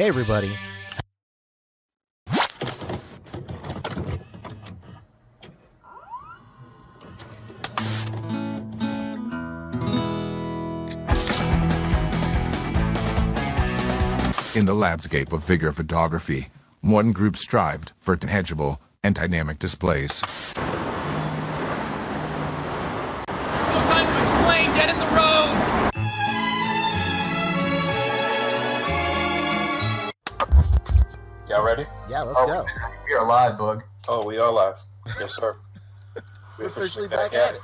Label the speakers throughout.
Speaker 1: Hey, everybody.
Speaker 2: In the landscape of figure photography, one group strived for tangible and dynamic displays.
Speaker 3: No time to explain, get in the rows!
Speaker 4: Y'all ready?
Speaker 1: Yeah, let's go.
Speaker 4: We are live, Boog.
Speaker 5: Oh, we are live. Yes, sir.
Speaker 1: We're officially back at it.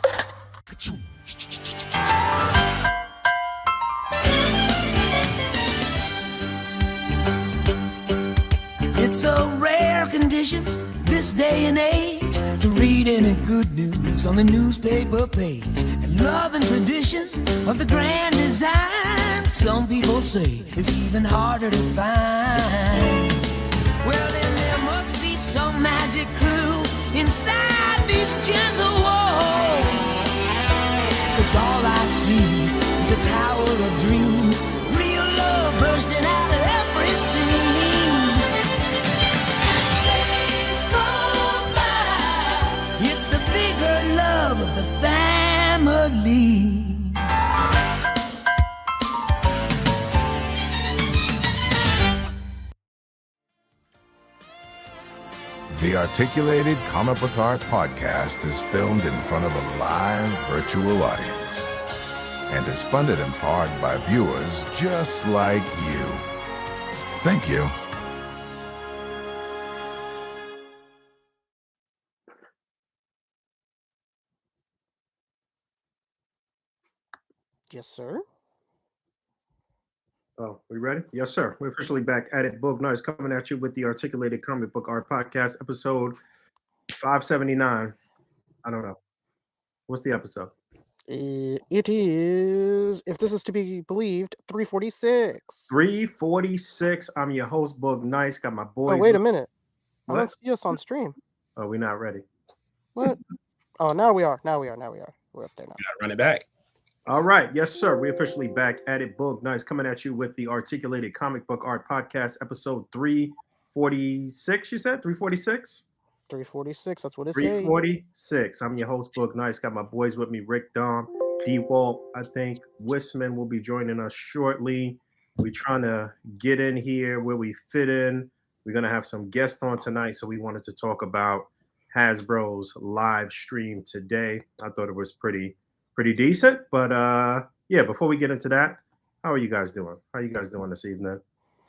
Speaker 6: It's a rare condition this day and age to read any good news on the newspaper page. And love and tradition of the grand design, some people say, is even harder to find. Well, then there must be some magic clue inside these gentle walls. 'Cause all I see is a tower of dreams, real love bursting out of every scene. Days go by, it's the bigger love of the family.
Speaker 2: The Articulated Comic Book Art Podcast is filmed in front of a live virtual audience and is funded in part by viewers just like you. Thank you.
Speaker 1: Yes, sir.
Speaker 7: Oh, we ready? Yes, sir. We're officially back at it. Boog Nice coming at you with the Articulated Comic Book Art Podcast, episode 579. I don't know. What's the episode?
Speaker 1: It is, if this is to be believed, 346.
Speaker 7: 346. I'm your host, Boog Nice. Got my boys.
Speaker 1: Oh, wait a minute. I
Speaker 7: What?
Speaker 1: don't see us on stream.
Speaker 7: Oh, we're not ready.
Speaker 1: What? Oh, now we are. We're up there now.
Speaker 5: Run it back.
Speaker 7: All right. Yes, sir. We're officially back at it. Boog Nice coming at you with the Articulated Comic Book Art Podcast, episode 346. You said 346?
Speaker 1: 346. That's what it says.
Speaker 7: 346. I'm your host, Boog Nice. Got my boys with me, Rick Dom, D Walt. I think Wisman will be joining us shortly. We're trying to get in here where we fit in. We're going to have some guests on tonight, so we wanted to talk about Hasbro's live stream today. I thought it was pretty decent, but yeah, before we get into that, how are you guys doing? How are you guys doing this evening?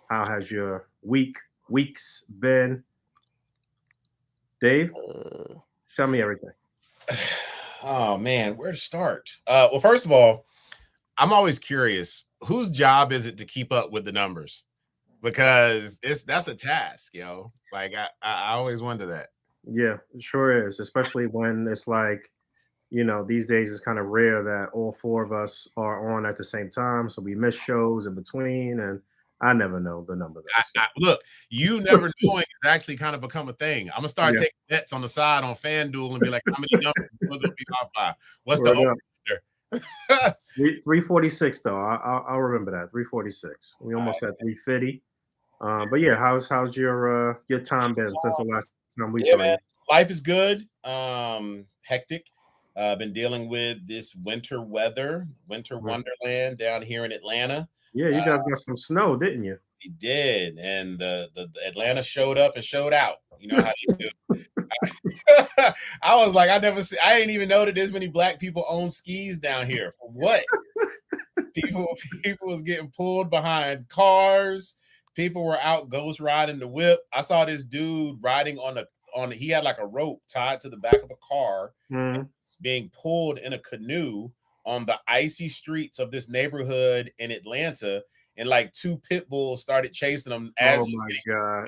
Speaker 7: How has your weeks been? Dave, tell me everything.
Speaker 5: Oh, man, where to start? Well, first of all, I'm always curious, whose job is it to keep up with the numbers? Because that's a task, Like, I always wonder that.
Speaker 7: Yeah, it sure is, especially when it's like, these days it's kind of rare that all four of us are on at the same time. So we miss shows in between, and I never know the number.
Speaker 5: Look, you never knowing has actually kind of become a thing. I'm going to start taking bets on the side on FanDuel and be like, how many numbers we're going to be off by? What's the over there?
Speaker 7: 346, though. I'll remember that. 346. We almost had 350. But yeah, how's your time been since the last time we saw you?
Speaker 5: Life is good. Hectic. Been dealing with this winter weather, winter wonderland down here in Atlanta.
Speaker 7: Yeah, you guys got some snow, didn't you?
Speaker 5: We did, and the Atlanta showed up and showed out. You know how they do. I was like, I didn't even know that there's many black people own skis down here. For what? People was getting pulled behind cars. People were out ghost riding the whip. I saw this dude riding he had like a rope tied to the back of a car, being pulled in a canoe on the icy streets of this neighborhood in Atlanta, and like two pit bulls started chasing him.
Speaker 7: God!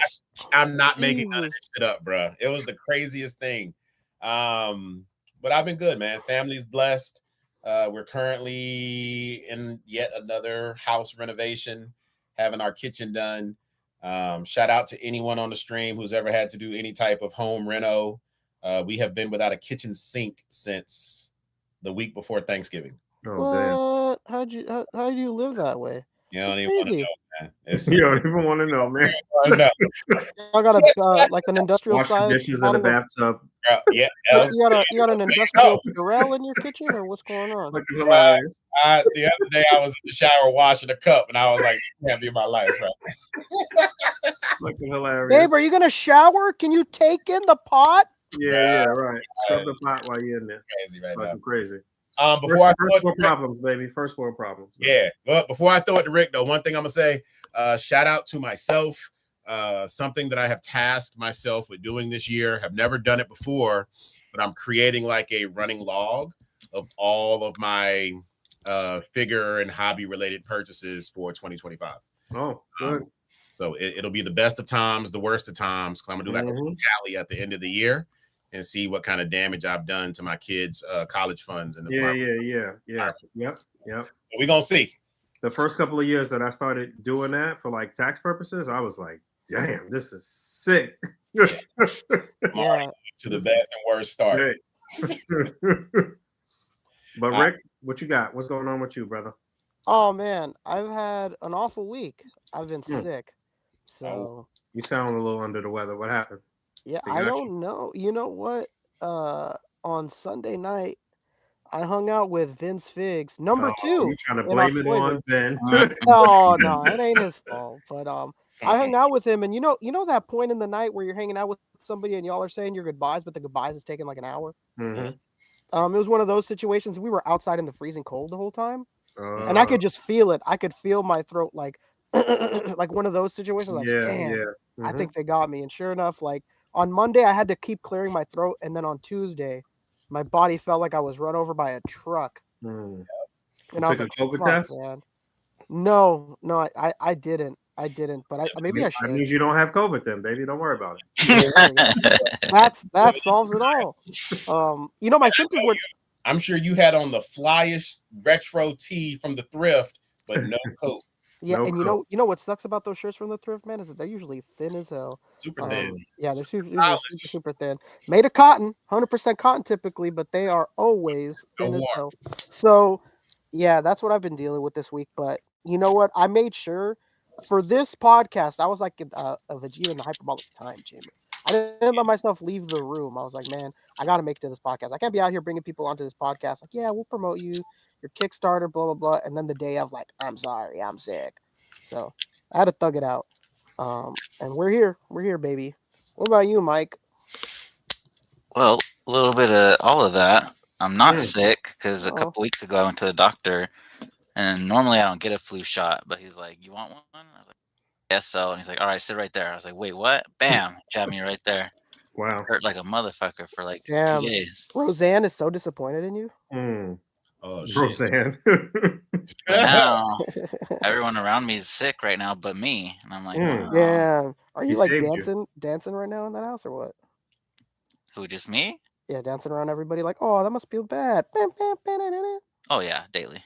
Speaker 5: I'm not making none of this shit up, bro. It was the craziest thing. But I've been good, man. Family's blessed. We're currently in yet another house renovation, having our kitchen done. Shout out to anyone on the stream who's ever had to do any type of home reno. We have been without a kitchen sink since the week before Thanksgiving.
Speaker 7: Oh, damn.
Speaker 1: What? How do you live that way?
Speaker 5: You don't even want to know,
Speaker 7: You don't even want to know, man.
Speaker 5: I know.
Speaker 1: I got a like an industrial
Speaker 7: Wash the
Speaker 1: size
Speaker 7: dishes in the
Speaker 1: bottle of-
Speaker 7: bathtub.
Speaker 5: Yeah.
Speaker 1: You got an industrial Purell in your kitchen, or what's going on?
Speaker 7: Looking hilarious.
Speaker 5: The other day I was in the shower washing a cup, and I was like, "This can't be my life, right?"
Speaker 7: Looking hilarious.
Speaker 1: Babe, are you gonna shower? Can you take in the pot?
Speaker 7: Yeah, right. Scrub the pot while you're in there.
Speaker 5: Crazy right now.
Speaker 7: Fucking crazy.
Speaker 5: Before
Speaker 7: First world problems, baby. First world problems.
Speaker 5: Yeah, but before I throw it to Rick, though, one thing I'm gonna say, shout out to myself. Something that I have tasked myself with doing this year. Have never done it before, but I'm creating like a running log of all of my figure and hobby related purchases for 2025.
Speaker 7: Oh, good.
Speaker 5: So it'll be the best of times, the worst of times. I'm gonna do like a little tally at the end of the year and see what kind of damage I've done to my kids' college funds. And
Speaker 7: Yeah. Yep.
Speaker 5: So we're gonna see.
Speaker 7: The first couple of years that I started doing that for like tax purposes, I was like, damn, this is sick.
Speaker 1: Yeah.
Speaker 5: To the best and worst start.
Speaker 7: But Rick, what you got? What's going on with you, brother?
Speaker 1: Oh man, I've had an awful week. I've been sick. So
Speaker 7: you sound a little under the weather. What happened?
Speaker 1: yeah, I don't know. You know what? On Sunday night, I hung out with Vince Figs, number 2.
Speaker 7: You trying to blame it on Vin?
Speaker 1: No, it ain't his fault. But I hung out with him, and you know that point in the night where you're hanging out with somebody and y'all are saying your goodbyes, but the goodbyes is taking like an hour.
Speaker 7: Mm-hmm.
Speaker 1: It was one of those situations. We were outside in the freezing cold the whole time, and I could just feel it. I could feel my throat like like one of those situations. Like, damn,
Speaker 7: Mm-hmm.
Speaker 1: I think they got me. And sure enough, like on Monday, I had to keep clearing my throat, and then on Tuesday, my body felt like I was run over by a truck.
Speaker 7: Mm.
Speaker 1: And I was like,
Speaker 7: COVID test?
Speaker 1: Man. No, I didn't. But maybe I should.
Speaker 7: That means you don't have COVID then, baby. Don't worry about it.
Speaker 1: That solves it all. My symptoms were.
Speaker 5: I'm sure you had on the flyest retro tee from the thrift, but no coat.
Speaker 1: Yeah,
Speaker 7: no
Speaker 1: and
Speaker 7: coat.
Speaker 1: you know what sucks about those shirts from the thrift, man, is that they're usually thin as hell.
Speaker 5: Super thin.
Speaker 1: Yeah, they're super thin. Made of cotton, 100% cotton typically, but they are always thin as hell. So, yeah, that's what I've been dealing with this week. But you know what? I made sure for this podcast, I was like a Vegeta in the hyperbolic time chamber. I didn't let myself leave the room. I was like, man, I got to make it to this podcast. I can't be out here bringing people onto this podcast. Like, yeah, we'll promote you, your Kickstarter, blah, blah, blah. And then the day of like, I'm sorry, I'm sick. So I had to thug it out. And we're here, baby. What about you, Mike?
Speaker 8: Well, a little bit of all of that. I'm not sick because a couple weeks ago I went to the doctor, and normally I don't get a flu shot, but he's like, "You want one?" I was like, "Yes, so." And he's like, "All right, sit right there." I was like, "Wait, what?" Bam, jabbed me right there.
Speaker 7: Wow,
Speaker 8: hurt like a motherfucker for like 2 days.
Speaker 1: Roseanne is so disappointed in you.
Speaker 5: Oh, shit.
Speaker 7: Roseanne.
Speaker 8: But now everyone around me is sick right now, but me, and I'm like,
Speaker 1: yeah. Are you like
Speaker 7: saved
Speaker 1: dancing right now in that house or what?
Speaker 8: Who, just me?
Speaker 1: Yeah, dancing around everybody like, oh, that must feel bad.
Speaker 8: Oh yeah, daily.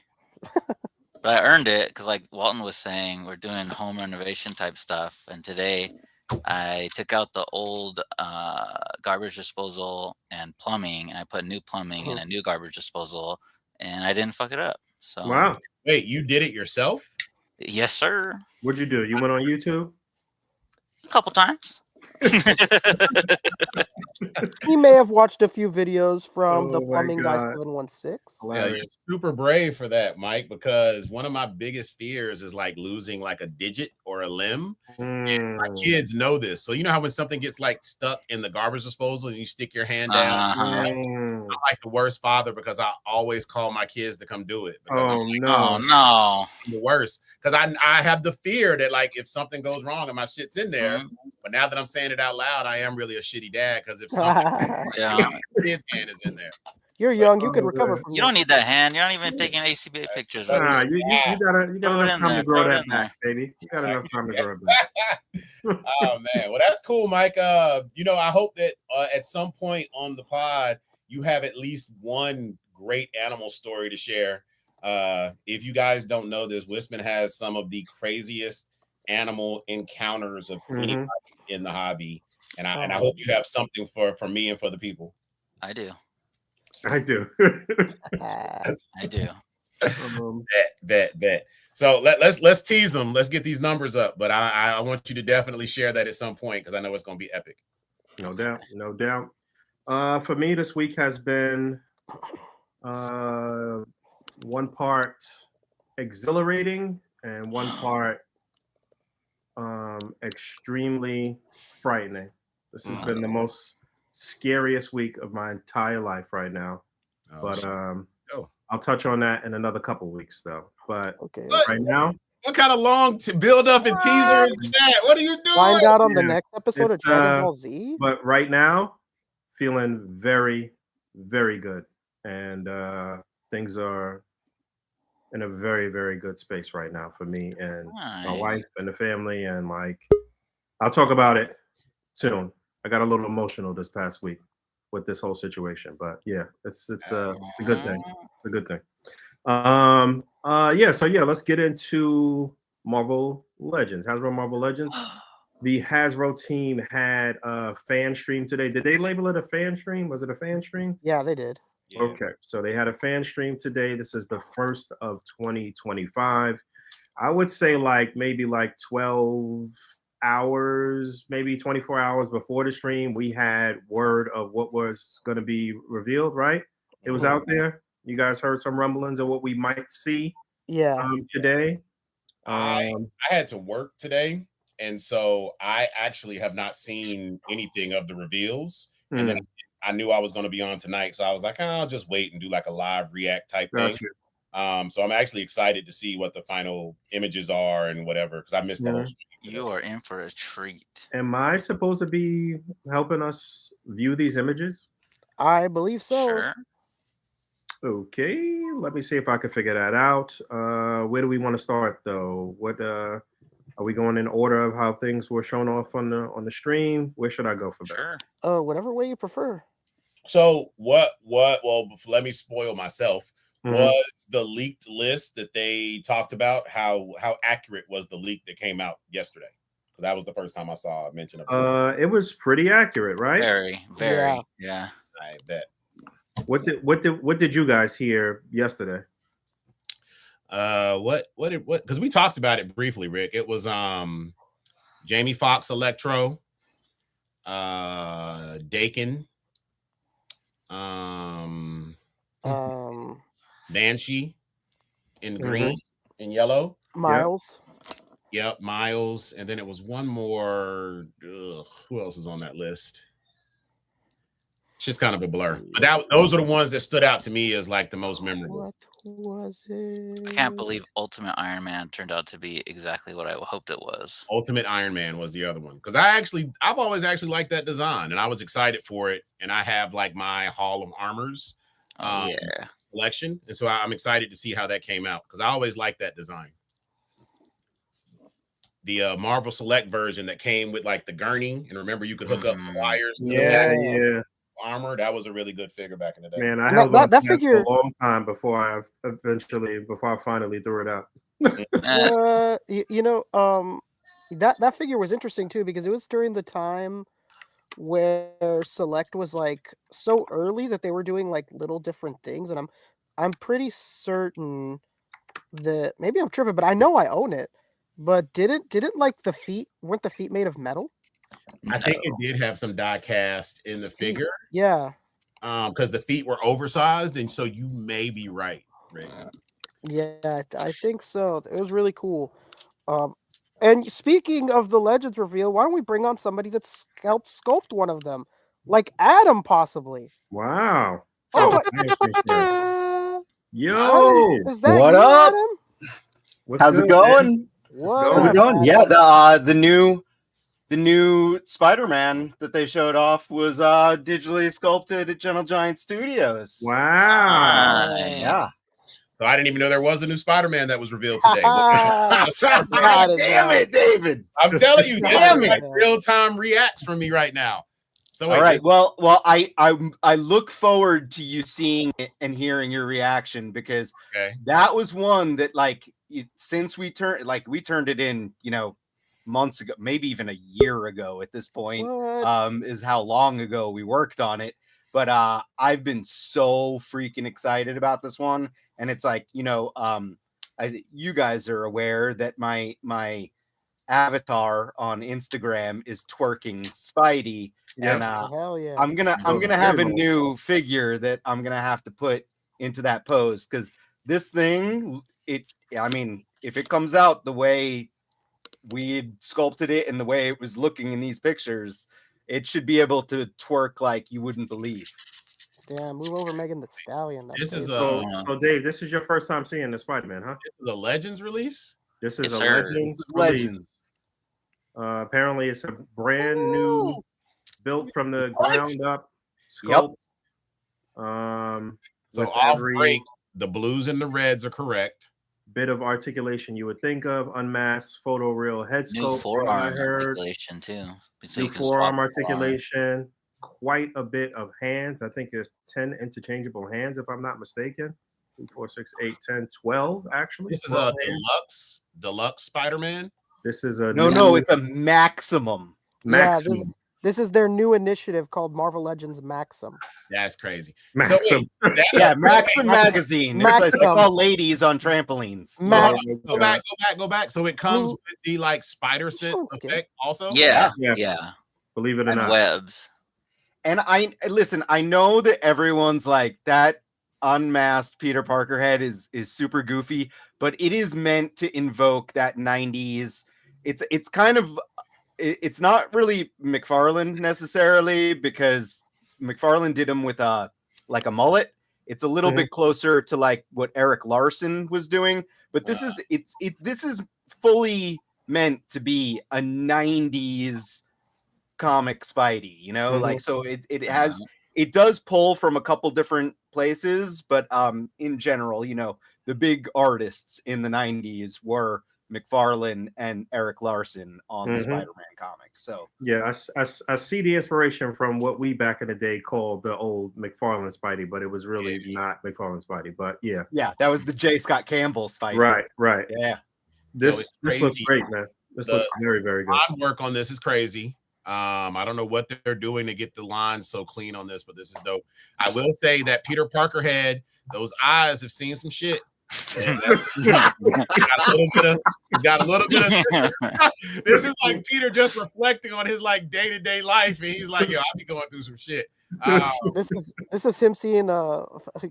Speaker 8: But I earned it because, like Walton was saying, we're doing home renovation type stuff, and today I took out the old garbage disposal and plumbing, and I put new plumbing and a new garbage disposal, and I didn't fuck it up. So
Speaker 7: wow.
Speaker 5: Wait, you did it yourself?
Speaker 8: Yes, sir.
Speaker 7: What'd you do? You went on YouTube?
Speaker 8: A couple times.
Speaker 1: He may have watched a few videos from the plumbing guy 716.
Speaker 5: Yeah, you're super brave for that, Mike, because one of my biggest fears is like losing like a digit or a limb. And my kids know this. So you know how when something gets like stuck in the garbage disposal and you stick your hand down? I'm like the worst father because I always call my kids to come do it.
Speaker 7: Oh,
Speaker 8: no. I'm
Speaker 5: the worst. Because I have the fear that like if something goes wrong and my shit's in there, but now that I'm saying it out loud, I am really a shitty dad because if something kid's hand is in there.
Speaker 1: You're young, you could recover from
Speaker 8: You don't need that hand. You're not even taking A.C.B.A pictures.
Speaker 7: You got enough time to grow that back, baby. You got enough time to grow it back.
Speaker 5: Oh man, well that's cool, Mike. I hope that at some point on the pod you have at least one great animal story to share. If you guys don't know this, Wisman has some of the craziest animal encounters of anybody in the hobby, and I hope you have something for me and for the people.
Speaker 8: I do.
Speaker 7: I do.
Speaker 8: I do.
Speaker 5: Bet. So let's tease them. Let's get these numbers up. But I want you to definitely share that at some point because I know it's going to be epic.
Speaker 7: No doubt, no doubt. For me, this week has been one part exhilarating and one part extremely frightening. This has been the most scariest week of my entire life right now. But I'll touch on that in another couple weeks, though. But right now,
Speaker 5: what kind of long build up and teaser is that? What are you doing?
Speaker 1: Find out on the next episode of Dragon Ball Z.
Speaker 7: But right now, feeling very, very good, and things are in a very, very good space right now for me and my wife and the family. And like, I'll talk about it soon. I got a little emotional this past week with this whole situation, but yeah, it's a good thing. It's a good thing. So let's get into Marvel Legends. Hasbro Marvel Legends. The Hasbro team had a fan stream today. Did they label it a fan stream? Was it a fan stream?
Speaker 1: Yeah, they did.
Speaker 5: Yeah.
Speaker 7: Okay, so they had a fan stream today. This is the first of 2025. I would say maybe 12 hours, maybe 24 hours before the stream, we had word of what was going to be revealed, right? It was out there. You guys heard some rumblings of what we might see today.
Speaker 5: I had to work today, and so I actually have not seen anything of the reveals. And then I knew I was going to be on tonight, so I was like, I'll just wait and do like a live react type thing. So I'm actually excited to see what the final images are and whatever, because I missed the whole stream.
Speaker 8: You are in for a treat.
Speaker 7: Am I supposed to be helping us view these images?
Speaker 1: I believe so.
Speaker 8: Sure.
Speaker 7: Okay, let me see if I can figure that out. Where do we want to start, though? What are we going in order of how things were shown off on the stream? Where should I go for that?
Speaker 1: Sure. Whatever way you prefer.
Speaker 5: So what? Well, let me spoil myself. Was the leaked list that they talked about, how accurate was the leak that came out yesterday? Because that was the first time I saw a mention of it.
Speaker 7: It was pretty accurate, right?
Speaker 8: Very, yeah.
Speaker 5: I bet.
Speaker 7: What did you guys hear yesterday?
Speaker 5: What because we talked about it briefly, Rick. It was Jamie Foxx Electro, Dakin, Banshee in green and yellow.
Speaker 1: Miles.
Speaker 5: Yep, Miles. And then it was one more. Who else was on that list? It's just kind of a blur. But those are the ones that stood out to me as like the most memorable.
Speaker 1: What was it?
Speaker 8: I can't believe Ultimate Iron Man turned out to be exactly what I hoped it was.
Speaker 5: Ultimate Iron Man was the other one. Because I've always actually liked that design, and I was excited for it. And I have like my Hall of Armors collection. And so I'm excited to see how that came out because I always liked that design. The Marvel Select version that came with like the gurney, and remember you could hook up the wires to the armor. That was a really good figure back in the day.
Speaker 7: Man, I held on that figure for a long time before I finally threw it out.
Speaker 1: That figure was interesting too because it was during the time where Select was like so early that they were doing like little different things, and I'm pretty certain that maybe I'm tripping, but I know I own it. But didn't like weren't the feet made of metal?
Speaker 5: I think it did have some die cast in the figure.
Speaker 1: Yeah.
Speaker 5: Because the feet were oversized, and so you may be right, Rick.
Speaker 1: Yeah, I think so. It was really cool. And speaking of the Legends reveal, why don't we bring on somebody that's helped sculpt one of them? Like Adam, possibly.
Speaker 7: Wow.
Speaker 1: Oh,
Speaker 7: yo.
Speaker 1: Is that
Speaker 9: what
Speaker 1: you,
Speaker 9: up?
Speaker 1: Adam?
Speaker 9: How's it going? How's it going? Yeah, the new Spider-Man that they showed off was digitally sculpted at Gentle Giant Studios.
Speaker 7: Wow.
Speaker 9: Yeah.
Speaker 5: So I didn't even know there was a new Spider-Man that was revealed today.
Speaker 9: Damn it, David.
Speaker 5: I'm telling you, this is like real-time reacts from me right now. So
Speaker 9: all right. Well, I look forward to you seeing it and hearing your reaction because that was one that since we turned it in, months ago, maybe even a year ago at this point, is how long ago we worked on it. But I've been so freaking excited about this one. And it's like, you guys are aware that my avatar on Instagram is twerking Spidey,
Speaker 7: Yep.
Speaker 9: and
Speaker 1: Hell yeah.
Speaker 9: I'm gonna have a new figure that I'm gonna have to put into that pose, because this thing, I mean, if it comes out the way we sculpted it and the way it was looking in these pictures, it should be able to twerk like you wouldn't believe.
Speaker 1: Yeah, move over, Megan the Stallion.
Speaker 5: This is
Speaker 7: so Dave, this is your first time seeing the Spider-Man, huh?
Speaker 5: This is a Legends release.
Speaker 7: This is
Speaker 8: Yes,
Speaker 7: a
Speaker 8: sir.
Speaker 7: Legends
Speaker 9: Legends.
Speaker 7: release. Apparently, it's a brand new, built from the ground up sculpt.
Speaker 5: So
Speaker 7: with
Speaker 5: off
Speaker 7: every
Speaker 5: break, the blues and the reds are correct.
Speaker 7: bit of articulation you would think of, unmasked photoreal head
Speaker 8: New
Speaker 7: sculpt.
Speaker 8: forearm
Speaker 7: I heard
Speaker 8: articulation too. So
Speaker 7: new
Speaker 8: you can
Speaker 7: forearm
Speaker 8: swap
Speaker 7: articulation. Quite a bit of hands. I think there's 10 interchangeable hands, if I'm not mistaken. 2, 4, 6, 8, 10, 12, actually.
Speaker 5: This is
Speaker 7: 12
Speaker 5: a
Speaker 7: hands.
Speaker 5: deluxe Spider-Man.
Speaker 7: This is a
Speaker 9: no, it's a maximum.
Speaker 7: Maximum.
Speaker 1: Yeah, this is their new initiative called Marvel Legends Maxim.
Speaker 5: That's crazy.
Speaker 7: Maxim.
Speaker 5: So wait,
Speaker 9: Yeah, Maxim magazine. It's like all ladies on trampolines.
Speaker 5: So go back. So it comes with the like Spider-Sense effect also?
Speaker 8: Yeah.
Speaker 7: Yes.
Speaker 8: Yeah.
Speaker 7: Believe it or
Speaker 8: And
Speaker 7: not.
Speaker 8: webs.
Speaker 9: And I know that everyone's like, that unmasked Peter Parker head is super goofy, but it is meant to invoke that 90s. It's kind of, it's not really McFarlane necessarily, because McFarlane did him with a mullet. It's a little bit closer to like what Eric Larson was doing, but this is fully meant to be a 90s comic Spidey, you know, like, so it does pull from a couple different places, but in general, you know, the big artists in the 90s were McFarlane and Eric Larson on the Spider-Man comic. So
Speaker 7: yeah, I see the inspiration from what we back in the day called the old McFarlane Spidey, but it was really not McFarlane Spidey. But yeah,
Speaker 9: that was the J. Scott Campbell Spidey.
Speaker 7: Right.
Speaker 9: Yeah,
Speaker 7: this looks great, man. This looks very, very good.
Speaker 5: Line work on this is crazy. I don't know what they're doing to get the lines so clean on this, but this is dope. I will say that Peter Parker had those eyes have seen some shit. Got a little bit of this is like Peter just reflecting on his like day-to-day life, and he's like, yo, I'll be going through some shit.
Speaker 1: This is him seeing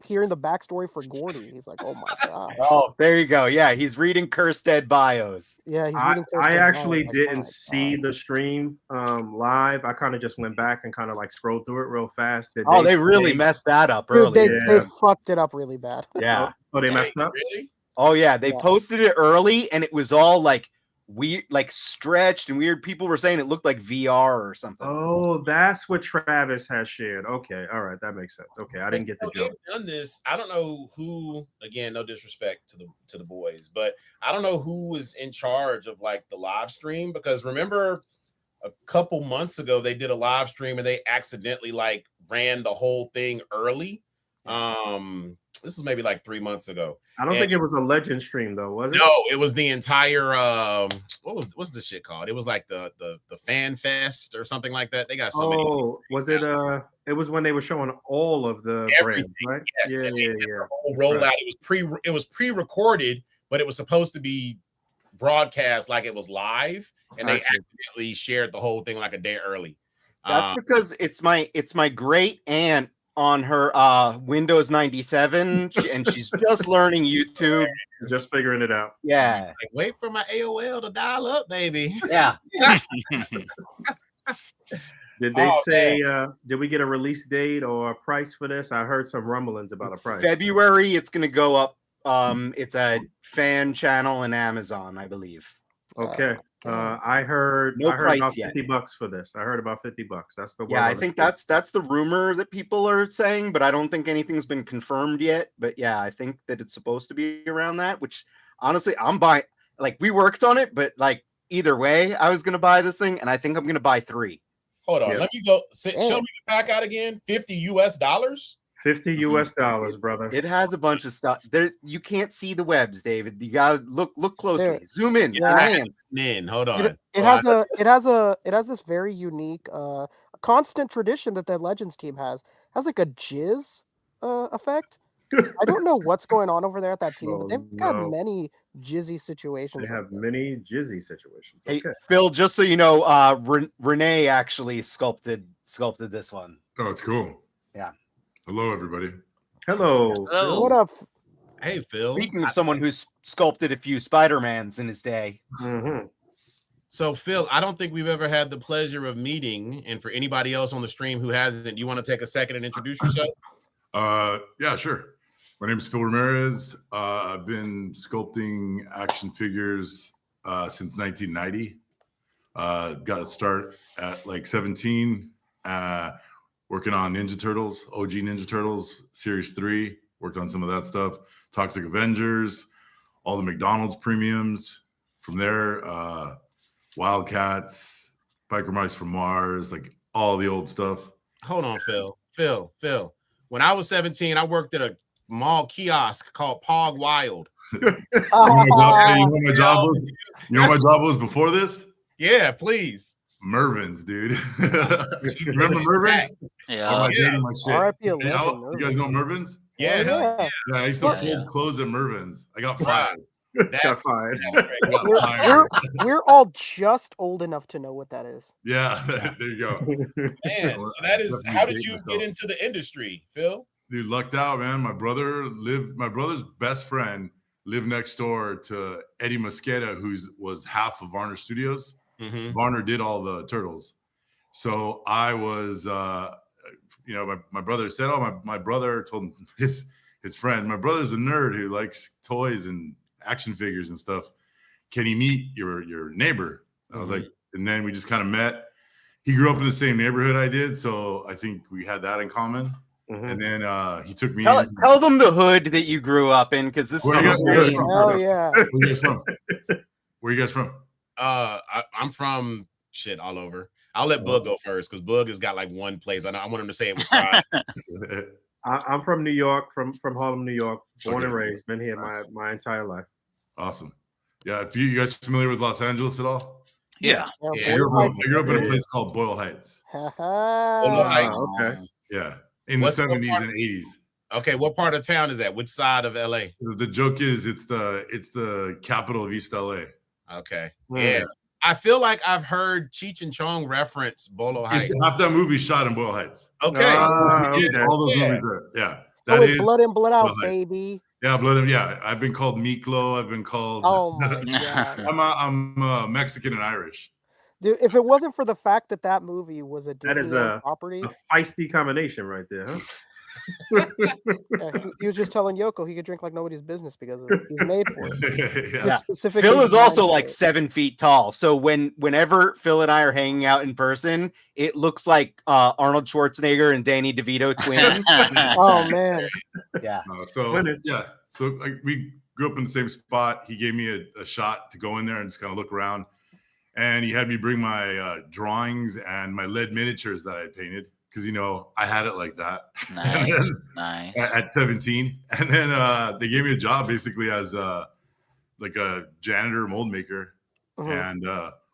Speaker 1: hearing the backstory for Gordy. He's like, oh my god.
Speaker 9: Oh, there you go. Yeah, he's reading Cursed Dead bios.
Speaker 1: Yeah, he's reading
Speaker 7: I actually didn't see the stream live. I kind of just went back and kind of like scrolled through it real fast.
Speaker 9: They really messed that up early.
Speaker 1: They fucked it up really bad.
Speaker 9: Yeah.
Speaker 7: Oh, they messed up?
Speaker 5: Really?
Speaker 9: Oh yeah, they posted it early, and it was all like weird, like stretched and weird. People were saying it looked like VR or something.
Speaker 7: Oh, that's what Travis has shared. Okay, all right, that makes sense. Okay, I didn't get the joke.
Speaker 5: They've done this. I don't know who. Again, no disrespect to the boys, but I don't know who was in charge of like the live stream, because remember a couple months ago they did a live stream and they accidentally like ran the whole thing early. This was maybe like 3 months ago.
Speaker 7: I don't think it was a legend stream though, was it?
Speaker 5: No, it was the entire what's the shit called? It was like the fan fest or something like that. They got so many.
Speaker 7: Oh, was it it was when they were showing all of the
Speaker 5: everything,
Speaker 7: brands, right?
Speaker 5: Yes,
Speaker 7: Yeah.
Speaker 5: The whole rollout. Right. It was pre-recorded, but it was supposed to be broadcast like it was live, and they accidentally shared the whole thing like a day early.
Speaker 9: That's because it's my great aunt on her Windows 97, and she's just learning YouTube,
Speaker 7: just figuring it out.
Speaker 9: Yeah,
Speaker 5: like, wait for my AOL to dial up, baby.
Speaker 9: Yeah.
Speaker 7: Did they say? Did we get a release date or a price for this? I heard some rumblings about a price.
Speaker 9: February, it's gonna go up. It's a fan channel in Amazon, I believe.
Speaker 7: Okay. I heard
Speaker 9: no price
Speaker 7: about
Speaker 9: yet.
Speaker 7: $50 for this. I heard about $50. That's the
Speaker 9: I think that's the rumor that people are saying, but I don't think anything's been confirmed yet. But yeah, I think that it's supposed to be around that, which honestly I'm buying. Like, we worked on it, but like either way, I was gonna buy this thing, and I think I'm gonna buy 3.
Speaker 5: Hold on, let me go. Show me the back out again. $50 US.
Speaker 7: $50 US, brother.
Speaker 9: It has a bunch of stuff there. You can't see the webs, David. You gotta look closely. There. Zoom in.
Speaker 5: Hold on.
Speaker 1: It has this very unique constant tradition that the Legends team has. It has like a jizz effect. I don't know what's going on over there at that team, but
Speaker 7: Oh,
Speaker 1: they've got
Speaker 7: no.
Speaker 1: many jizzy situations.
Speaker 7: They have many jizzy situations.
Speaker 9: Hey,
Speaker 7: Okay.
Speaker 9: Phil, just so you know, Renee actually sculpted this one.
Speaker 2: Oh, it's cool.
Speaker 9: Yeah.
Speaker 2: Hello, everybody.
Speaker 7: Hello.
Speaker 8: Hello.
Speaker 1: What up?
Speaker 5: Hey, Phil.
Speaker 9: Speaking of someone who's sculpted a few Spider-Mans in his day.
Speaker 7: Mm-hmm.
Speaker 5: So, Phil, I don't think we've ever had the pleasure of meeting. And for anybody else on the stream who hasn't, do you want to take a second and introduce yourself?
Speaker 2: Yeah, sure. My name is Phil Ramirez. I've been sculpting action figures since 1990. Got a start at like 17, working on Ninja Turtles, OG Ninja Turtles, Series 3. Worked on some of that stuff. Toxic Avengers, all the McDonald's premiums. From there, Wildcats, Biker Mice from Mars, like all the old stuff.
Speaker 5: Hold on, Phil. Phil. When I was 17, I worked at a mall kiosk called Pog Wild.
Speaker 2: You know what my job was? You know what my job was before this?
Speaker 5: Yeah, please.
Speaker 2: Mervin's, dude. Remember Mervin's?
Speaker 8: Yeah.
Speaker 2: Oh, dating my shit.
Speaker 1: R.I.P.
Speaker 2: You guys know
Speaker 1: Mervin.
Speaker 2: Mervin's?
Speaker 5: Yeah.
Speaker 1: Yeah.
Speaker 2: Yeah, I used to fold clothes at Mervin's. I got fired.
Speaker 7: Got fired.
Speaker 1: We're all just old enough to know what that is.
Speaker 2: Yeah, there you go.
Speaker 5: Man, so that is, how did you get into the industry, Phil?
Speaker 2: Dude, lucked out, man. My brother's best friend lived next door to Eddie Mosqueda, was half of Varner Studios.
Speaker 5: Mm-hmm.
Speaker 2: Varner did all the Turtles. So I was, my brother said, my brother told his friend, my brother's a nerd who likes toys and action figures and stuff. Can he meet your neighbor? I was like, and then we just kind of met. He grew up in the same neighborhood I did, so I think we had that in common. Mm-hmm. And then he took me.
Speaker 9: Tell them the hood that you grew up in, because this.
Speaker 1: Oh yeah.
Speaker 2: Where are you guys from? Where are you guys from?
Speaker 5: I'm from shit all over. I'll let Boog go first because Boog has got like one place. I want him to say it with pride.
Speaker 7: I'm from New York, from Harlem, New York. Born and raised. Been here my entire life.
Speaker 2: Awesome. Yeah. If you guys familiar with Los Angeles at all?
Speaker 8: Yeah.
Speaker 2: I grew up in a place called Boyle Heights.
Speaker 5: Boyle Heights.
Speaker 7: Okay.
Speaker 2: Yeah. In the 70s and 80s.
Speaker 5: Okay, what part of town is that? Which side of LA?
Speaker 2: The joke is it's the capital of East LA.
Speaker 5: Okay. Yeah. I feel like I've heard Cheech and Chong reference Bolo Heights.
Speaker 2: Half that movie shot in Boyle Heights.
Speaker 5: Okay.
Speaker 2: All those movies are. Yeah.
Speaker 1: That is Blood In, Blood Out, baby.
Speaker 2: Yeah, Blood In. Yeah, I've been called Miklo. I've been called.
Speaker 1: Oh my god.
Speaker 2: I'm Mexican and Irish.
Speaker 1: Dude, if it wasn't for the fact that movie was a Disney property,
Speaker 7: a feisty combination right there, huh?
Speaker 1: He was just telling Yoko he could drink like nobody's business because he was made for it.
Speaker 9: Yeah. Phil is also like 7 feet tall, so whenever Phil and I are hanging out in person, it looks like Arnold Schwarzenegger and Danny DeVito twins.
Speaker 1: Oh man,
Speaker 9: yeah.
Speaker 2: So we grew up in the same spot. He gave me a shot to go in there and just kind of look around, and he had me bring my drawings and my lead miniatures that I had painted. Because, I had it like that.
Speaker 8: Nice.
Speaker 2: At 17. And then they gave me a job basically as like a janitor mold maker. Uh-huh. And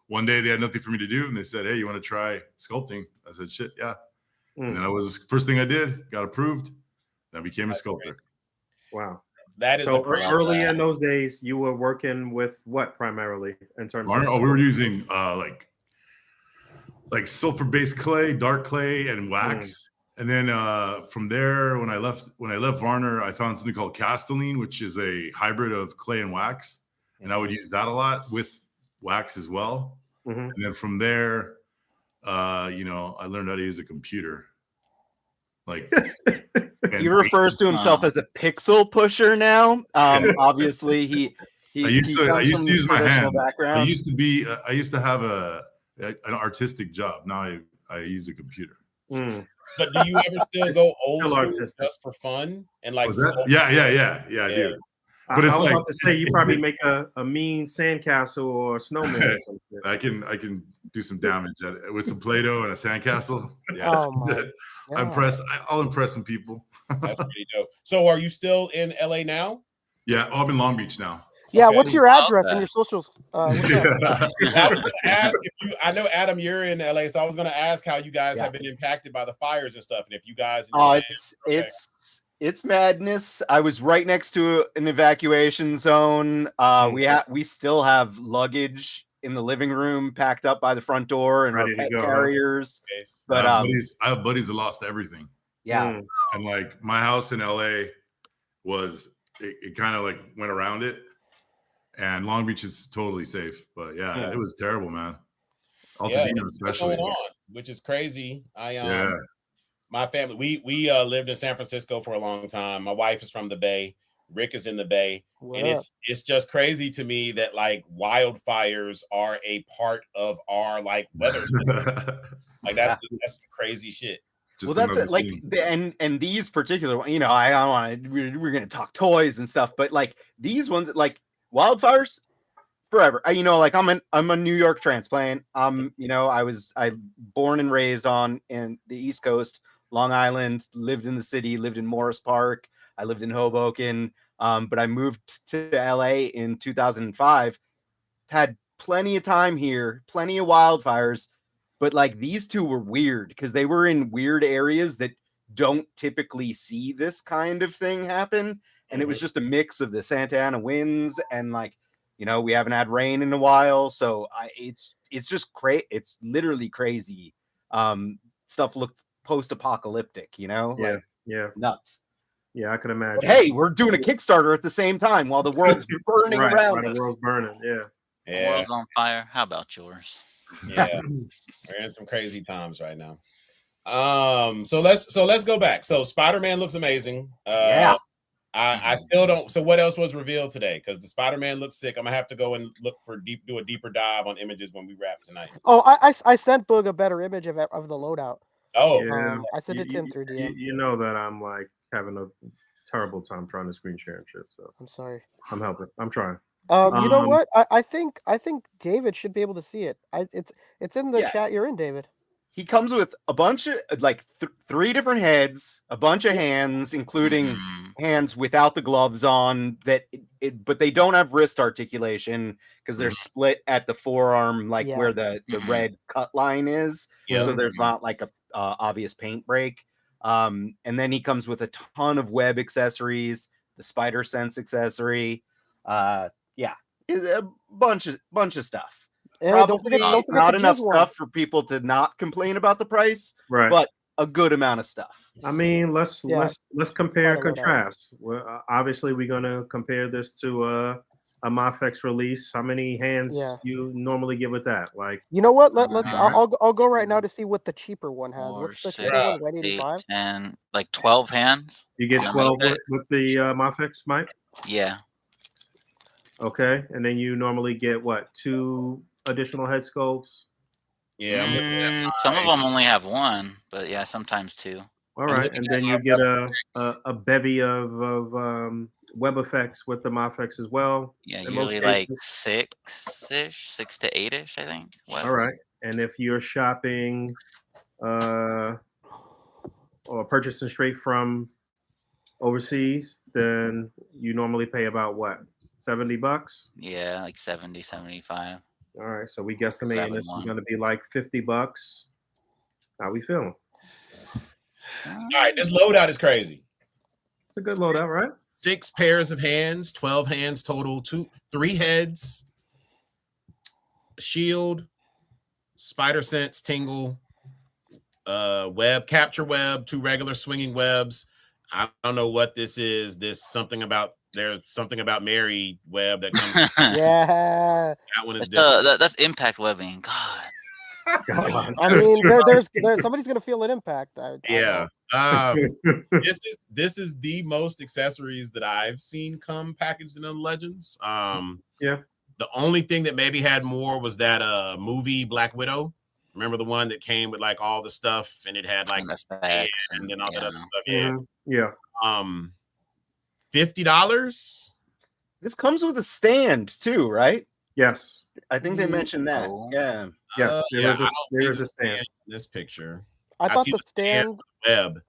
Speaker 2: one day they had nothing for me to do. And they said, hey, you want to try sculpting? I said, shit, yeah. And that was the first thing I did. Got approved. Then I became a sculptor.
Speaker 7: Great. Wow.
Speaker 5: That is
Speaker 7: so early in those days, you were working with what primarily in terms of?
Speaker 2: We were using like sulfur-based clay, dark clay, and wax. And then from there, when I left Varner, I found something called Castelline, which is a hybrid of clay and wax. And I would use that a lot with wax as well. And then from there, I learned how to use a computer. Like
Speaker 9: he refers to himself as a pixel pusher now. Obviously, I
Speaker 2: used to use my hands. I used to have an artistic job. Now I use a computer.
Speaker 5: But do you ever still go old school just for fun and like?
Speaker 2: Yeah, I do.
Speaker 7: But I was about to say you probably make a mean sandcastle or a snowman. Or something.
Speaker 2: I can do some damage with some Play-Doh and a sandcastle. Yeah, I'll impress some people.
Speaker 5: That's pretty dope. So, are you still in LA now?
Speaker 2: Yeah, I'm in Long Beach now.
Speaker 1: Yeah, okay. What's your address and your socials?
Speaker 5: I was going to ask I know Adam, you're in LA, so I was going to ask how you guys have been impacted by the fires and stuff, and if you guys.
Speaker 9: It's madness. I was right next to an evacuation zone. We still have luggage in the living room packed up by the front door and
Speaker 7: Ready
Speaker 9: our
Speaker 7: to
Speaker 9: pet
Speaker 7: go, huh?
Speaker 9: carriers. But
Speaker 2: I have buddies that lost everything.
Speaker 9: Yeah.
Speaker 2: And like my house in LA was it kind of like went around it, and Long Beach is totally safe. But yeah. It was terrible, man. Altadena especially.
Speaker 5: Going on, which is crazy.
Speaker 2: Yeah.
Speaker 5: My family, we lived in San Francisco for a long time. My wife is from the Bay. Rick is in the Bay.
Speaker 1: What
Speaker 5: And
Speaker 1: up?
Speaker 5: it's just crazy to me that like wildfires are a part of our like weather system. Like that's crazy shit.
Speaker 9: Well, that's it. Like, and these particular, you know, I don't want to. We're going to talk toys and stuff, but like these ones, like wildfires, forever. You know, like I'm a New York transplant. You know, I born and raised in the East Coast, Long Island. Lived in the city. Lived in Morris Park. I lived in Hoboken. But I moved to LA in 2005. Had plenty of time here, plenty of wildfires. But like these two were weird because they were in weird areas that don't typically see this kind of thing happen. And it was just a mix of the Santa Ana winds and like, you know, we haven't had rain in a while. So it's just crazy. It's literally crazy. Stuff looked post-apocalyptic, you know?
Speaker 7: Yeah.
Speaker 9: Like,
Speaker 7: yeah.
Speaker 9: Nuts.
Speaker 7: Yeah, I could imagine.
Speaker 9: But hey, we're doing a Kickstarter at the same time while the world's burning around us.
Speaker 7: The world's burning,
Speaker 8: The world's on fire. How about yours?
Speaker 5: Yeah, we're in some crazy times right now. So let's go back. So Spider-Man looks amazing. I still don't. So what else was revealed today? Because the Spider-Man looks sick. I'm gonna have to go and do a deeper dive on images when we wrap tonight.
Speaker 1: Oh, I sent Boog a better image of the loadout.
Speaker 5: Oh,
Speaker 7: yeah.
Speaker 1: I sent it to him through DM.
Speaker 7: You know that I'm like having a terrible time trying to screen share and shit. So
Speaker 1: I'm sorry.
Speaker 7: I'm helping. I'm trying.
Speaker 1: You know what? I think David should be able to see it. It's in the chat you're in, David.
Speaker 9: He comes with a bunch of like 3 different heads, a bunch of hands, including hands without the gloves on. But they don't have wrist articulation because they're split at the forearm, like where the red cut line is. So there's not like a obvious paint break. And then he comes with a ton of web accessories, the Spider-Sense accessory. A bunch of stuff. Probably don't forget not enough stuff for people to not complain about the price,
Speaker 7: right?
Speaker 9: But a good amount of stuff.
Speaker 7: I mean, let's compare and contrast. Well, obviously, we're gonna compare this to a Mafex release. How many hands you normally get with that? Like,
Speaker 1: you know what? Let's. I'll go right now to see what the cheaper one has. What's the cheaper one?
Speaker 8: 185, 10, like 12 hands.
Speaker 7: You get 12 with the Mafex, Mike.
Speaker 8: Yeah.
Speaker 7: Okay, and then you normally get what, 2 additional head sculpts?
Speaker 8: Yeah, some of them only have 1, but yeah, sometimes 2.
Speaker 7: All right, and then you get a bevy of web effects with the Mafex as well.
Speaker 8: Yeah, usually like 6-ish, 6 to 8-ish, I think.
Speaker 7: All right, and if you're shopping or purchasing straight from overseas, then you normally pay about what, $70?
Speaker 8: Yeah, like 70, 75.
Speaker 7: All right, so we guesstimating this is going to be like $50. How we feeling?
Speaker 5: All right, this loadout is crazy.
Speaker 7: It's a good loadout, right?
Speaker 5: 6 pairs of hands, 12 hands total, 3 heads, a shield, Spider-Sense, Tingle, web, capture web, 2 regular swinging webs. I don't know what this is. There's something about Mary web that comes.
Speaker 1: Yeah,
Speaker 5: that one is different.
Speaker 8: That's impact webbing. God.
Speaker 1: I mean, there's somebody's gonna feel an impact.
Speaker 5: This is the most accessories that I've seen come packaged in the Legends. The only thing that maybe had more was that movie Black Widow. Remember the one that came with like all the stuff and it had like and all that other stuff.
Speaker 7: Yeah.
Speaker 5: $50.
Speaker 9: This comes with a stand too, right?
Speaker 7: Yes.
Speaker 9: I think they mentioned that. Yeah.
Speaker 7: Yes, there is a stand
Speaker 5: in this picture.
Speaker 1: I thought the stand
Speaker 5: web.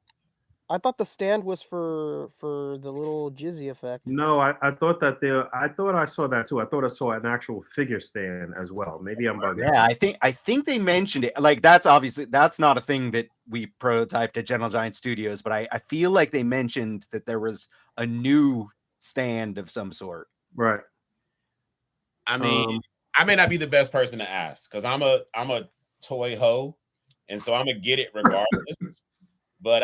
Speaker 1: I thought the stand was for the little jizzy effect.
Speaker 7: No, I thought that I thought I saw that too. I thought I saw an actual figure stand as well. Maybe I'm bugging.
Speaker 9: Yeah, I think they mentioned it. Like that's not a thing that we prototyped at Gentle Giant Studios, but I feel like they mentioned that there was a new stand of some sort.
Speaker 7: Right.
Speaker 5: I mean, I may not be the best person to ask because I'm a toy hoe, and so I'm gonna get it regardless. But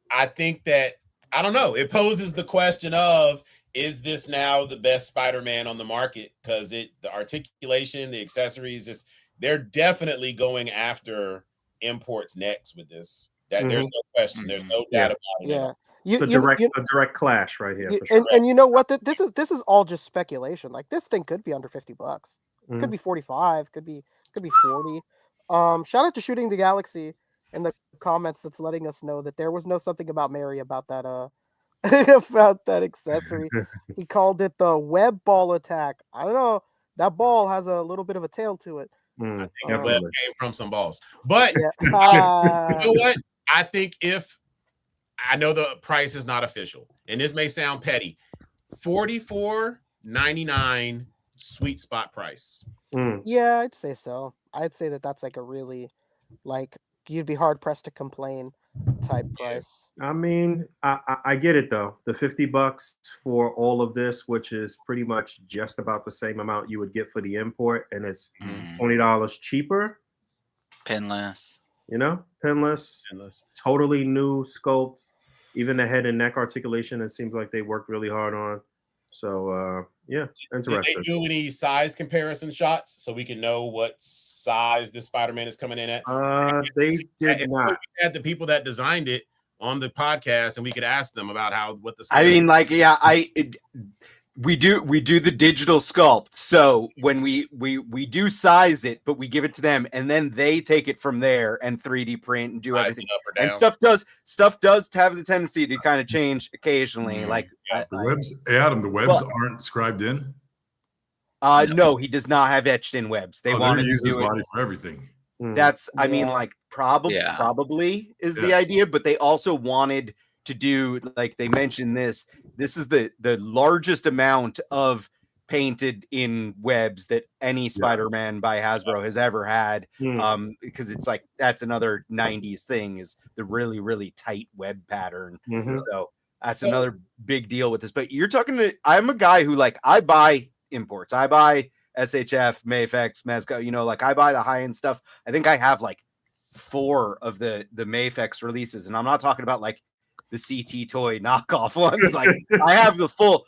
Speaker 5: I think that I don't know. It poses the question of, is this now the best Spider-Man on the market? Because the articulation, the accessories, they're definitely going after imports next with this. That there's no question. There's no doubt about it.
Speaker 1: Yeah.
Speaker 7: It's a direct clash right here for sure.
Speaker 1: And you know what? This is all just speculation. Like this thing could be under $50. Could be 45. Could be 40. Shout out to Shooting the Galaxy in the comments that's letting us know that there was no something about Mary about that about that accessory. He called it the web ball attack. I don't know. That ball has a little bit of a tail to it.
Speaker 5: I think the web came from some balls. But
Speaker 1: yeah.
Speaker 5: you know what? I think I know the price is not official, and this may sound petty. $44.99 sweet spot price.
Speaker 1: Yeah, I'd say so. I'd say that's like a really, like, you'd be hard pressed to complain type price.
Speaker 7: I mean, I get it though. The $50 for all of this, which is pretty much just about the same amount you would get for the import, and it's $20 cheaper.
Speaker 8: Pinless.
Speaker 7: You know, pinless. Totally new sculpt. Even the head and neck articulation, it seems like they worked really hard on. So yeah, interesting.
Speaker 5: Did they do any size comparison shots so we can know what size this Spider-Man is coming in at?
Speaker 7: They did not.
Speaker 5: We had the people that designed it on the podcast, and we could ask them about what the.
Speaker 9: I mean, like, yeah, we do the digital sculpt. So when we do size it, but we give it to them, and then they take it from there and 3D print and do everything. And stuff does have the tendency to kind of change occasionally. Like
Speaker 2: the webs, Adam, the webs aren't scribed in.
Speaker 9: No, he does not have etched in webs. They want to
Speaker 2: use his
Speaker 9: do
Speaker 2: body for everything.
Speaker 9: That's I mean, like probably is the idea, but they also wanted to do, like they mentioned this is the largest amount of painted in webs that any Spider-Man by Hasbro has ever had, because it's like that's another 90s thing, is the really, really tight web pattern. So that's another big deal with this. But you're talking I'm a guy who, like, I buy imports. I buy SHF, Mayfex, Mezco, you know, like I buy the high-end stuff. I think I have like 4 of the Mayfex releases, and I'm not talking about like the CT toy knockoff ones. Like I have the full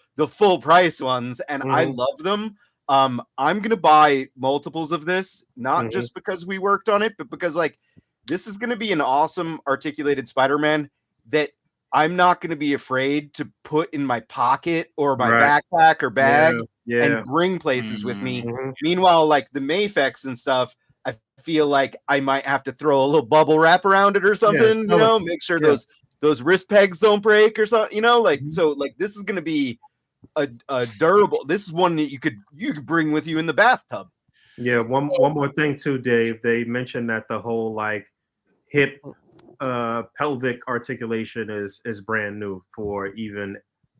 Speaker 9: price ones, and I love them. I'm gonna buy multiples of this, not just because we worked on it, but because like this is gonna be an awesome articulated Spider-Man that I'm not gonna be afraid to put in my pocket or my backpack or bag and bring places with me. Meanwhile, like the Mayfex and stuff, I feel like I might have to throw a little bubble wrap around it or something, you know, make sure those wrist pegs don't break or something, you know, like, so like this is going to be a durable, this is one that you could bring with you in the bathtub.
Speaker 7: Yeah. One more thing too, Dave, they mentioned that the whole like hip pelvic articulation is brand new for even,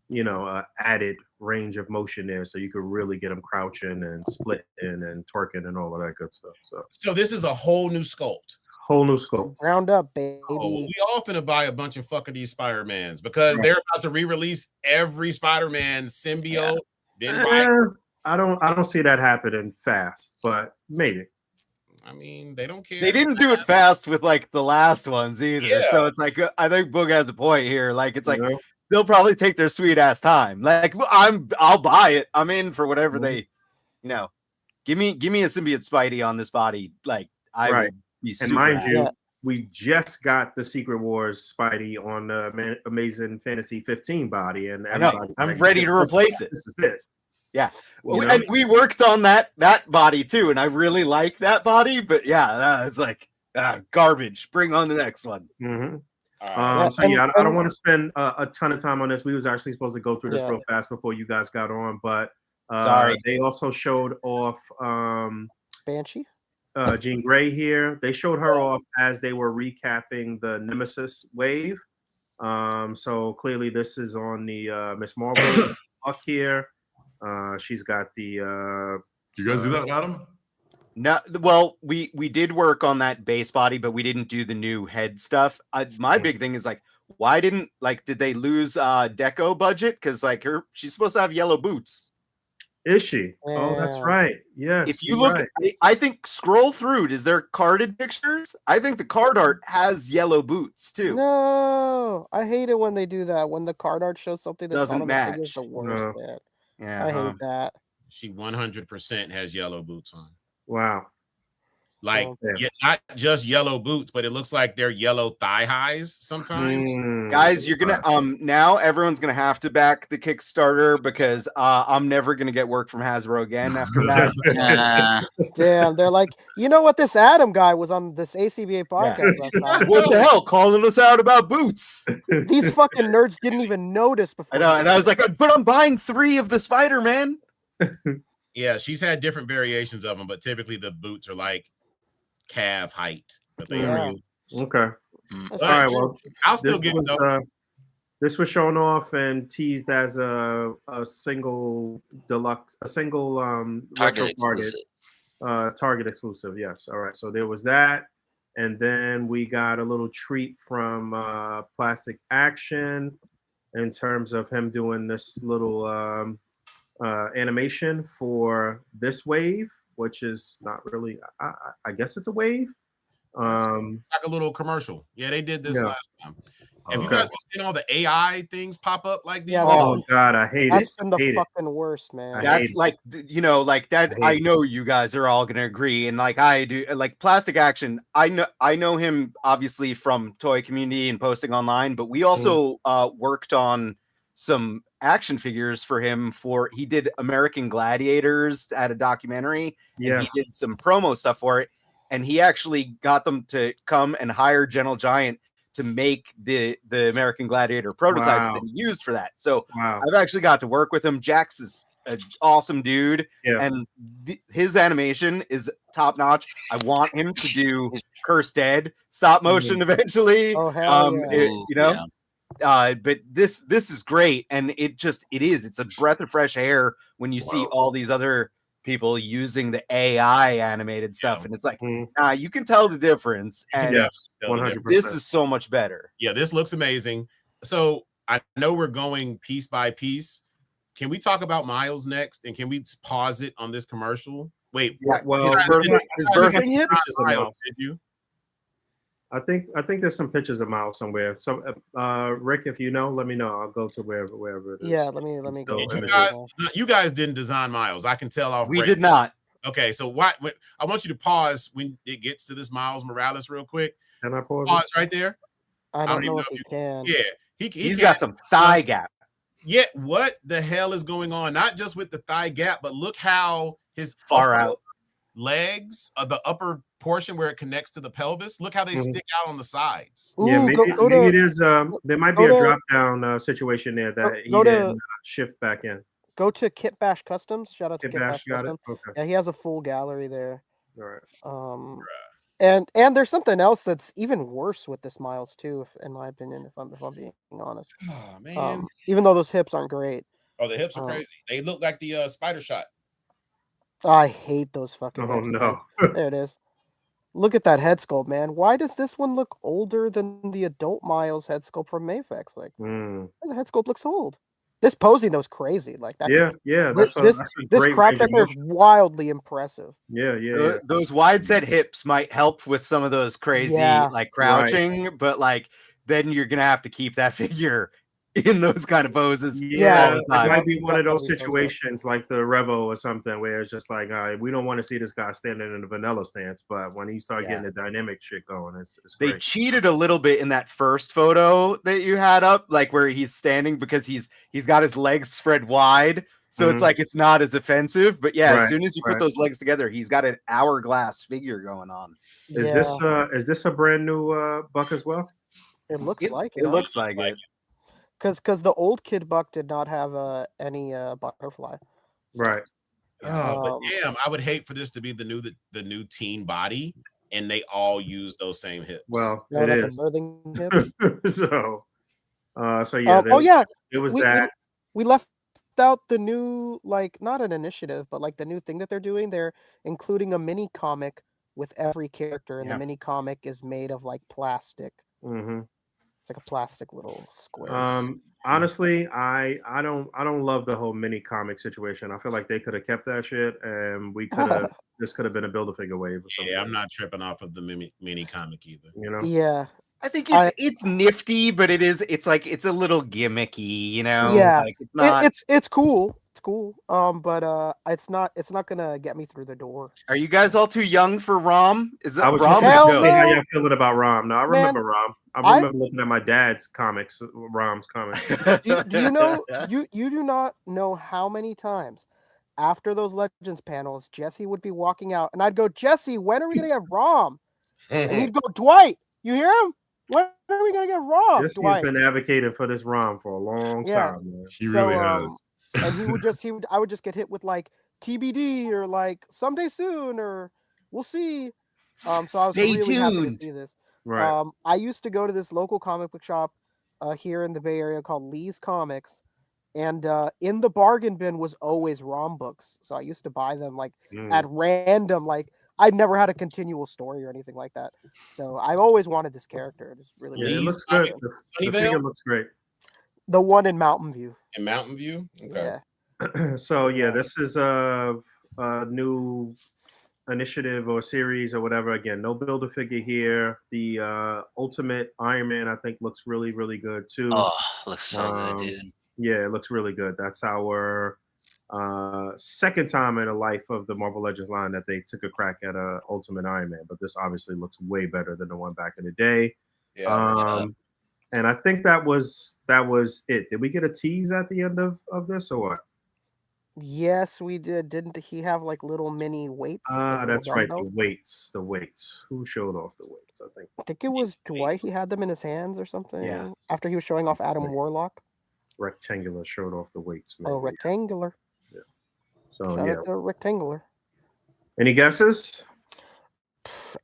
Speaker 7: you know, added range of motion there, so you could really get them crouching and splitting and twerking and all of that good stuff. So
Speaker 5: this is a whole new sculpt.
Speaker 7: Whole new scope.
Speaker 1: Ground up, baby.
Speaker 5: We all finna buy a bunch of fucking these Spider-Mans because they're about to re-release every Spider-Man symbiote.
Speaker 7: I don't see that happening fast, but maybe.
Speaker 5: I mean, they don't care.
Speaker 9: They didn't do it fast with like the last ones either. So it's like, I think Boog has a point here. Like it's like they'll probably take their sweet ass time. Like I'll buy it. I'm in for whatever they, you know, give me a symbiote Spidey on this body. Like I will be super.
Speaker 7: And mind you, we just got the Secret Wars Spidey on the Amazing Fantasy 15 body, and
Speaker 9: I'm like, ready to replace it.
Speaker 7: This is it.
Speaker 9: Yeah, and we worked on that body too, and I really like that body. But it's like garbage. Bring on the next one.
Speaker 7: So I don't want to spend a ton of time on this. We was actually supposed to go through this real fast before you guys got on, but
Speaker 9: sorry.
Speaker 7: They also showed off
Speaker 1: Banshee.
Speaker 7: Jean Grey here. They showed her off as they were recapping the Nemesis wave. So clearly this is on the Miss Marvel Buck here. She's got the.
Speaker 2: Did you guys do that, Adam?
Speaker 9: No, well, we did work on that base body, but we didn't do the new head stuff. My big thing is like, why didn't did they lose deco budget? Because she's supposed to have yellow boots.
Speaker 7: Is she? Oh, that's right. Yes.
Speaker 9: If you look,
Speaker 7: right.
Speaker 9: I think scroll through. Is there carded pictures? I think the card art has yellow boots too.
Speaker 1: No, I hate it when they do that. When the card art shows something that
Speaker 9: doesn't match.
Speaker 1: Is the worst, man.
Speaker 9: Yeah,
Speaker 1: I hate that.
Speaker 5: She 100% has yellow boots on.
Speaker 7: Wow.
Speaker 5: Like, not just yellow boots, but it looks like they're yellow thigh highs sometimes.
Speaker 9: Guys, you're gonna now everyone's gonna have to back the Kickstarter because I'm never gonna get work from Hasbro again after that.
Speaker 1: Damn, they're like, you know what? This Adam guy was on this A.C.B.A. podcast last time.
Speaker 9: What the hell, calling us out about boots?
Speaker 1: These fucking nerds didn't even notice before.
Speaker 9: I know, and I was like, but I'm buying 3 of the Spider-Man.
Speaker 5: Yeah, she's had different variations of them, but typically the boots are like calf height. But they are
Speaker 7: okay.
Speaker 5: All
Speaker 7: right. Well,
Speaker 5: I'll still get
Speaker 7: this was shown off and teased as a single deluxe, a single
Speaker 8: Target exclusive.
Speaker 7: Target exclusive. Yes. All right. So there was that, and then we got a little treat from Plastic Action in terms of him doing this little animation for this wave, which is not really, I guess it's a wave.
Speaker 5: Like a little commercial. Yeah, they did this last time. Have you guys been seeing all the AI things pop up like these?
Speaker 1: Yeah,
Speaker 7: oh God, I hate it.
Speaker 1: That's been the fucking worst, man.
Speaker 9: That's like, like that. I know you guys are all gonna agree, and like I do. Like Plastic Action, I know him obviously from Toy Community and posting online, but we also worked on some action figures for him. He did American Gladiators at a documentary.
Speaker 7: Yeah,
Speaker 9: he did some promo stuff for it, and he actually got them to come and hire Gentle Giant to make the American Gladiator prototypes that he used for that. So I've actually got to work with him. Jax is an awesome dude, and his animation is top notch. I want him to do Cursed Dead stop motion eventually.
Speaker 1: Oh hell
Speaker 9: but this is great, and it's a breath of fresh air when you see all these other people using the AI animated stuff, and it's like you can tell the difference, and
Speaker 7: 100%.
Speaker 9: This is so much better.
Speaker 5: Yeah, this looks amazing. So I know we're going piece by piece. Can we talk about Miles next, and can we pause it on this commercial? Wait,
Speaker 7: well,
Speaker 9: his birthing hips.
Speaker 5: Did you?
Speaker 7: I think there's some pictures of Miles somewhere. So, Rick, if you know, let me know. I'll go to wherever it is.
Speaker 1: Yeah, let me go.
Speaker 5: You guys didn't design Miles. I can tell off.
Speaker 9: We did not.
Speaker 5: Okay, so I want you to pause when it gets to this Miles Morales real quick.
Speaker 7: Can I pause?
Speaker 5: Pause right there.
Speaker 1: I don't know if you can.
Speaker 5: Yeah,
Speaker 9: he's got some thigh gap.
Speaker 5: Yeah, what the hell is going on? Not just with the thigh gap, but look how his
Speaker 9: far out
Speaker 5: legs, the upper portion where it connects to the pelvis. Look how they stick out on the sides.
Speaker 1: Ooh,
Speaker 7: yeah, maybe it is. There might be a drop down situation there that he didn't shift back in.
Speaker 1: Go to Kit Bash Customs. Shout out to Kit Bash
Speaker 7: got
Speaker 1: Customs.
Speaker 7: Okay.
Speaker 1: Yeah, he has a full gallery there.
Speaker 7: All right.
Speaker 1: And there's something else that's even worse with this Miles too, in my opinion, if I'm being honest.
Speaker 5: Oh man.
Speaker 1: Even though those hips aren't great.
Speaker 5: Oh, the hips are crazy. They look like the Spider Shot.
Speaker 1: I hate those fucking
Speaker 7: hips. Oh no.
Speaker 1: There it is. Look at that head sculpt, man. Why does this one look older than the adult Miles head sculpt from Mafex? Like, the head sculpt looks old. This posing, that was crazy. Like that.
Speaker 7: Yeah.
Speaker 1: This crop back there is wildly impressive.
Speaker 7: Yeah.
Speaker 9: Those wide set hips might help with some of those crazy like crouching, but like then you're gonna have to keep that figure in those kind of poses.
Speaker 7: Yeah, it might be one of those situations like the Revo or something where it's just like, we don't want to see this guy standing in a vanilla stance, but when you start getting the dynamic shit going, it's great.
Speaker 9: They cheated a little bit in that first photo that you had up, like where he's standing because he's got his legs spread wide, so it's like it's not as offensive. But as soon as you put those legs together, he's got an hourglass figure going on.
Speaker 7: Is this a brand new Buck as well?
Speaker 1: It looks like it.
Speaker 9: It looks like it.
Speaker 1: Because the old Kid Buck did not have any butterfly.
Speaker 7: Right.
Speaker 5: Oh, but damn, I would hate for this to be the new teen body, and they all use those same hips.
Speaker 7: Well,
Speaker 1: No,
Speaker 7: it
Speaker 1: not
Speaker 7: is.
Speaker 1: the birthing hips.
Speaker 7: so yeah.
Speaker 1: Oh yeah,
Speaker 7: it was
Speaker 1: we,
Speaker 7: that.
Speaker 1: we left out the new, like, not an initiative, but like the new thing that they're doing. They're including a mini comic with every character, and the mini comic is made of like plastic.
Speaker 7: Mm-hmm.
Speaker 1: It's like a plastic little square.
Speaker 7: Honestly, I don't love the whole mini comic situation. I feel like they could have kept that shit, and this could have been a Build-A-Figure wave or something.
Speaker 5: Yeah, I'm not tripping off of the mini comic either.
Speaker 7: You know?
Speaker 1: Yeah.
Speaker 9: I think it's nifty, but it's like it's a little gimmicky, you know.
Speaker 1: Yeah,
Speaker 9: like it's not.
Speaker 1: It's cool. It's cool. But it's not gonna get me through the door.
Speaker 9: Are you guys all too young for ROM? Is that
Speaker 7: I was
Speaker 9: ROM?
Speaker 7: just
Speaker 9: Is
Speaker 7: see how y'all feeling about ROM. No, I remember
Speaker 1: Man,
Speaker 7: ROM. I remember looking at my dad's comics, ROM's comics.
Speaker 1: do you know you do not know how many times after those Legends panels Jesse would be walking out, and I'd go, Jesse, when are we gonna get ROM? And he'd go, Dwight, you hear him? When are we gonna get ROM?
Speaker 7: Jesse's
Speaker 1: Dwight
Speaker 7: been advocating for this ROM for a long time, man.
Speaker 5: She really has.
Speaker 1: And I would just get hit with like TBD or like someday soon or we'll see. So I was really happy to see this.
Speaker 7: Right.
Speaker 1: I used to go to this local comic book shop here in the Bay Area called Lee's Comics, and in the bargain bin was always ROM books. So I used to buy them like at random. Like I'd never had a continual story or anything like that. So I've always wanted this character. It's really
Speaker 7: it looks good. The figure looks great.
Speaker 1: The one in Mountain View.
Speaker 5: In Mountain View? Okay.
Speaker 1: Yeah.
Speaker 7: So this is a new initiative or series or whatever. Again, no Build-A-Figure here. The Ultimate Iron Man, I think, looks really, really good too.
Speaker 8: Oh, looks so good, dude.
Speaker 7: Yeah, it looks really good. That's our second time in the life of the Marvel Legends line that they took a crack at a Ultimate Iron Man, but this obviously looks way better than the one back in the day. And I think that was it. Did we get a tease at the end of this or what?
Speaker 1: Yes, we did. Didn't he have like little mini weights?
Speaker 7: That's right. The weights. Who showed off the weights?
Speaker 1: I think it was Dwight. He had them in his hands or something. Yeah. After he was showing off Adam Warlock.
Speaker 7: Rectangular showed off the weights. Maybe.
Speaker 1: Oh, Rectangular.
Speaker 7: Yeah. So
Speaker 1: Shout out to Rectangular.
Speaker 7: Any guesses?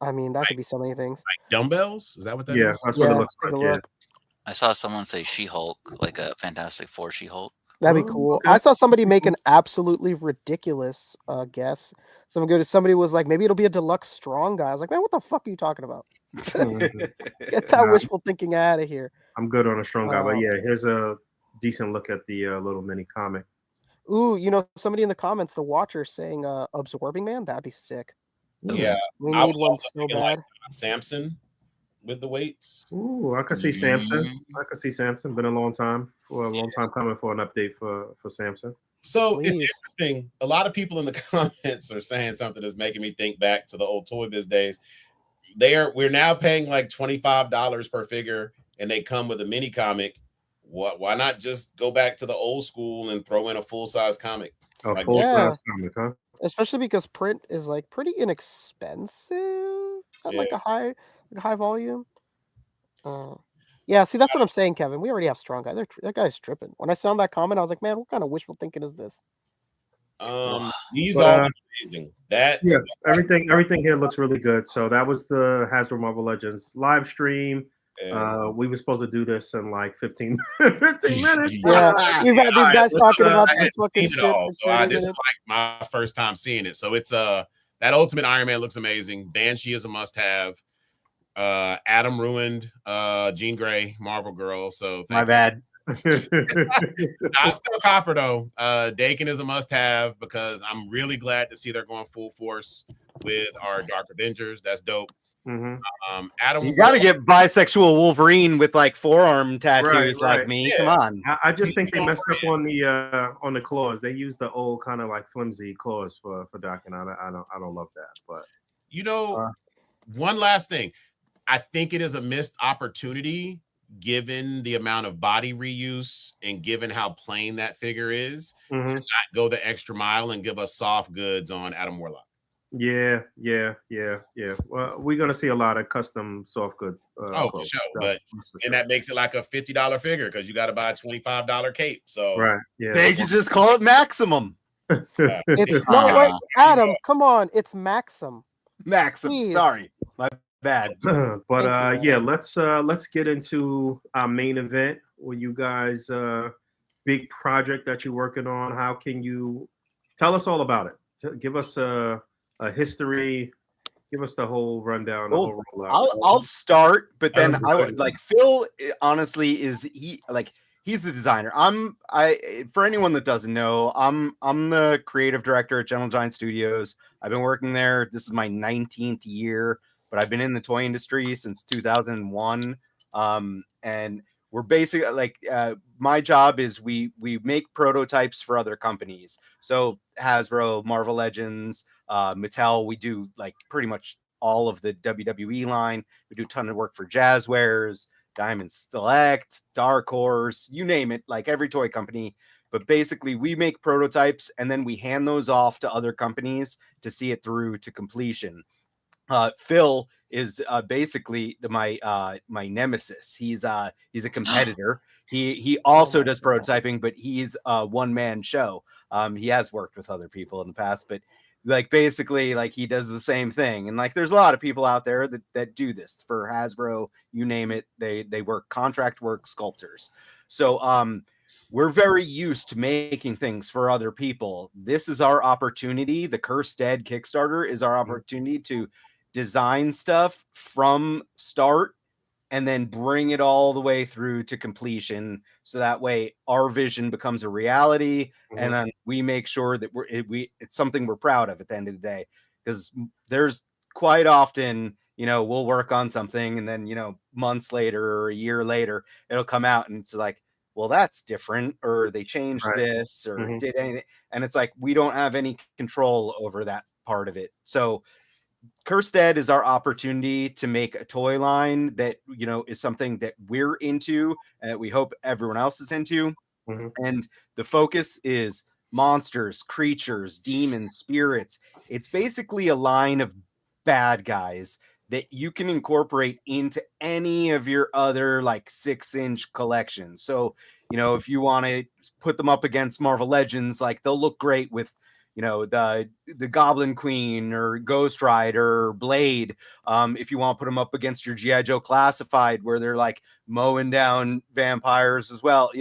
Speaker 1: I mean, that could be so many things.
Speaker 5: Like dumbbells? Is that what that is?
Speaker 7: Yeah, that's what it looks like. Yeah.
Speaker 8: I saw someone say She-Hulk, like a Fantastic Four She-Hulk.
Speaker 1: That'd be cool. Okay. I saw somebody make an absolutely ridiculous guess. Somebody was like, maybe it'll be a deluxe strong guy. I was like, man, what the fuck are you talking about? Get that wishful thinking out of here.
Speaker 7: I'm good on a strong guy, but yeah, here's a decent look at the little mini comic.
Speaker 1: Ooh, somebody in the comments, the Watcher, saying Absorbing Man. That'd be sick.
Speaker 5: Yeah,
Speaker 1: we need one so bad.
Speaker 5: Like Samson with the weights.
Speaker 7: Ooh, I could see Samson. Been a long time coming for an update for Samson.
Speaker 5: So It's interesting. A lot of people in the comments are saying something that's making me think back to the old Toy Biz days. We're now paying like $25 per figure, and they come with a mini comic. Why not just go back to the old school and throw in a full-size comic?
Speaker 7: Full-size comic, huh?
Speaker 1: Especially because print is like pretty inexpensive at like a high volume. Yeah, see, that's what I'm saying, Kevin. We already have strong guy. That guy's tripping. When I saw that comment, I was like, man, what kind of wishful thinking is this?
Speaker 5: These are amazing.
Speaker 7: Everything here looks really good. So that was the Hasbro Marvel Legends live stream. We were supposed to do this in like 15 minutes.
Speaker 1: Yeah, we've had these guys talking about this fucking shit.
Speaker 5: This is like my first time seeing it. So it's that Ultimate Iron Man looks amazing. Banshee is a must-have. Adam ruined Jean Grey, Marvel Girl. So
Speaker 9: my bad.
Speaker 5: I'm still copper though. Dakin is a must-have because I'm really glad to see they're going full force with our Dark Avengers. That's dope.
Speaker 7: Mm-hmm.
Speaker 5: Adam,
Speaker 9: you got to get bisexual Wolverine with like forearm tattoos like me. Yeah. Come on.
Speaker 7: I just think they messed up on the claws. They used the old kind of like flimsy claws for Doc, and I don't love that. But
Speaker 5: one last thing, I think it is a missed opportunity given the amount of body reuse and given how plain that figure is to not go the extra mile and give us soft goods on Adam Warlock.
Speaker 7: Yeah. Well, we're gonna see a lot of custom soft good.
Speaker 5: For sure. But that makes it like a $50 figure because you got to buy a $25 cape. So
Speaker 7: right, yeah,
Speaker 9: they can just call it maximum.
Speaker 1: It's no wait, Adam, come on, it's Maxim.
Speaker 9: Maxim,
Speaker 1: Please.
Speaker 9: sorry, my bad.
Speaker 7: But yeah, let's get into our main event. Where you guys big project that you're working on? How can you tell us all about it? Give us a history. Give us the whole rundown. The whole rollout.
Speaker 9: I'll start, but then I would like Phil. Honestly, he's the designer. For anyone that doesn't know, I'm the creative director at Gentle Giant Studios. I've been working there. This is my 19th year, but I've been in the toy industry since 2001. And we're basically my job is we make prototypes for other companies. So Hasbro, Marvel Legends, Mattel. We do like pretty much all of the WWE line. We do a ton of work for Jazzwares, Diamond Select, Dark Horse, you name it, like every toy company. But basically, we make prototypes and then we hand those off to other companies to see it through to completion. Phil is basically my nemesis. He's a competitor. He also does prototyping, but he's a one-man show. He has worked with other people in the past, but like basically like he does the same thing. And like there's a lot of people out there that do this for Hasbro, you name it. They work contract work, sculptors. So we're very used to making things for other people. This is our opportunity. The Cursed Dead Kickstarter is our opportunity to design stuff from start and then bring it all the way through to completion. So that way our vision becomes a reality. And then we make sure that it's something we're proud of at the end of the day. Because there's quite often, we'll work on something and then, months later or a year later, it'll come out and it's like, well, that's different, or they changed this or did anything. And it's like, we don't have any control over that part of it. So Cursed Dead is our opportunity to make a toy line that, is something that we're into and we hope everyone else is into. And the focus is monsters, creatures, demons, spirits. It's basically a line of bad guys that you can incorporate into any of your other like 6-inch collections. So, if you want to put them up against Marvel Legends, like they'll look great with the Goblin Queen or Ghost Rider or Blade. If you want to put them up against your G.I. Joe Classified, where they're like mowing down vampires as well.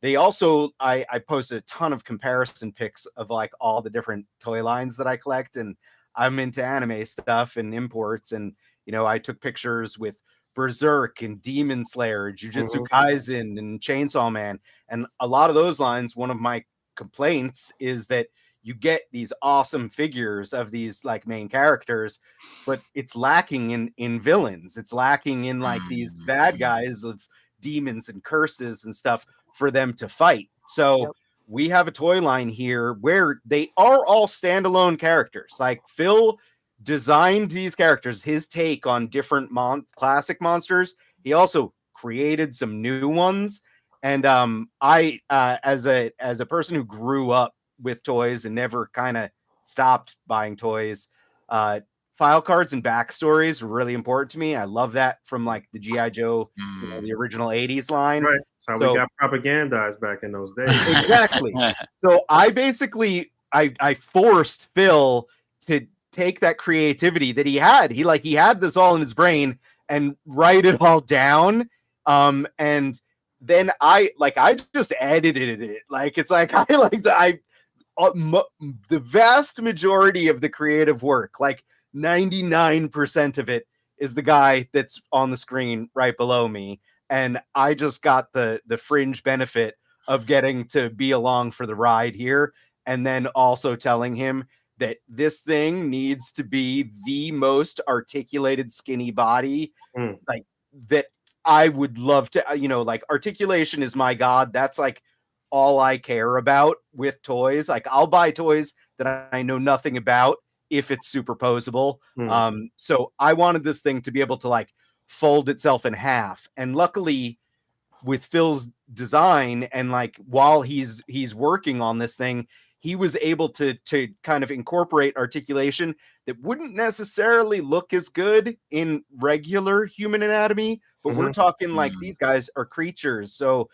Speaker 9: They also, I posted a ton of comparison pics of like all the different toy lines that I collect, and I'm into anime stuff and imports. And, I took pictures with Berserk and Demon Slayer, Jujutsu Kaisen and Chainsaw Man. And a lot of those lines, one of my complaints is that you get these awesome figures of these like main characters, but it's lacking in villains. It's lacking in like these bad guys of demons and curses and stuff for them to fight. So we have a toy line here where they are all standalone characters. Like Phil designed these characters, his take on different classic monsters. He also created some new ones. And I, as a person who grew up with toys and never kind of stopped buying toys, file cards and backstories were really important to me. I love that from like the G.I. Joe, the original 80s line.
Speaker 7: Right. That's how we got propagandized back in those days.
Speaker 9: Exactly. So I basically, I forced Phil to take that creativity that he had. He had this all in his brain and write it all down. And then I just edited it. Like, it's like, the vast majority of the creative work, like 99% of it is the guy that's on the screen right below me. And I just got the fringe benefit of getting to be along for the ride here. And then also telling him that this thing needs to be the most articulated skinny body, like that I would love to, like articulation is my God. That's like all I care about with toys. Like I'll buy toys that I know nothing about if it's superposable. So I wanted this thing to be able to like fold itself in half. And luckily with Phil's design and like while he's working on this thing, he was able to kind of incorporate articulation that wouldn't necessarily look as good in regular human anatomy, but we're talking like these guys are creatures. So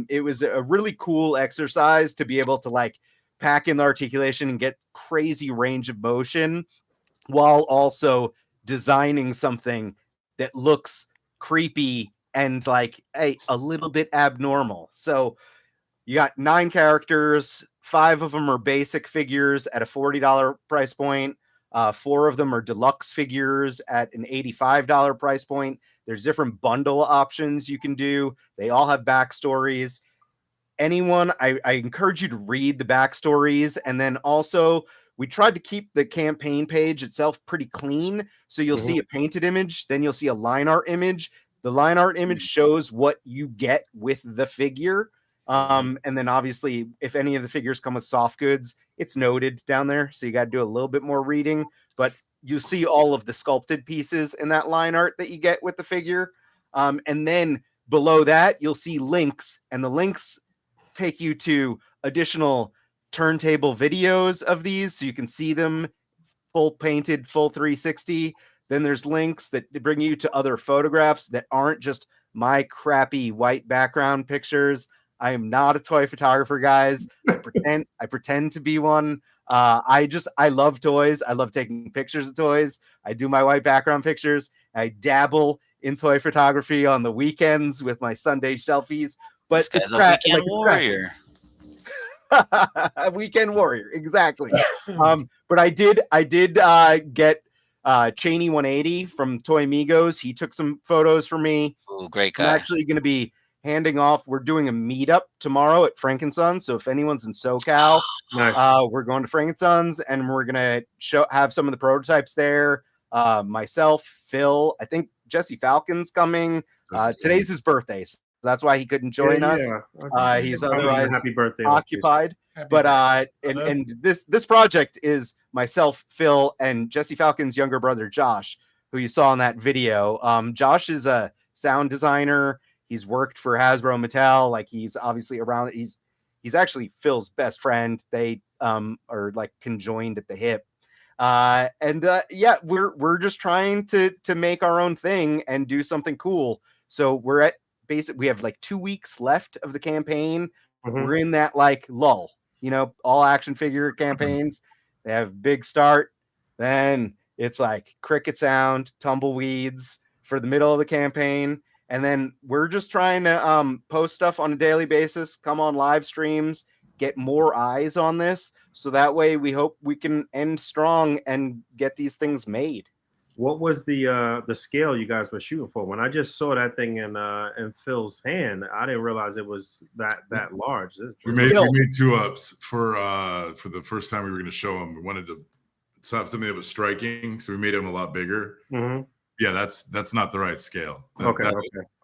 Speaker 9: it was a really cool exercise to be able to like pack in the articulation and get crazy range of motion while also designing something that looks creepy and like a little bit abnormal. So you got 9 characters, 5 of them are basic figures at a $40 price point. 4 of them are deluxe figures at an $85 price point. There's different bundle options you can do. They all have backstories. Anyone, I encourage you to read the backstories. And then also, we tried to keep the campaign page itself pretty clean. So you'll see a painted image, then you'll see a line art image. The line art image shows what you get with the figure. And then obviously, if any of the figures come with soft goods, it's noted down there. So you got to do a little bit more reading. But you see all of the sculpted pieces in that line art that you get with the figure. And then below that, you'll see links. And the links take you to additional turntable videos of these so you can see them full painted, full 360. Then there's links that bring you to other photographs that aren't just my crappy white background pictures. I am not a toy photographer, guys. I pretend to be one. I love toys. I love taking pictures of toys. I do my white background pictures. I dabble in toy photography on the weekends with my Sunday selfies. But
Speaker 8: it's a weekend warrior.
Speaker 9: A weekend warrior, exactly. But I did get Cheney 180 from Toy Migos. He took some photos for me.
Speaker 8: Oh, great guy.
Speaker 9: I'm actually going to be handing off. We're doing a meetup tomorrow at Frankensons. So if anyone's in SoCal, we're going to Frankensons and we're going to have some of the prototypes there. Myself, Phil, I think Jesse Falcon's coming. Today's his birthday. So that's why he couldn't join us. Okay. He's otherwise happy birthday, occupied. But and this project is myself, Phil, and Jesse Falcon's younger brother Josh, who you saw in that video. Josh is a sound designer. He's worked for Hasbro, Mattel. Like he's obviously around. He's actually Phil's best friend. They are like conjoined at the hip. Yeah, we're just trying to make our own thing and do something cool. So we're at we have like 2 weeks left of the campaign. We're in that like lull, all action figure campaigns. They have big start. Then it's like cricket sound, tumbleweeds for the middle of the campaign. And then we're just trying to post stuff on a daily basis, come on live streams, get more eyes on this. So that way we hope we can end strong and get these things made.
Speaker 7: What was the scale you guys were shooting for? When I just saw that thing in Phil's hand, I didn't realize it was that large.
Speaker 10: We made 2-ups for the first time we were going to show them. We wanted to have something that was striking, so we made them a lot bigger. Yeah, that's not the right scale.
Speaker 7: Okay.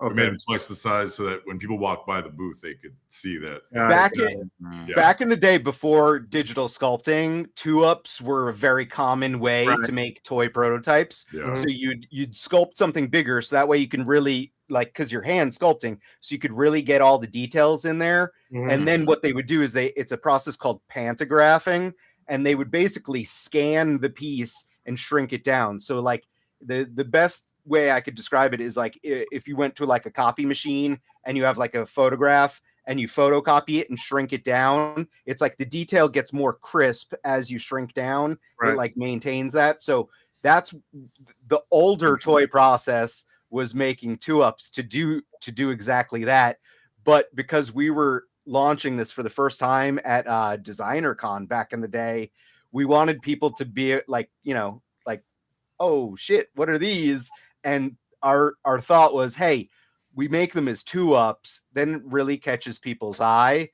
Speaker 10: We made them twice the size so that when people walk by the booth, they could see that.
Speaker 9: Back in the day before digital sculpting, 2-ups were a very common way to make toy prototypes.
Speaker 10: Yeah.
Speaker 9: So you'd sculpt something bigger, so that way you can really because you're hand sculpting, so you could really get all the details in there. And then what they would do is it's a process called pantographing, and they would basically scan the piece and shrink it down. So like the best way I could describe it is like if you went to like a copy machine and you have like a photograph and you photocopy it and shrink it down, it's like the detail gets more crisp as you shrink down. It like maintains that. So that's the older toy process was making 2-ups to do exactly that. But because we were launching this for the first time at Designer Con back in the day, we wanted people to be like, oh shit, what are these? And our thought was, hey, we make them as 2-ups, then it really catches people's eye.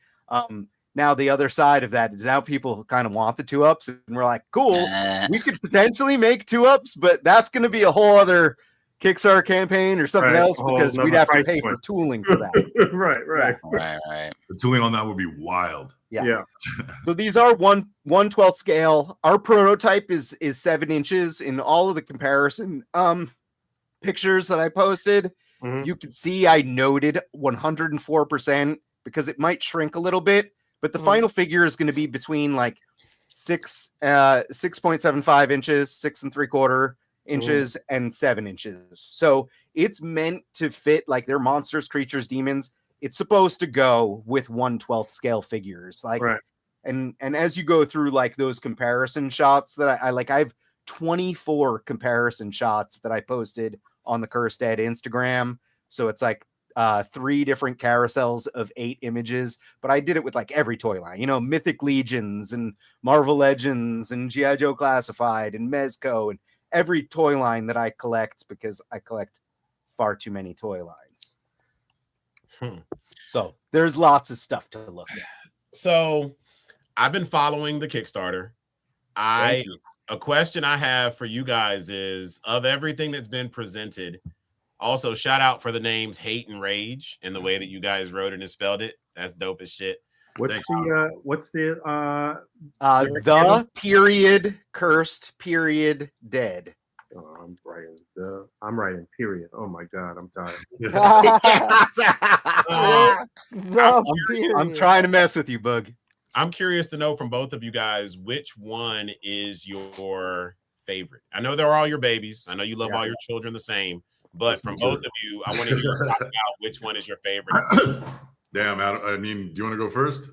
Speaker 9: Now the other side of that is now people kind of want the 2-ups, and we're like, cool, we could potentially make 2-ups, but that's going to be a whole other Kickstarter campaign or something else because we'd have to pay for tooling for that.
Speaker 10: Right. The tooling on that would be wild.
Speaker 9: Yeah. So these are 1/12 scale. Our prototype is 7 inches. In all of the comparison pictures that I posted, you can see I noted 104% because it might shrink a little bit, but the final figure is going to be between like 6.75 inches, 6 3/4 inches, and 7 inches. So it's meant to fit like they're monsters, creatures, demons. It's supposed to go with 1/12 scale figures. Like And as you go through like those comparison shots that I like, I have 24 comparison shots that I posted on the Cursed Ed Instagram. So it's like 3 different carousels of 8 images, but I did it with like every toy line, you know, Mythic Legions and Marvel Legends and G.I. Joe Classified and Mezco and every toy line that I collect, because I collect far too many toy lines. So there's lots of stuff to look at.
Speaker 5: So I've been following the Kickstarter. A question I have for you guys is, of everything that's been presented, also shout out for the names Hate and Rage and the way that you guys wrote it and spelled it. That's dope as shit.
Speaker 7: What's the
Speaker 9: period cursed period dead.
Speaker 7: Oh, I'm writing period. Oh my god, I'm tired.
Speaker 9: I'm trying to mess with you, Boog.
Speaker 5: I'm curious to know from both of you guys, which one is your favorite? I know they're all your babies. I know you love all your children the same, but from both of you, I want to hear about which one is your favorite.
Speaker 10: Damn, I mean, do you want to go first?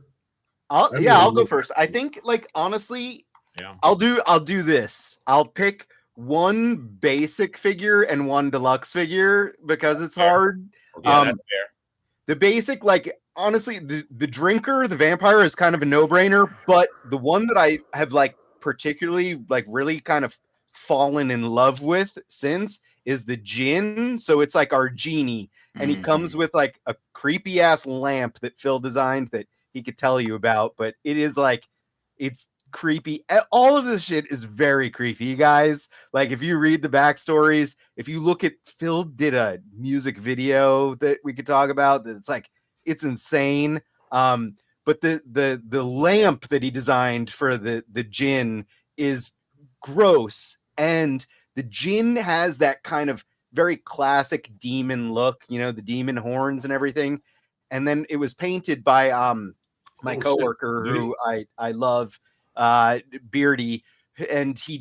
Speaker 9: I'll go first. I think, like, honestly, I'll do this. I'll pick one basic figure and one deluxe figure because it's hard.
Speaker 5: Yeah, that's fair.
Speaker 9: The basic, like, honestly, the drinker, the vampire is kind of a no-brainer, but the one that I have like particularly like really kind of fallen in love with since is the Djinn. So it's like our genie, and he comes with like a creepy ass lamp that Phil designed that he could tell you about, but it is like, it's creepy. All of this shit is very creepy, you guys. Like, if you read the backstories, if you look at, Phil did a music video that we could talk about that it's like, it's insane. But the lamp that he designed for the Djinn is gross, and the Djinn has that kind of very classic demon look, you know, the demon horns and everything. And then it was painted by my coworker who I love, Beardy, and he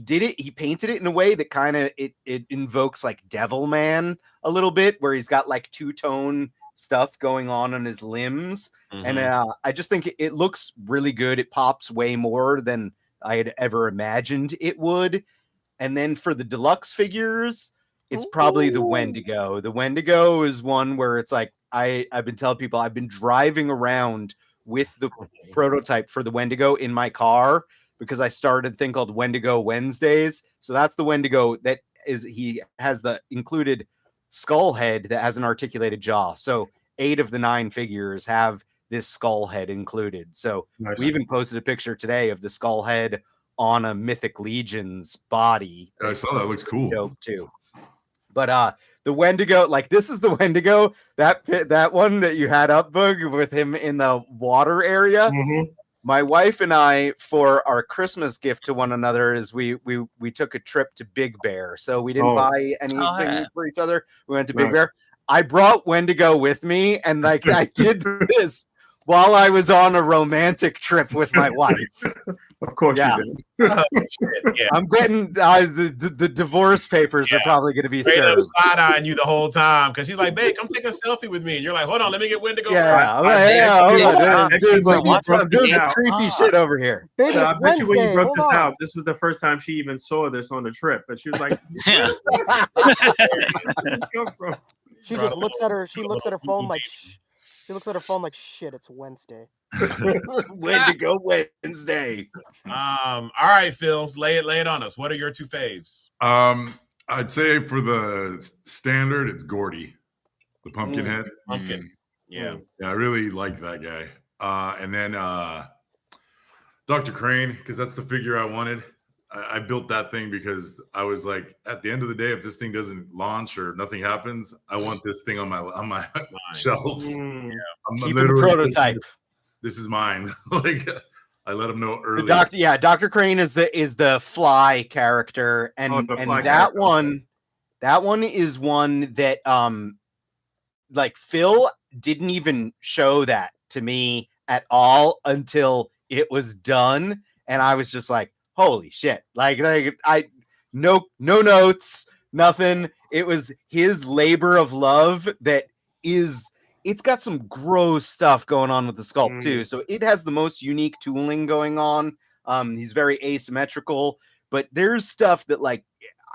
Speaker 9: painted it in a way that kind of it invokes like Devilman a little bit, where he's got like two-tone stuff going on his limbs. And I just think it looks really good. It pops way more than I had ever imagined it would. And then for the deluxe figures, it's probably the Wendigo. The Wendigo is one where it's like, I've been telling people, I've been driving around with the prototype for the Wendigo in my car because I started a thing called Wendigo Wednesdays. So that's the Wendigo that is, he has the included skull head that has an articulated jaw. So 8 of the 9 figures have this skull head included. So we even posted a picture today of the skull head on a Mythic Legion's body.
Speaker 10: I saw that. Looks cool.
Speaker 9: Dope too. But the Wendigo, like, this is the Wendigo, that one that you had up, Boog, with him in the water area. My wife and I, for our Christmas gift to one another, is we took a trip to Big Bear. So we didn't buy anything for each other. We went to Big Bear. I brought Wendigo with me, and like I did this while I was on a romantic trip with my wife.
Speaker 7: Of course you did.
Speaker 9: I'm getting the divorce papers are probably going to be served.
Speaker 5: Side-eyeing you the whole time because she's like, babe, come take a selfie with me. And you're like, hold on, let me get Wendigo.
Speaker 9: There's some creepy shit over here.
Speaker 7: So I bet you when you broke this out, this was the first time she even saw this on the trip. But she was like, where did this come from?
Speaker 1: She just looks at her. She looks at her phone like. She looks at her phone like, shit, it's Wednesday.
Speaker 9: Wendigo Wednesday.
Speaker 5: All right, Phil, lay it on us. What are your 2 faves?
Speaker 10: I'd say for the standard, it's Gordy, the pumpkin head.
Speaker 5: Pumpkin. Yeah,
Speaker 10: I really like that guy. And then Dr. Crane, because that's the figure I wanted. I built that thing because I was like, at the end of the day, if this thing doesn't launch or nothing happens, I want this thing on my shelf. I'm
Speaker 9: literally prototype.
Speaker 10: This is mine. Like, I let him know early.
Speaker 9: Dr. Crane is the fly character, and that one is one that like Phil didn't even show that to me at all until it was done, and I was just like, holy shit. Like I no notes, nothing. It was his labor of love that is it's got some gross stuff going on with the sculpt too. So it has the most unique tooling going on. He's very asymmetrical, but there's stuff that like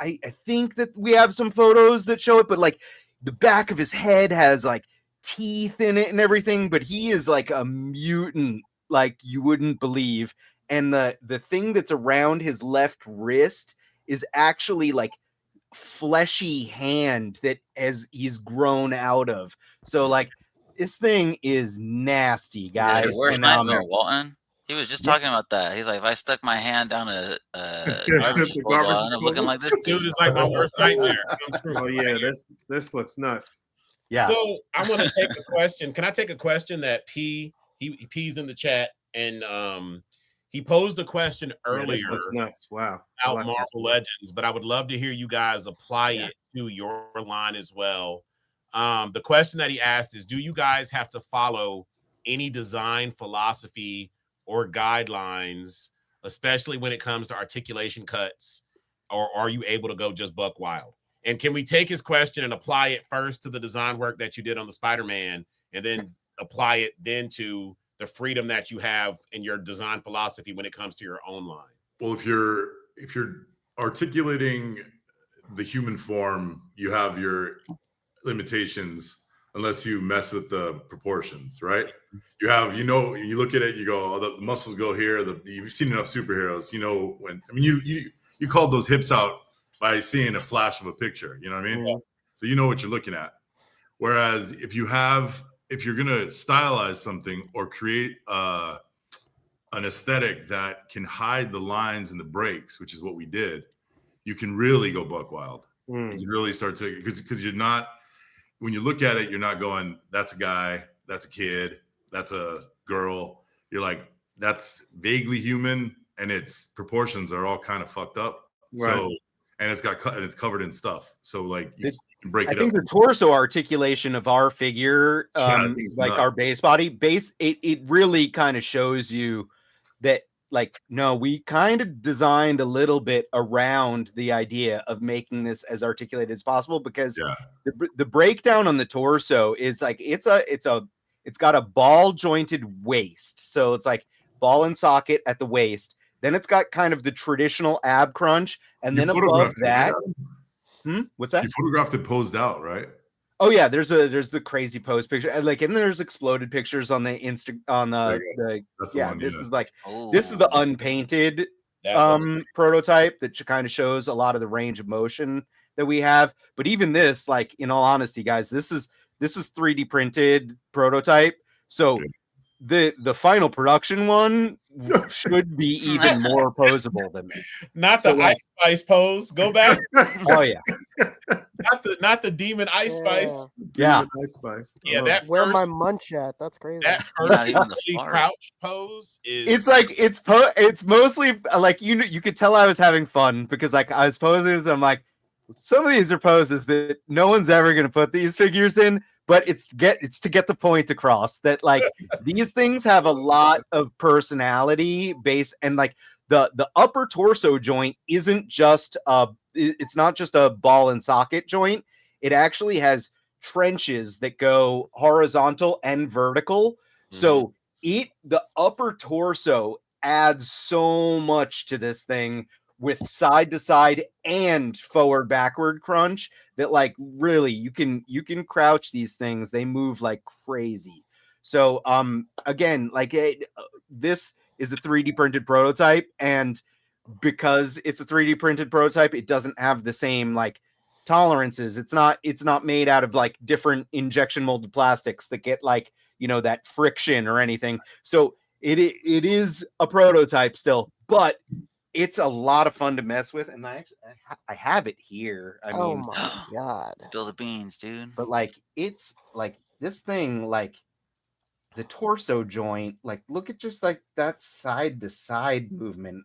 Speaker 9: I think that we have some photos that show it, but like the back of his head has like teeth in it and everything, but he is like a mutant like you wouldn't believe. And the thing that's around his left wrist is actually like fleshy hand that he's grown out of. So like this thing is nasty,
Speaker 8: It's your
Speaker 9: guys.
Speaker 8: worst
Speaker 9: And
Speaker 8: nightmare, Walton. He was just talking about that. He's like, if I stuck my hand down a garbage disposal, I end up looking like this dude.
Speaker 5: Dude is like my worst nightmare. Come true.
Speaker 7: Oh yeah, this looks nuts.
Speaker 9: Yeah.
Speaker 5: So I want to take a question. Can I take a question that P's in the chat, and he posed a question earlier.
Speaker 7: This looks nuts. Wow.
Speaker 5: About Marvel Legends, but I would love to hear you guys apply it to your line as well. The question that he asked is, do you guys have to follow any design philosophy or guidelines, especially when it comes to articulation cuts, or are you able to go just buck wild? And can we take his question and apply it first to the design work that you did on the Spider-Man, and then apply it then to the freedom that you have in your design philosophy when it comes to your own line?
Speaker 10: Well, if you're articulating the human form, you have your limitations unless you mess with the proportions, right? You have, you look at it, you go, oh, the muscles go here. You've seen enough superheroes, you called those hips out by seeing a flash of a picture, you know what I mean? Yeah. So you know what you're looking at. Whereas if you're going to stylize something or create an aesthetic that can hide the lines and the breaks, which is what we did, you can really go buck wild. You can really start to, because you're not, when you look at it, you're not going, that's a guy, that's a kid, that's a girl. You're like, that's vaguely human, and its proportions are all kind of fucked up. Right. So, and it's covered in stuff. So like you can break it up.
Speaker 9: I think the torso articulation of our figure, like nuts. Our base body, it really kind of shows you that, like, no, we kind of designed a little bit around the idea of making this as articulated as possible, because the breakdown on the torso is like, it's got a ball jointed waist. So it's like ball and socket at the waist. Then it's got kind of the traditional ab crunch. And then above that, what's that?
Speaker 10: You photographed it posed out, right?
Speaker 9: Oh yeah, there's the crazy pose picture, and there's exploded pictures on the this is like, this is the unpainted prototype that kind of shows a lot of the range of motion that we have. But even this, like, in all honesty, guys, this is 3D printed prototype. So the final production one should be even more posable than this.
Speaker 5: Not the Ice Spice pose. Go back.
Speaker 9: Oh yeah.
Speaker 5: Not the Demon Ice Spice.
Speaker 9: Yeah.
Speaker 7: Ice Spice.
Speaker 5: Yeah, that
Speaker 1: where my munch at? That's crazy.
Speaker 5: That first crouch pose is.
Speaker 9: It's like it's mostly like, you could tell I was having fun, because like I was posing this, I'm like, some of these are poses that no one's ever gonna put these figures in. But it's to get the point across that, like, these things have a lot of personality base, and like the upper torso joint isn't just it's not just a ball and socket joint. It actually has trenches that go horizontal and vertical. So the upper torso adds so much to this thing, with side to side and forward backward crunch, that like really you can crouch these things. They move like crazy. So again, like this is a 3D printed prototype, and because it's a 3D printed prototype, it doesn't have the same like tolerances. It's not made out of like different injection molded plastics that get like, that friction or anything. So it is a prototype still, but it's a lot of fun to mess with, and I have it here. I mean,
Speaker 1: my god,
Speaker 8: spill the beans, dude.
Speaker 9: But like, it's like this thing, like the torso joint, like look at just like that side to side movement,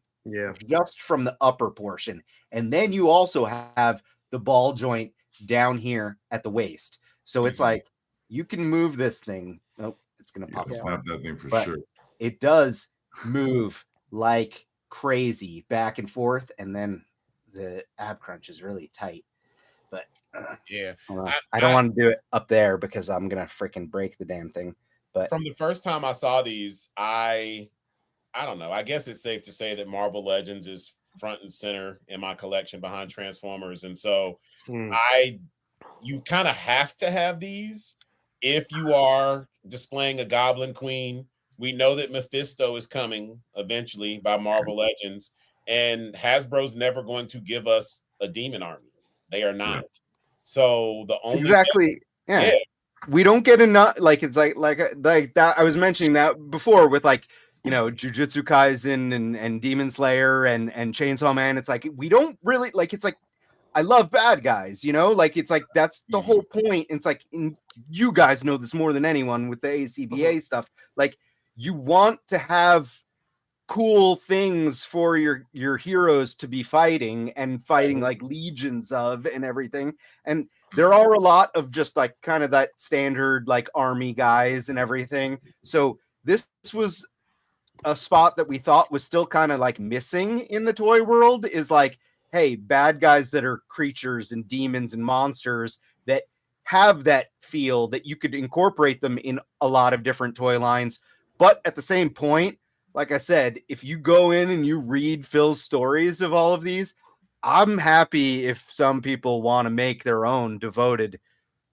Speaker 9: just from the upper portion, and then you also have the ball joint down here at the waist. So it's like you can move this thing. Oh, it's gonna pop.
Speaker 10: Snap that thing for sure.
Speaker 9: It does move like crazy back and forth, and then the ab crunch is really tight. but
Speaker 5: yeah,
Speaker 9: I don't want to do it up there because I'm gonna freaking break the damn thing. But
Speaker 5: from the first time I saw these, I don't know. I guess it's safe to say that Marvel Legends is front and center in my collection behind Transformers, and so you kind of have to have these if you are displaying a Goblin Queen. We know that Mephisto is coming eventually by Marvel Legends, and Hasbro's never going to give us a demon army. They are not. So the only
Speaker 9: exactly, yeah. We don't get enough. Like it's like that. I was mentioning that before with like Jujutsu Kaisen and Demon Slayer and Chainsaw Man. It's like we don't really like. It's like I love bad guys, like it's like that's the whole point. It's like you guys know this more than anyone with the A.C.B.A. stuff. Like you want to have cool things for your heroes to be fighting like legions of and everything. And there are a lot of just like kind of that standard like army guys and everything. So this was a spot that we thought was still kind of like missing in the toy world is like, hey, bad guys that are creatures and demons and monsters that have that feel that you could incorporate them in a lot of different toy lines. But at the same point, like I said, if you go in and you read Phil's stories of all of these, I'm happy if some people want to make their own devoted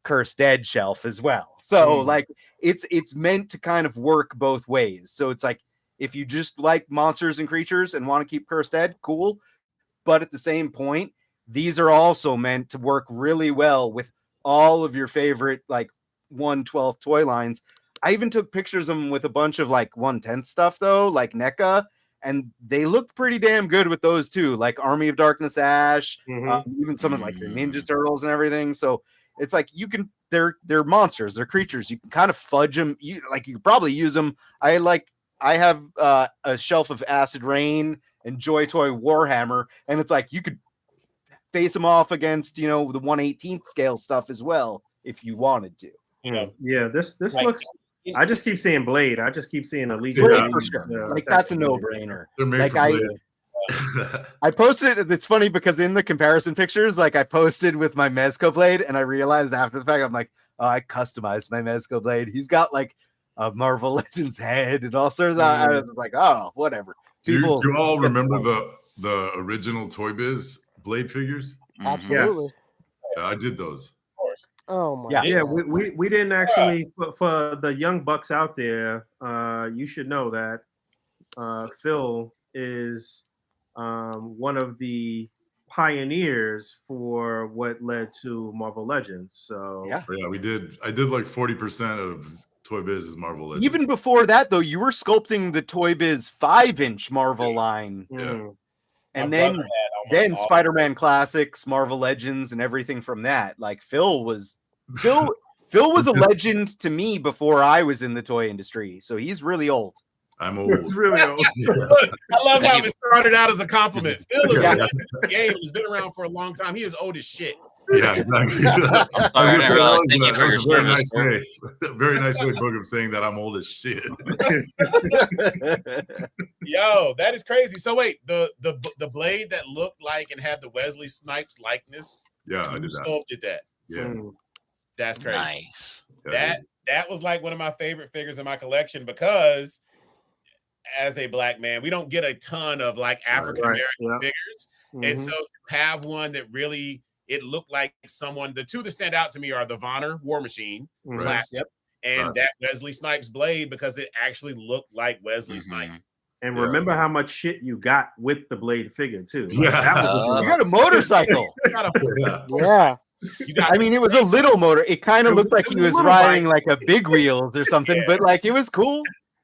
Speaker 9: Cursed Dead shelf as well. So like it's meant to kind of work both ways. So it's like if you just like monsters and creatures and want to keep Cursed Dead, cool. But at the same point, these are also meant to work really well with all of your favorite like 1/12 toy lines. I even took pictures of them with a bunch of like 1/10 stuff though, like NECA, and they look pretty damn good with those too, like Army of Darkness Ash, even some of like the Ninja Turtles and everything. So it's like they're monsters, they're creatures. You can kind of fudge them. You could probably use them. I have a shelf of Acid Rain and Joy Toy Warhammer, and it's like you could face them off against the 1/18 scale stuff as well if you wanted to.
Speaker 7: Yeah, this like, looks. I just keep seeing Blade. I just keep seeing Elite.
Speaker 9: Blade for sure. Like that's a no-brainer. Like I posted it. It's funny because in the comparison pictures, like I posted with my Mezco Blade, and I realized after the fact, I'm like, oh, I customized my Mezco Blade. He's got like a Marvel Legends head and all sorts of. I was like, oh, whatever.
Speaker 10: Do you all remember the original Toy Biz Blade figures?
Speaker 1: Absolutely.
Speaker 10: Yeah, I did those.
Speaker 5: Of course.
Speaker 1: Oh my.
Speaker 7: Yeah. We didn't actually for the young bucks out there. You should know that Phil is one of the pioneers for what led to Marvel Legends. So
Speaker 10: yeah, we did. I did like 40% of Toy Biz's Marvel Legends.
Speaker 9: Even before that, though, you were sculpting the Toy Biz 5-inch Marvel line.
Speaker 10: Yeah.
Speaker 9: And then Spider-Man Classics, Marvel Legends, and everything from that. Like Phil was a legend to me before I was in the toy industry. So he's really old.
Speaker 10: I'm old.
Speaker 7: He's really old.
Speaker 5: I love how it started out as a compliment. Phil is a game. He's been around for a long time. He is old as shit.
Speaker 10: Yeah, exactly. Very nice way. Very nice way, Boog, of saying that I'm old as shit.
Speaker 5: Yo, that is crazy. So wait, the blade that looked like and had the Wesley Snipes likeness.
Speaker 10: Yeah, I did that.
Speaker 5: Sculpted that.
Speaker 10: Yeah,
Speaker 5: that's crazy.
Speaker 8: Nice.
Speaker 5: That was like one of my favorite figures in my collection because, as a black man, we don't get a ton of like African American figures, and so to have one that really. It looked like someone. The two that stand out to me are the Vonner War Machine classic and that Wesley Snipes blade because it actually looked like Wesley Snipes.
Speaker 7: And remember how much shit you got with the blade figure too.
Speaker 10: Yeah,
Speaker 7: that was
Speaker 9: you got a motorcycle. I mean, it was a little motor. It kind of looked like he was riding like a big wheels or something, but like it was cool.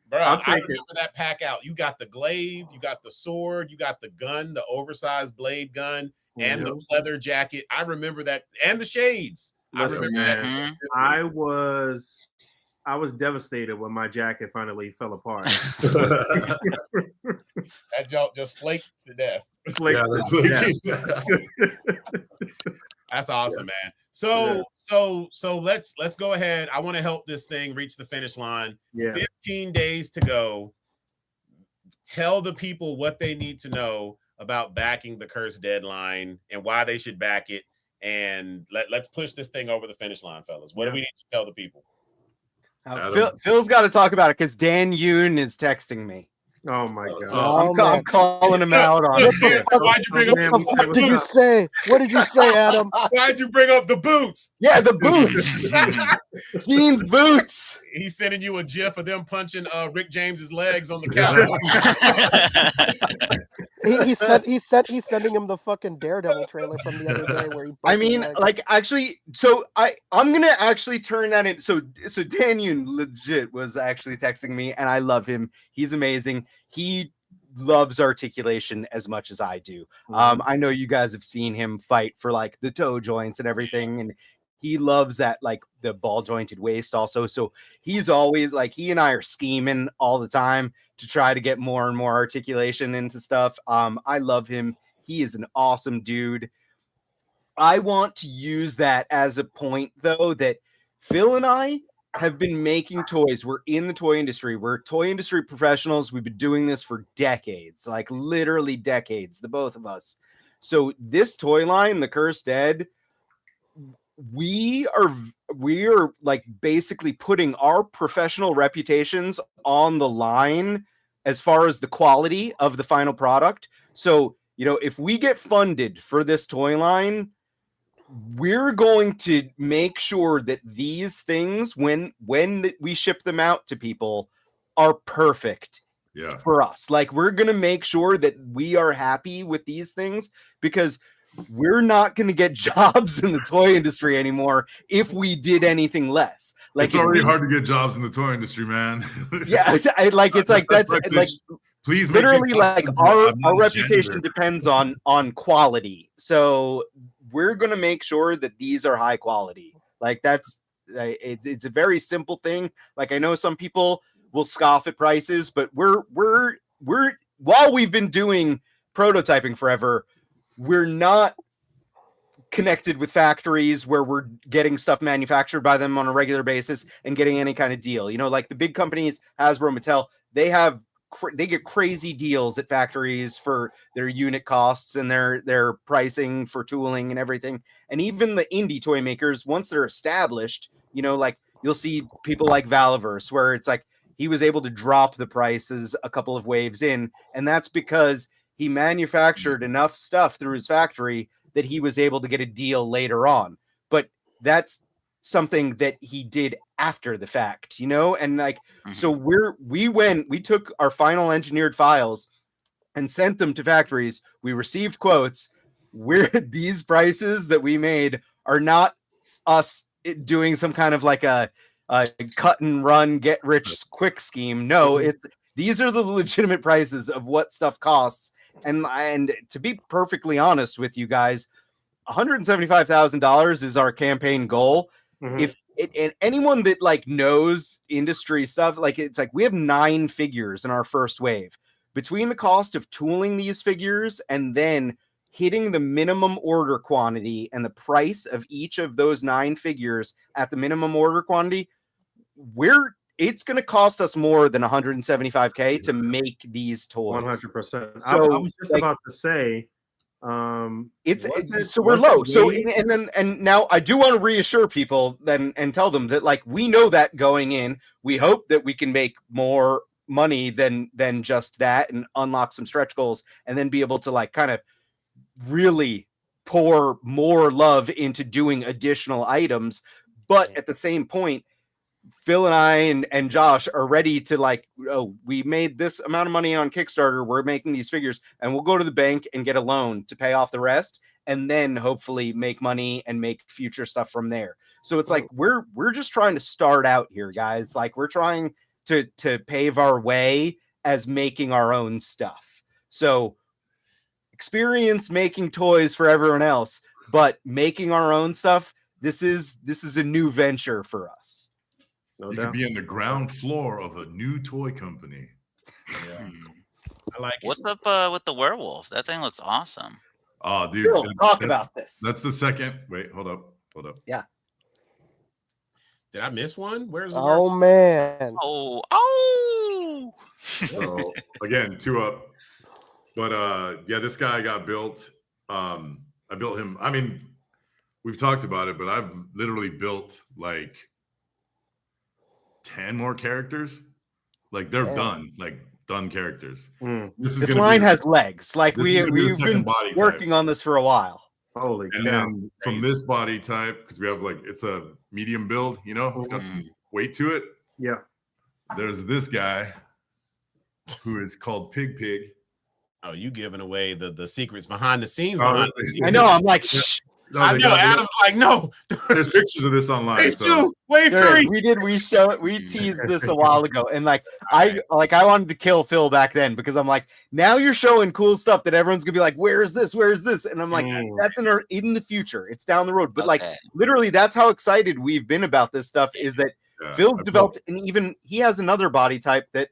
Speaker 5: Bro, I remember that pack out. You got the glaive, you got the sword, you got the gun, the oversized blade gun. And the leather jacket. I remember that. And the shades.
Speaker 7: Listen,
Speaker 5: I remember that.
Speaker 7: I was devastated when my jacket finally fell apart.
Speaker 5: That joke just flaked to death. That's awesome, man. So let's go ahead. I want to help this thing reach the finish line. 15 days to go. Tell the people what they need to know about backing the Cursed Deadline and why they should back it and let's push this thing over the finish line, fellas. What do we need to tell the people?
Speaker 9: Phil's got to talk about it because Dan Yoon is texting me.
Speaker 7: Oh my god!
Speaker 9: I'm calling him out on it.
Speaker 5: Why'd you bring up the
Speaker 1: What did you say? What did you say, Adam?
Speaker 5: Why'd you bring up the boots?
Speaker 9: Yeah, the boots. Jeans boots.
Speaker 5: He's sending you a gif of them punching Rick James's legs on the couch.
Speaker 1: He's sending him the fucking Daredevil trailer from the other day where he.
Speaker 9: I mean, like, actually, so I'm gonna actually turn that in. So Dan Yoon legit was actually texting me, and I love him. He's amazing. He loves articulation as much as I do. I know you guys have seen him fight for like the toe joints and everything, and he loves that, like the ball jointed waist also. So he's always like, he and I are scheming all the time to try to get more and more articulation into stuff. I love him. He is an awesome dude. I want to use that as a point, though, that Phil and I have been making toys. We're in the toy industry. We're toy industry professionals. We've been doing this for decades, like literally decades, the both of us. So this toy line, the Cursed Dead, we are like basically putting our professional reputations on the line as far as the quality of the final product. So, you know, if we get funded for this toy line, we're going to make sure that these things, when we ship them out to people, are perfect for us. Like, we're going to make sure that we are happy with these things, because we're not going to get jobs in the toy industry anymore if we did anything less. Like,
Speaker 10: it's already hard to get jobs in the toy industry, man.
Speaker 9: Yeah, that's like,
Speaker 10: please,
Speaker 9: literally, like our reputation depends on quality. So we're going to make sure that these are high quality. Like, that's it's a very simple thing. Like, I know some people will scoff at prices, but we're while we've been doing prototyping forever, we're not connected with factories where we're getting stuff manufactured by them on a regular basis and getting any kind of deal. You know, like the big companies, Hasbro, Mattel, they get crazy deals at factories for their unit costs and their pricing for tooling and everything. And even the indie toy makers, once they're established, you know, like you'll see people like Valaverse, where it's like he was able to drop the prices a couple of waves in, and that's because he manufactured enough stuff through his factory that he was able to get a deal later on. But that's something that he did after the fact, you know? And like, so we took our final engineered files and sent them to factories. We received quotes where these prices that we made are not us doing some kind of like a cut and run, get rich quick scheme. No, these are the legitimate prices of what stuff costs. And to be perfectly honest with you guys, $175,000 is our campaign goal. If and anyone that like knows industry stuff, like it's like we have 9 figures in our first wave. Between the cost of tooling these figures and then hitting the minimum order quantity and the price of each of those 9 figures at the minimum order quantity, it's going to cost us more than $175K to make these toys.
Speaker 7: 100%.
Speaker 9: So
Speaker 7: I was just about to say,
Speaker 9: so we're low. So and now I do want to reassure people then and tell them that, like, we know that going in, we hope that we can make more money than just that and unlock some stretch goals and then be able to like kind of really pour more love into doing additional items. But at the same point, Phil and I and Josh are ready to like, oh, we made this amount of money on Kickstarter. We're making these figures and we'll go to the bank and get a loan to pay off the rest and then hopefully make money and make future stuff from there. So it's like, we're just trying to start out here, guys. Like, we're trying to pave our way as making our own stuff. So experience making toys for everyone else, but making our own stuff, this is a new venture for us.
Speaker 10: You could be in the ground floor of a new toy company.
Speaker 5: Yeah. I like it.
Speaker 8: What's up with the werewolf? That thing looks awesome.
Speaker 10: Oh, dude.
Speaker 9: Phil, talk about this.
Speaker 10: That's the second. Wait, hold up.
Speaker 9: Yeah.
Speaker 5: Did I miss one? Where's the
Speaker 1: werewolf? Man.
Speaker 8: Oh.
Speaker 10: So, again, 2 up. But yeah, this guy got built. I built him. I mean, we've talked about it, but I've literally built like 10 more characters. Like they're done, like done characters.
Speaker 9: This line has legs. Like we've been
Speaker 10: body
Speaker 9: working
Speaker 10: type.
Speaker 9: on this for a while.
Speaker 7: Holy
Speaker 10: and
Speaker 7: cow.
Speaker 10: then from this body type, because we have like it's a medium build, you know, it's got some weight to it.
Speaker 7: Yeah.
Speaker 10: There's this guy who is called Pig.
Speaker 5: Oh, you giving away the secrets behind the scenes.
Speaker 10: I
Speaker 9: know. I'm like, shh.
Speaker 10: No,
Speaker 5: I know. Adam's like, no.
Speaker 10: There's pictures of this online.
Speaker 5: Wave 2, wave 3.
Speaker 9: We teased this a while ago, and like I wanted to kill Phil back then because I'm like, now you're showing cool stuff that everyone's gonna be like, where is this? Where is this? And I'm like, that's in the future. It's down the road. But like literally, that's how excited we've been about this stuff. Is that Phil's developed, and even he has another body type that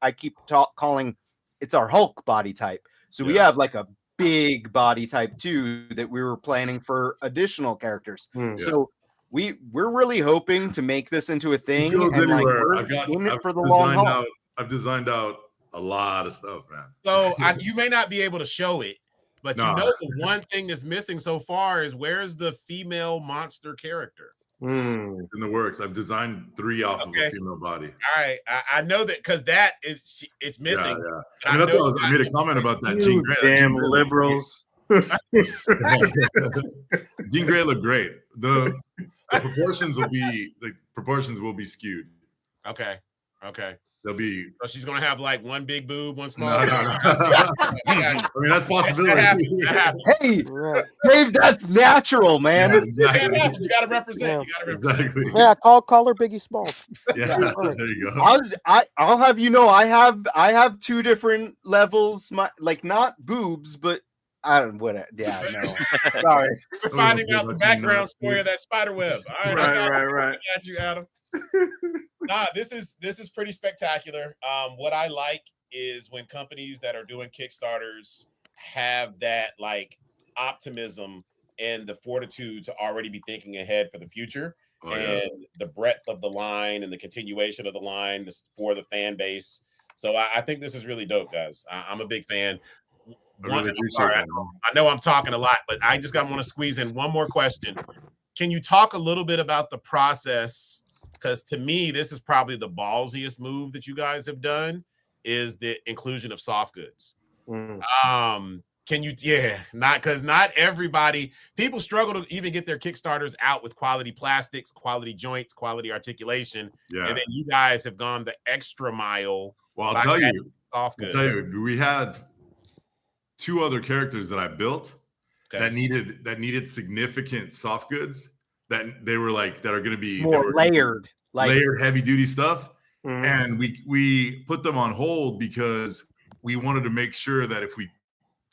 Speaker 9: I keep calling it's our Hulk body type. So we have like a big body type too that we were planning for additional characters. So we're really hoping to make this into a thing. And like, we're in it for the long haul.
Speaker 10: I've designed out a lot of stuff, man.
Speaker 5: So you may not be able to show it, but you know the one thing that's missing so far is where's the female monster character?
Speaker 10: In the works. I've designed 3 off of a female body.
Speaker 5: All right, I know that because that is it's missing.
Speaker 10: Yeah. I mean, that's what I made a comment about that. Jean Grey,
Speaker 7: damn liberals.
Speaker 10: Jean Grey looked great. The proportions will be skewed.
Speaker 5: Okay.
Speaker 10: They'll be.
Speaker 5: So she's gonna have like one big boob, one small.
Speaker 10: No. I mean, that's a possibility.
Speaker 5: That happens.
Speaker 9: Hey, Dave, that's natural, man.
Speaker 10: Yeah, exactly.
Speaker 5: You gotta represent.
Speaker 10: Exactly.
Speaker 1: Yeah, call her Biggie Smalls.
Speaker 10: Yeah, there you go.
Speaker 9: I'll have you know, I have 2 different levels. Like not boobs, but I don't what. Yeah, no. Sorry.
Speaker 5: We're finding out the background story of that spider web. All right,
Speaker 7: right.
Speaker 5: I got you, Adam. Nah, this is pretty spectacular. What I like is when companies that are doing Kickstarters have that like optimism and the fortitude to already be thinking ahead for the future the breadth of the line and the continuation of the line for the fan base. So I think this is really dope, guys. I'm a big fan. I know I'm talking a lot, but I just want to squeeze in one more question. Can you talk a little bit about the process? Because to me, this is probably the ballsiest move that you guys have done is the inclusion of soft goods. Can you, not everybody, people struggle to even get their Kickstarters out with quality plastics, quality joints, quality articulation. Yeah. And then you guys have gone the extra mile.
Speaker 10: Well, I'll tell you, we had 2 other characters that I built that needed significant soft goods. That they were like that are going to be
Speaker 9: more layered
Speaker 10: heavy duty stuff, and we put them on hold because we wanted to make sure that if we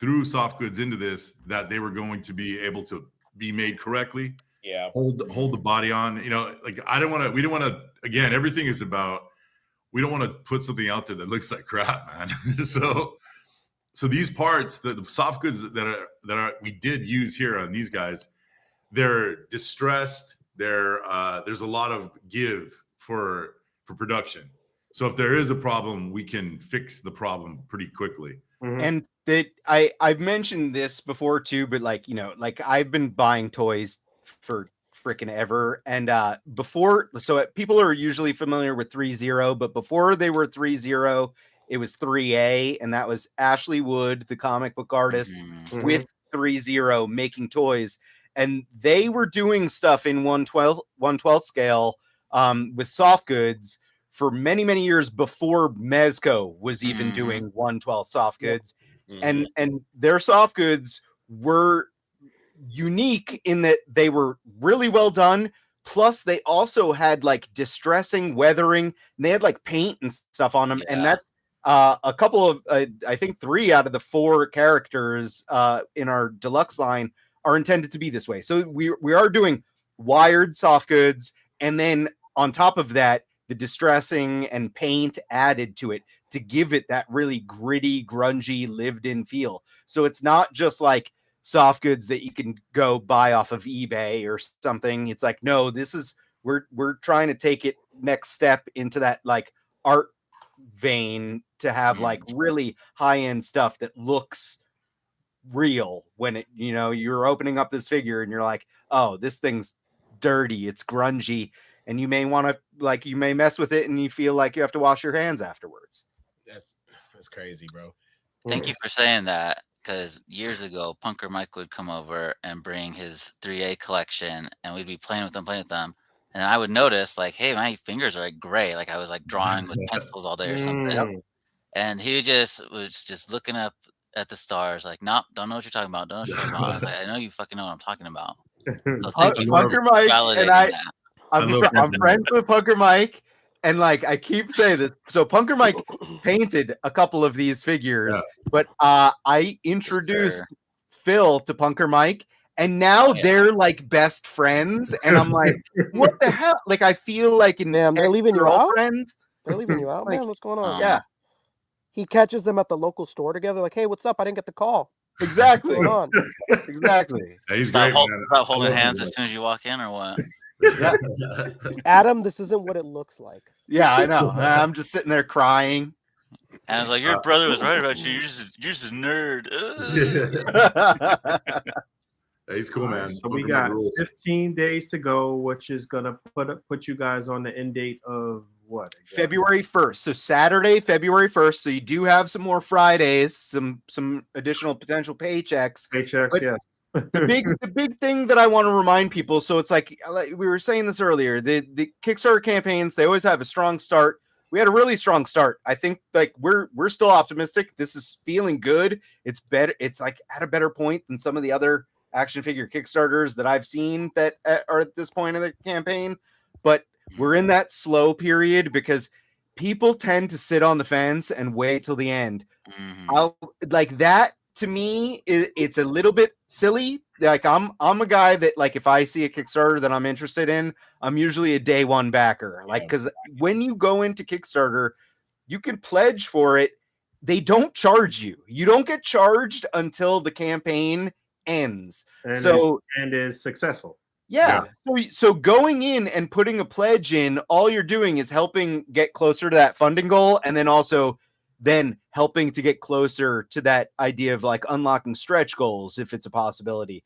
Speaker 10: threw soft goods into this, that they were going to be able to be made correctly. Yeah, hold the body on. You know, like we didn't want to. Again, everything is about. We don't want to put something out there that looks like crap, man. So these parts, the soft goods that we did use here on these guys. They're distressed. There's a lot of give for production. So if there is a problem, we can fix the problem pretty quickly.
Speaker 9: And that I've mentioned this before too, but like, you know, like I've been buying toys for freaking ever. And people are usually familiar with 3.0, but before they were 3.0, it was 3A, and that was Ashley Wood, the comic book artist, with 3.0 making toys. And they were doing stuff in 1/12 scale with soft goods for many, many years before Mezco was even doing 1/12 soft goods. And their soft goods were unique in that they were really well done. Plus, they also had like distressing weathering. And they had like paint and stuff on them. Yeah. And that's a couple of, I think 3 out of the 4 characters in our deluxe line are intended to be this way. So we are doing wired soft goods, and then on top of that, the distressing and paint added to it to give it that really gritty, grungy, lived-in feel. So it's not just like soft goods that you can go buy off of eBay or something. It's like, no, this is we're trying to take it next step into that like art vein to have like really high-end stuff that looks real when it, you're opening up this figure and you're like, oh, this thing's dirty, it's grungy, and you may want to you may mess with it and you feel like you have to wash your hands afterwards.
Speaker 5: That's crazy, bro.
Speaker 8: Thank you for saying that, because years ago, Punker Mike would come over and bring his 3A collection, and we'd be playing with them, and I would notice, like, hey, my fingers are like gray, like I was like drawing with pencils all day or something. And he was just looking up at the stars, like, nope, don't know what you're talking about. Don't know what you're talking about. I was like, I know you fucking know what I'm talking about. So thank you for
Speaker 9: Punker Mike and
Speaker 8: validating that.
Speaker 9: I'm friends with Punker Mike, and like I keep saying this. So Punker Mike painted a couple of these figures, but I introduced Phil to Punker Mike, and now they're like best friends. And I'm like, what the hell? Like I feel like
Speaker 1: they're leaving you out.
Speaker 9: Friend.
Speaker 1: They're leaving you out, man. What's going on?
Speaker 9: Yeah.
Speaker 1: He catches them at the local store together, like, hey, what's up? I didn't get the call.
Speaker 9: Exactly.
Speaker 1: What's going on?
Speaker 9: Exactly.
Speaker 10: Yeah, he's
Speaker 8: Stop
Speaker 10: great,
Speaker 8: holding hands as soon as you walk in, or what?
Speaker 9: Yeah.
Speaker 1: Adam, this isn't what it looks like.
Speaker 9: Yeah, I know. I'm just sitting there crying.
Speaker 8: And I was like, your brother was right about you. You're just a nerd.
Speaker 10: Yeah, he's cool, man.
Speaker 7: So we got 15 days to go, which is gonna put you guys on the end date of what? Again?
Speaker 9: February 1st. So Saturday, February 1st. So you do have some more Fridays, some additional potential paychecks.
Speaker 7: Paychecks, yes.
Speaker 9: the big thing that I want to remind people. So it's like we were saying this earlier. The Kickstarter campaigns, they always have a strong start. We had a really strong start. I think like we're still optimistic. This is feeling good. It's better. It's like at a better point than some of the other action figure Kickstarters that I've seen that are at this point in the campaign. But we're in that slow period because people tend to sit on the fence and wait till the end. I'll like that. To me, it's a little bit silly. Like I'm a guy that like if I see a Kickstarter that I'm interested in, I'm usually a day one backer. Like because when you go into Kickstarter, you can pledge for it. They don't charge you. You don't get charged until the campaign ends.
Speaker 7: And is successful.
Speaker 9: Yeah. So going in and putting a pledge in, all you're doing is helping get closer to that funding goal, and then also helping to get closer to that idea of like unlocking stretch goals if it's a possibility.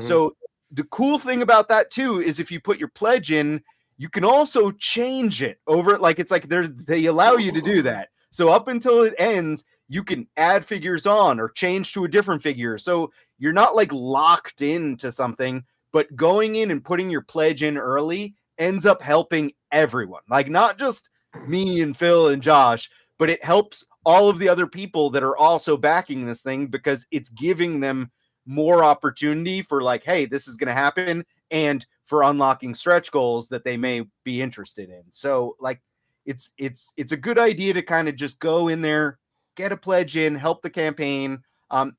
Speaker 9: So the cool thing about that too is if you put your pledge in, you can also change it over. Like it's like they allow you to do that. So up until it ends, you can add figures on or change to a different figure. So you're not like locked into something, but going in and putting your pledge in early ends up helping everyone. Like not just me and Phil and Josh, but it helps all of the other people that are also backing this thing because it's giving them more opportunity for like, hey, this is going to happen, and for unlocking stretch goals that they may be interested in. So like it's a good idea to kind of just go in there, get a pledge in, help the campaign.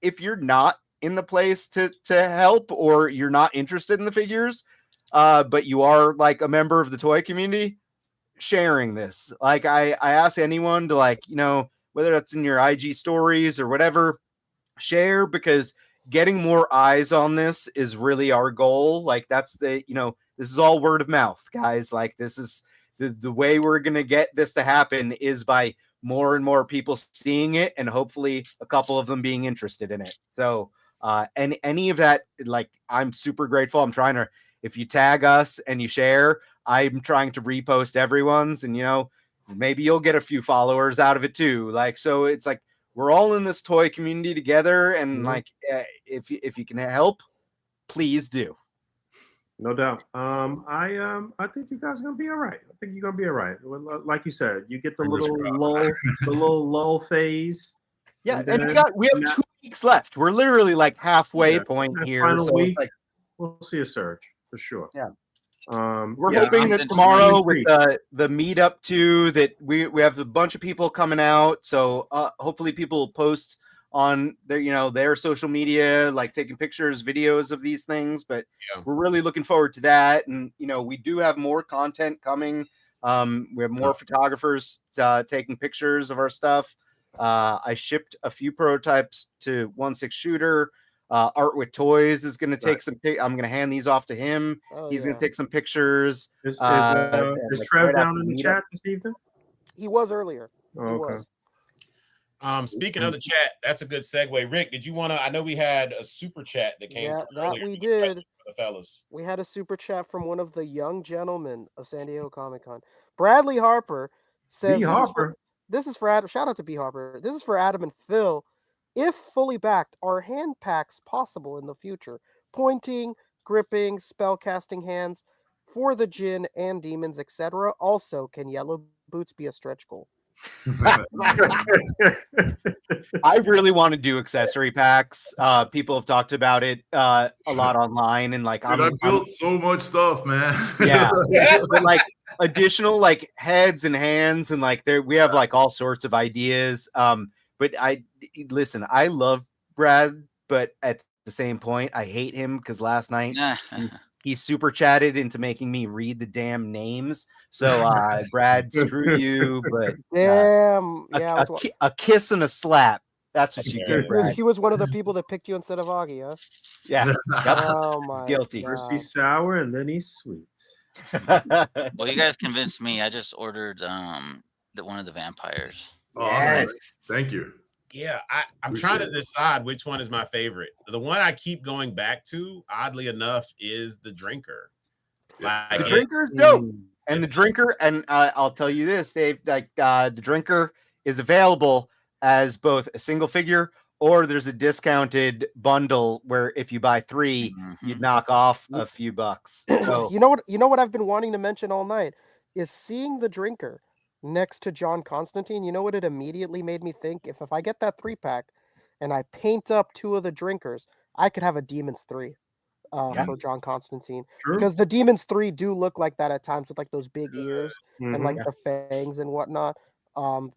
Speaker 9: If you're not in the place to help, or you're not interested in the figures, but you are like a member of the toy community, sharing this. Like I ask anyone to like, whether that's in your IG stories or whatever, share, because getting more eyes on this is really our goal. Like that's this is all word of mouth, guys. Like this is the way we're going to get this to happen is by more and more people seeing it and hopefully a couple of them being interested in it. So, and any of that, like I'm super grateful. I'm trying to, if you tag us and you share, I'm trying to repost everyone's, and maybe you'll get a few followers out of it too. Like, so it's like, we're all in this toy community together. And like, if you can help, please do.
Speaker 7: No doubt. I think you guys are gonna be all right. I think you're gonna be all right. Like you said, you get the little lull phase.
Speaker 9: Yeah, and we have 2 weeks left. We're literally like halfway point here.
Speaker 7: Final
Speaker 9: so
Speaker 7: week,
Speaker 9: like,
Speaker 7: we'll see a surge for sure.
Speaker 9: Yeah.
Speaker 7: We're
Speaker 9: hoping that tomorrow with the meetup too, that we have a bunch of people coming out. So hopefully people will post on their social media, like taking pictures, videos of these things. But we're really looking forward to that. And we do have more content coming. We have more photographers taking pictures of our stuff. I shipped a few prototypes to 1/6 Shooter. Art with Toys is going to take some. I'm going to hand these off to him. He's going to take some pictures.
Speaker 7: Is Trev down in the chat this evening?
Speaker 1: He was earlier.
Speaker 7: Oh, okay.
Speaker 5: Speaking of the chat, that's a good segue. Rick, did you want to? I know we had a super chat that came
Speaker 1: Yeah,
Speaker 5: through
Speaker 1: that
Speaker 5: earlier.
Speaker 1: we
Speaker 5: Any questions
Speaker 1: did.
Speaker 5: for the fellas.
Speaker 1: We had a super chat from one of the young gentlemen of San Diego Comic-Con. Bradley Harper says,
Speaker 7: B. Harper.
Speaker 1: This is for Adam. Shout out to B. Harper. This is for Adam and Phil. If fully backed, are hand packs possible in the future? Pointing, gripping, spell casting hands for the djinn and demons, etc. Also, can yellow boots be a stretch goal?
Speaker 9: I really want to do accessory packs. People have talked about it a lot online, and like
Speaker 10: I built so much stuff, man.
Speaker 9: Yeah, but like additional like heads and hands, and like we have like all sorts of ideas. But I love Brad, but at the same point, I hate him because last night he super chatted into making me read the damn names. So Brad, screw you. But
Speaker 1: damn,
Speaker 9: a kiss and a slap. That's what you get, Brad.
Speaker 1: He was one of the people that picked you instead of Augie, huh?
Speaker 9: Yeah. Yep.
Speaker 1: Oh my.
Speaker 9: He's guilty.
Speaker 1: God.
Speaker 7: First he's sour and then he's sweet.
Speaker 8: Well, you guys convinced me. I just ordered one of the vampires.
Speaker 10: Yes. Thank you.
Speaker 5: Yeah, I'm trying to decide which one is my favorite. The one I keep going back to, oddly enough, is the drinker.
Speaker 9: Like, the drinker's dope. And the drinker, and I'll tell you this, Dave, like the drinker is available as both a single figure, or there's a discounted bundle where if you buy 3, you'd knock off a few bucks. So
Speaker 1: you know what I've been wanting to mention all night is seeing the drinker next to John Constantine. You know what it immediately made me think? If I get that 3-pack and I paint up 2 of the drinkers, I could have a Demons 3 for John Constantine.
Speaker 7: True.
Speaker 1: Because the Demons 3 do look like that at times with like those big ears and like the fangs and whatnot.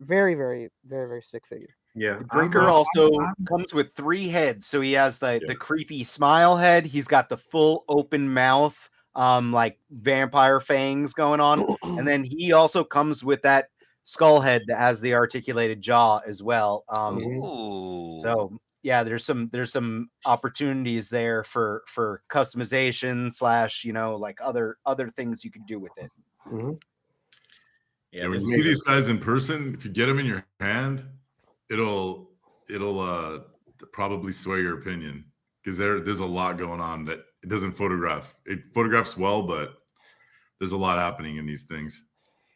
Speaker 1: Very, very, very, very sick figure.
Speaker 7: Yeah.
Speaker 9: The drinker also comes with 3 heads. So he has the creepy smile head. He's got the full open mouth, like vampire fangs going on. And then he also comes with that skull head that has the articulated jaw as well. So yeah, there's some opportunities there for customization / like other things you can do with it.
Speaker 10: Yeah, when you see these guys in person, if you get them in your hand, it'll probably sway your opinion because there's a lot going on that it doesn't photograph. It photographs well, but there's a lot happening in these things.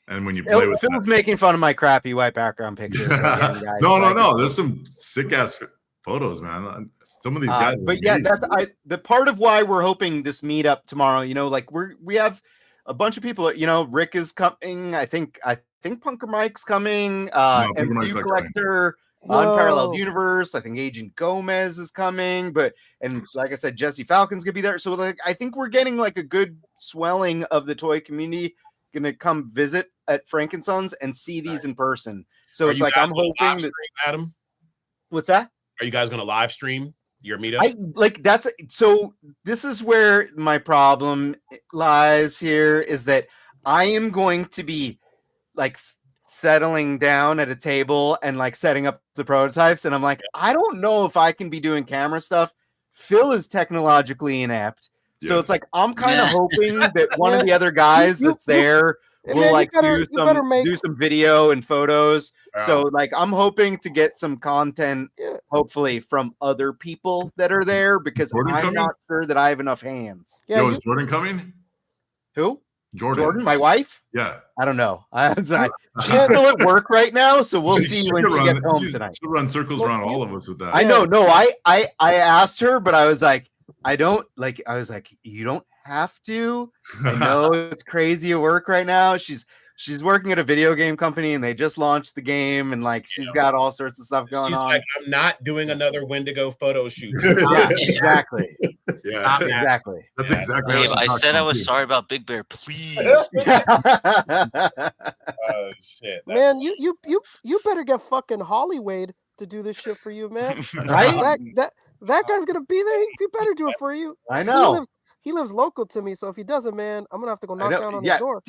Speaker 10: And when you play with
Speaker 9: Phil's making fun of my crappy white background pictures. Again, guys.
Speaker 10: No. There's some sick ass photos, man. Some of these guys.
Speaker 9: But yeah, the part of why we're hoping this meetup tomorrow. Like we have a bunch of people. Rick is coming. I think Punker Mike's coming. MCU Collector. Unparalleled Universe. I think Agent Gomez is coming, and like I said, Jesse Falcon's gonna be there. So like, I think we're getting like a good swelling of the toy community gonna come visit at Frankensons and see these in person. So it's like I'm hoping that
Speaker 5: Adam.
Speaker 9: What's that?
Speaker 5: Are you guys gonna live stream your meetup?
Speaker 9: So this is where my problem lies here is that I am going to be like settling down at a table and like setting up the prototypes, and I'm like, I don't know if I can be doing camera stuff. Phil is technologically inept, so it's like I'm kind of hoping that one of the other guys that's there will like do some video and photos. So like I'm hoping to get some content, hopefully from other people that are there because I'm not sure that I have enough hands.
Speaker 10: Yo, is Jordan coming?
Speaker 9: Who?
Speaker 10: Jordan,
Speaker 9: my wife?
Speaker 10: Yeah.
Speaker 9: I don't know. She's still at work right now, so we'll see when she gets home tonight.
Speaker 10: She'll run circles around all of us with that.
Speaker 9: I know. No, I asked her, but I was like, you don't have to. I know it's crazy at work right now. She's working at a video game company and they just launched the game and like she's got all sorts of stuff going on.
Speaker 5: Like, I'm not doing another Wendigo photo shoot.
Speaker 9: Yeah, exactly.
Speaker 10: Yeah,
Speaker 9: exactly.
Speaker 10: That's exactly.
Speaker 8: Dave, I said I was sorry about Big Bear. Please.
Speaker 5: Oh shit,
Speaker 1: man! You better get fucking Hollywood to do this shit for you, man.
Speaker 9: Right?
Speaker 1: That guy's gonna be there. He better do it for you.
Speaker 9: I know.
Speaker 1: He lives local to me, so if he doesn't, man, I'm gonna have to go knock down on his door.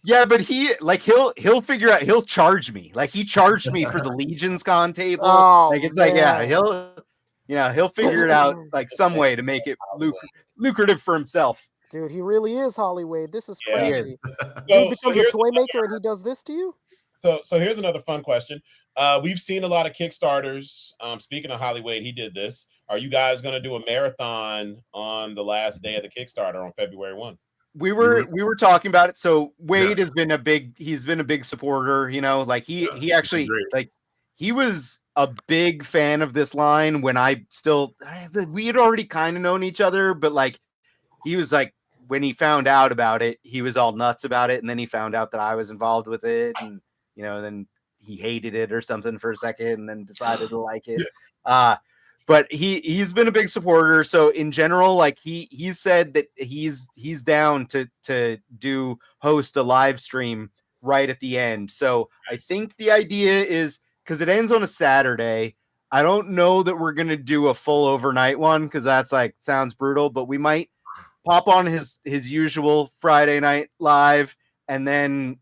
Speaker 9: Yeah, but he'll figure out. He'll charge me. Like he charged me for the Legion's Con table. He'll figure it out like some way to make it lucrative for himself.
Speaker 1: Dude, he really is Hollywood. This is crazy.
Speaker 5: So
Speaker 1: he becomes a toy maker and he does this to you.
Speaker 5: So here's another fun question. We've seen a lot of Kickstarters. Speaking of Hollywood, he did this. Are you guys going to do a marathon on the last day of the Kickstarter on February 1?
Speaker 9: We were talking about it. So Wade has been a big supporter, you know, like he actually like he was a big fan of this line when we had already kind of known each other, but like he was like, when he found out about it, he was all nuts about it. And then he found out that I was involved with it. And, you know, then he hated it or something for a second and then decided to like it. But he's been a big supporter. So in general, like he said that he's down to host a live stream right at the end. So I think the idea is, because it ends on a Saturday, I don't know that we're gonna do a full overnight one because that's like sounds brutal, but we might pop on his usual Friday night live and then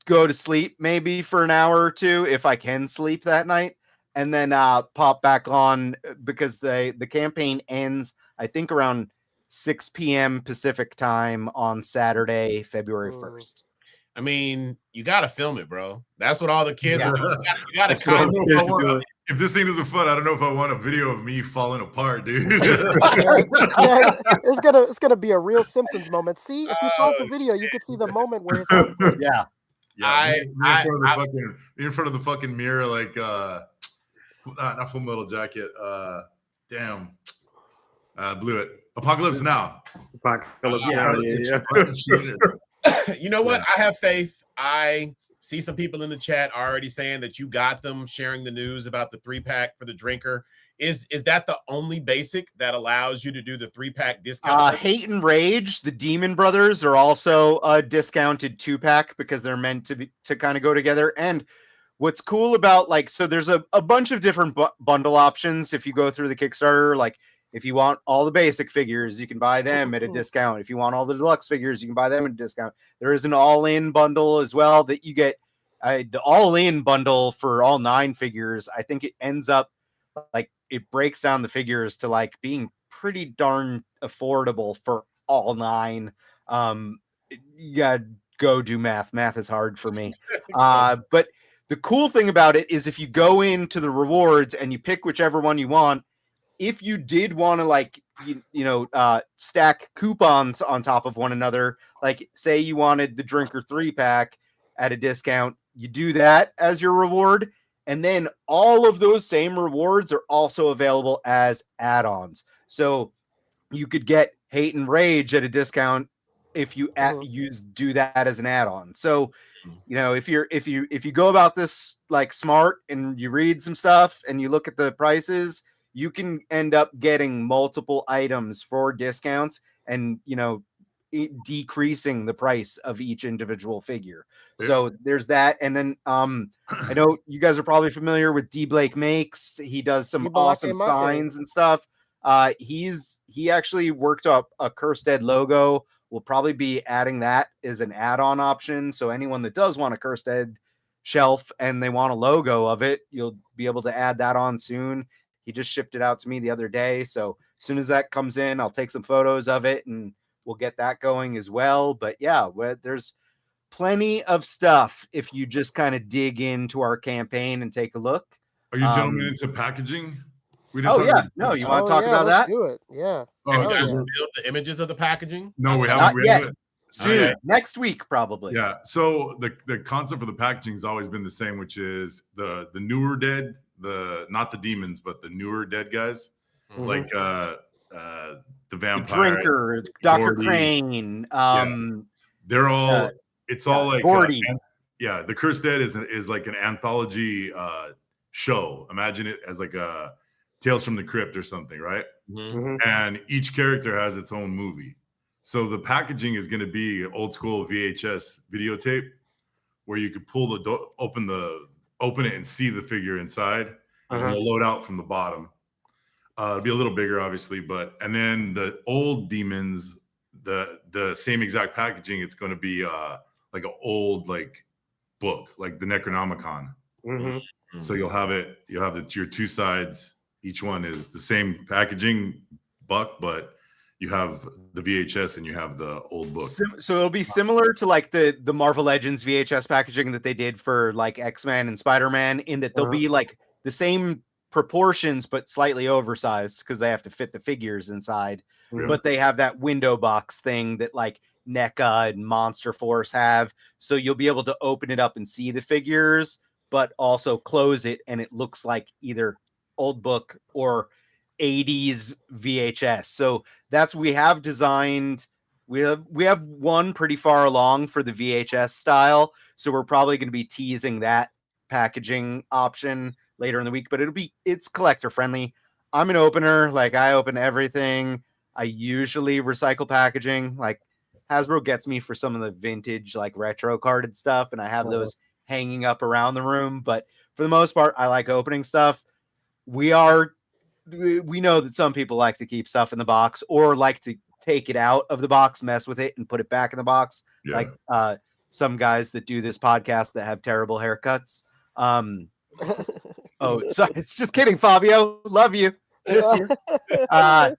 Speaker 9: go to sleep maybe for an hour or two if I can sleep that night, and then pop back on because the campaign ends I think around 6 p.m. Pacific time on Saturday, February 1st.
Speaker 5: I mean, you got to film it, bro. That's what all the kids are doing. You got to
Speaker 10: kind of. If this thing isn't fun, I don't know if I want a video of me falling apart, dude.
Speaker 1: It's gonna be a real Simpsons moment. See, if you pause the video, you could see the moment where it's
Speaker 9: yeah.
Speaker 10: In front of the fucking mirror, like not Full Metal Jacket. Damn, blew it. Apocalypse Now.
Speaker 7: Apocalypse Now.
Speaker 5: You know what? I have faith. I see some people in the chat already saying that you got them sharing the news about the 3-pack for the drinker. Is that the only basic that allows you to do the 3-pack discount?
Speaker 9: Hate and Rage, the Demon Brothers, are also a discounted 2-pack because they're meant to kind of go together. And what's cool about so there's a bunch of different bundle options if you go through the Kickstarter. Like if you want all the basic figures, you can buy them at a discount. If you want all the deluxe figures, you can buy them at a discount. There is an all-in bundle as well that you get. The all-in bundle for all 9 figures, I think it ends up it breaks down the figures to being pretty darn affordable for all 9. You gotta go do math. Math is hard for me. But the cool thing about it is if you go into the rewards and you pick whichever one you want, if you did want to stack coupons on top of one another, like say you wanted the drinker 3-pack at a discount, you do that as your reward. And then all of those same rewards are also available as add-ons. So you could get Hate and Rage at a discount if you do that as an add-on. So, if you go about this smart and you read some stuff and you look at the prices, you can end up getting multiple items for discounts and, decreasing the price of each individual figure. So there's that. And then I know you guys are probably familiar with D. Blake Makes. He does some awesome signs and stuff. He actually worked up a Cursed Dead logo. We'll probably be adding that as an add-on option. So anyone that does want a Cursed Dead shelf and they want a logo of it, you'll be able to add that on soon. He just shipped it out to me the other day. So as soon as that comes in, I'll take some photos of it and we'll get that going as well. But yeah, there's plenty of stuff if you just kind of dig into our campaign and take a look.
Speaker 10: Are you gentlemen into packaging?
Speaker 9: You want to talk about that?
Speaker 1: Do it. Yeah.
Speaker 5: Have you guys revealed the images of the packaging?
Speaker 10: No, we haven't.
Speaker 9: Yet. Soon, next week probably.
Speaker 10: Yeah. So the concept of the packaging has always been the same, which is the newer dead, not the demons, but the newer dead guys, like the vampire,
Speaker 9: the drinker, Dr. Crane.
Speaker 10: They're all. It's all like
Speaker 9: Gordy.
Speaker 10: The Cursed Dead is like an anthology show. Imagine it as like a Tales from the Crypt or something, right?
Speaker 7: Mm-hmm.
Speaker 10: And each character has its own movie. So the packaging is going to be old school VHS videotape, where you could pull the door, open it, and see the figure inside, and it'll load out from the bottom. It'll be a little bigger, obviously, and then the old demons, the same exact packaging. It's going to be like an old book, like the Necronomicon.
Speaker 7: Mm-hmm.
Speaker 10: So you'll have your 2 sides. Each one is the same packaging buck, but you have the VHS and you have the old book.
Speaker 9: So it'll be similar to like the Marvel Legends VHS packaging that they did for like X-Men and Spider-Man, in that they'll be like the same proportions but slightly oversized because they have to fit the figures inside.
Speaker 10: Yeah.
Speaker 9: But they have that window box thing that like NECA and Monster Force have, so you'll be able to open it up and see the figures, but also close it and it looks like either old book or 80s VHS. So that's, we have designed, we have one pretty far along for the VHS style, so we're probably going to be teasing that packaging option later in the week, but it's collector friendly. I'm an opener, like I open everything. I usually recycle packaging. Like Hasbro gets me for some of the vintage like retro carded stuff, and I have those hanging up around the room, but for the most part I like opening stuff. We know that some people like to keep stuff in the box or like to take it out of the box, mess with it, and put it back in the box.
Speaker 10: Yeah.
Speaker 9: Like some guys that do this podcast that have terrible haircuts. Oh, sorry, it's just kidding, Fabio. Love you. Miss you. Yeah.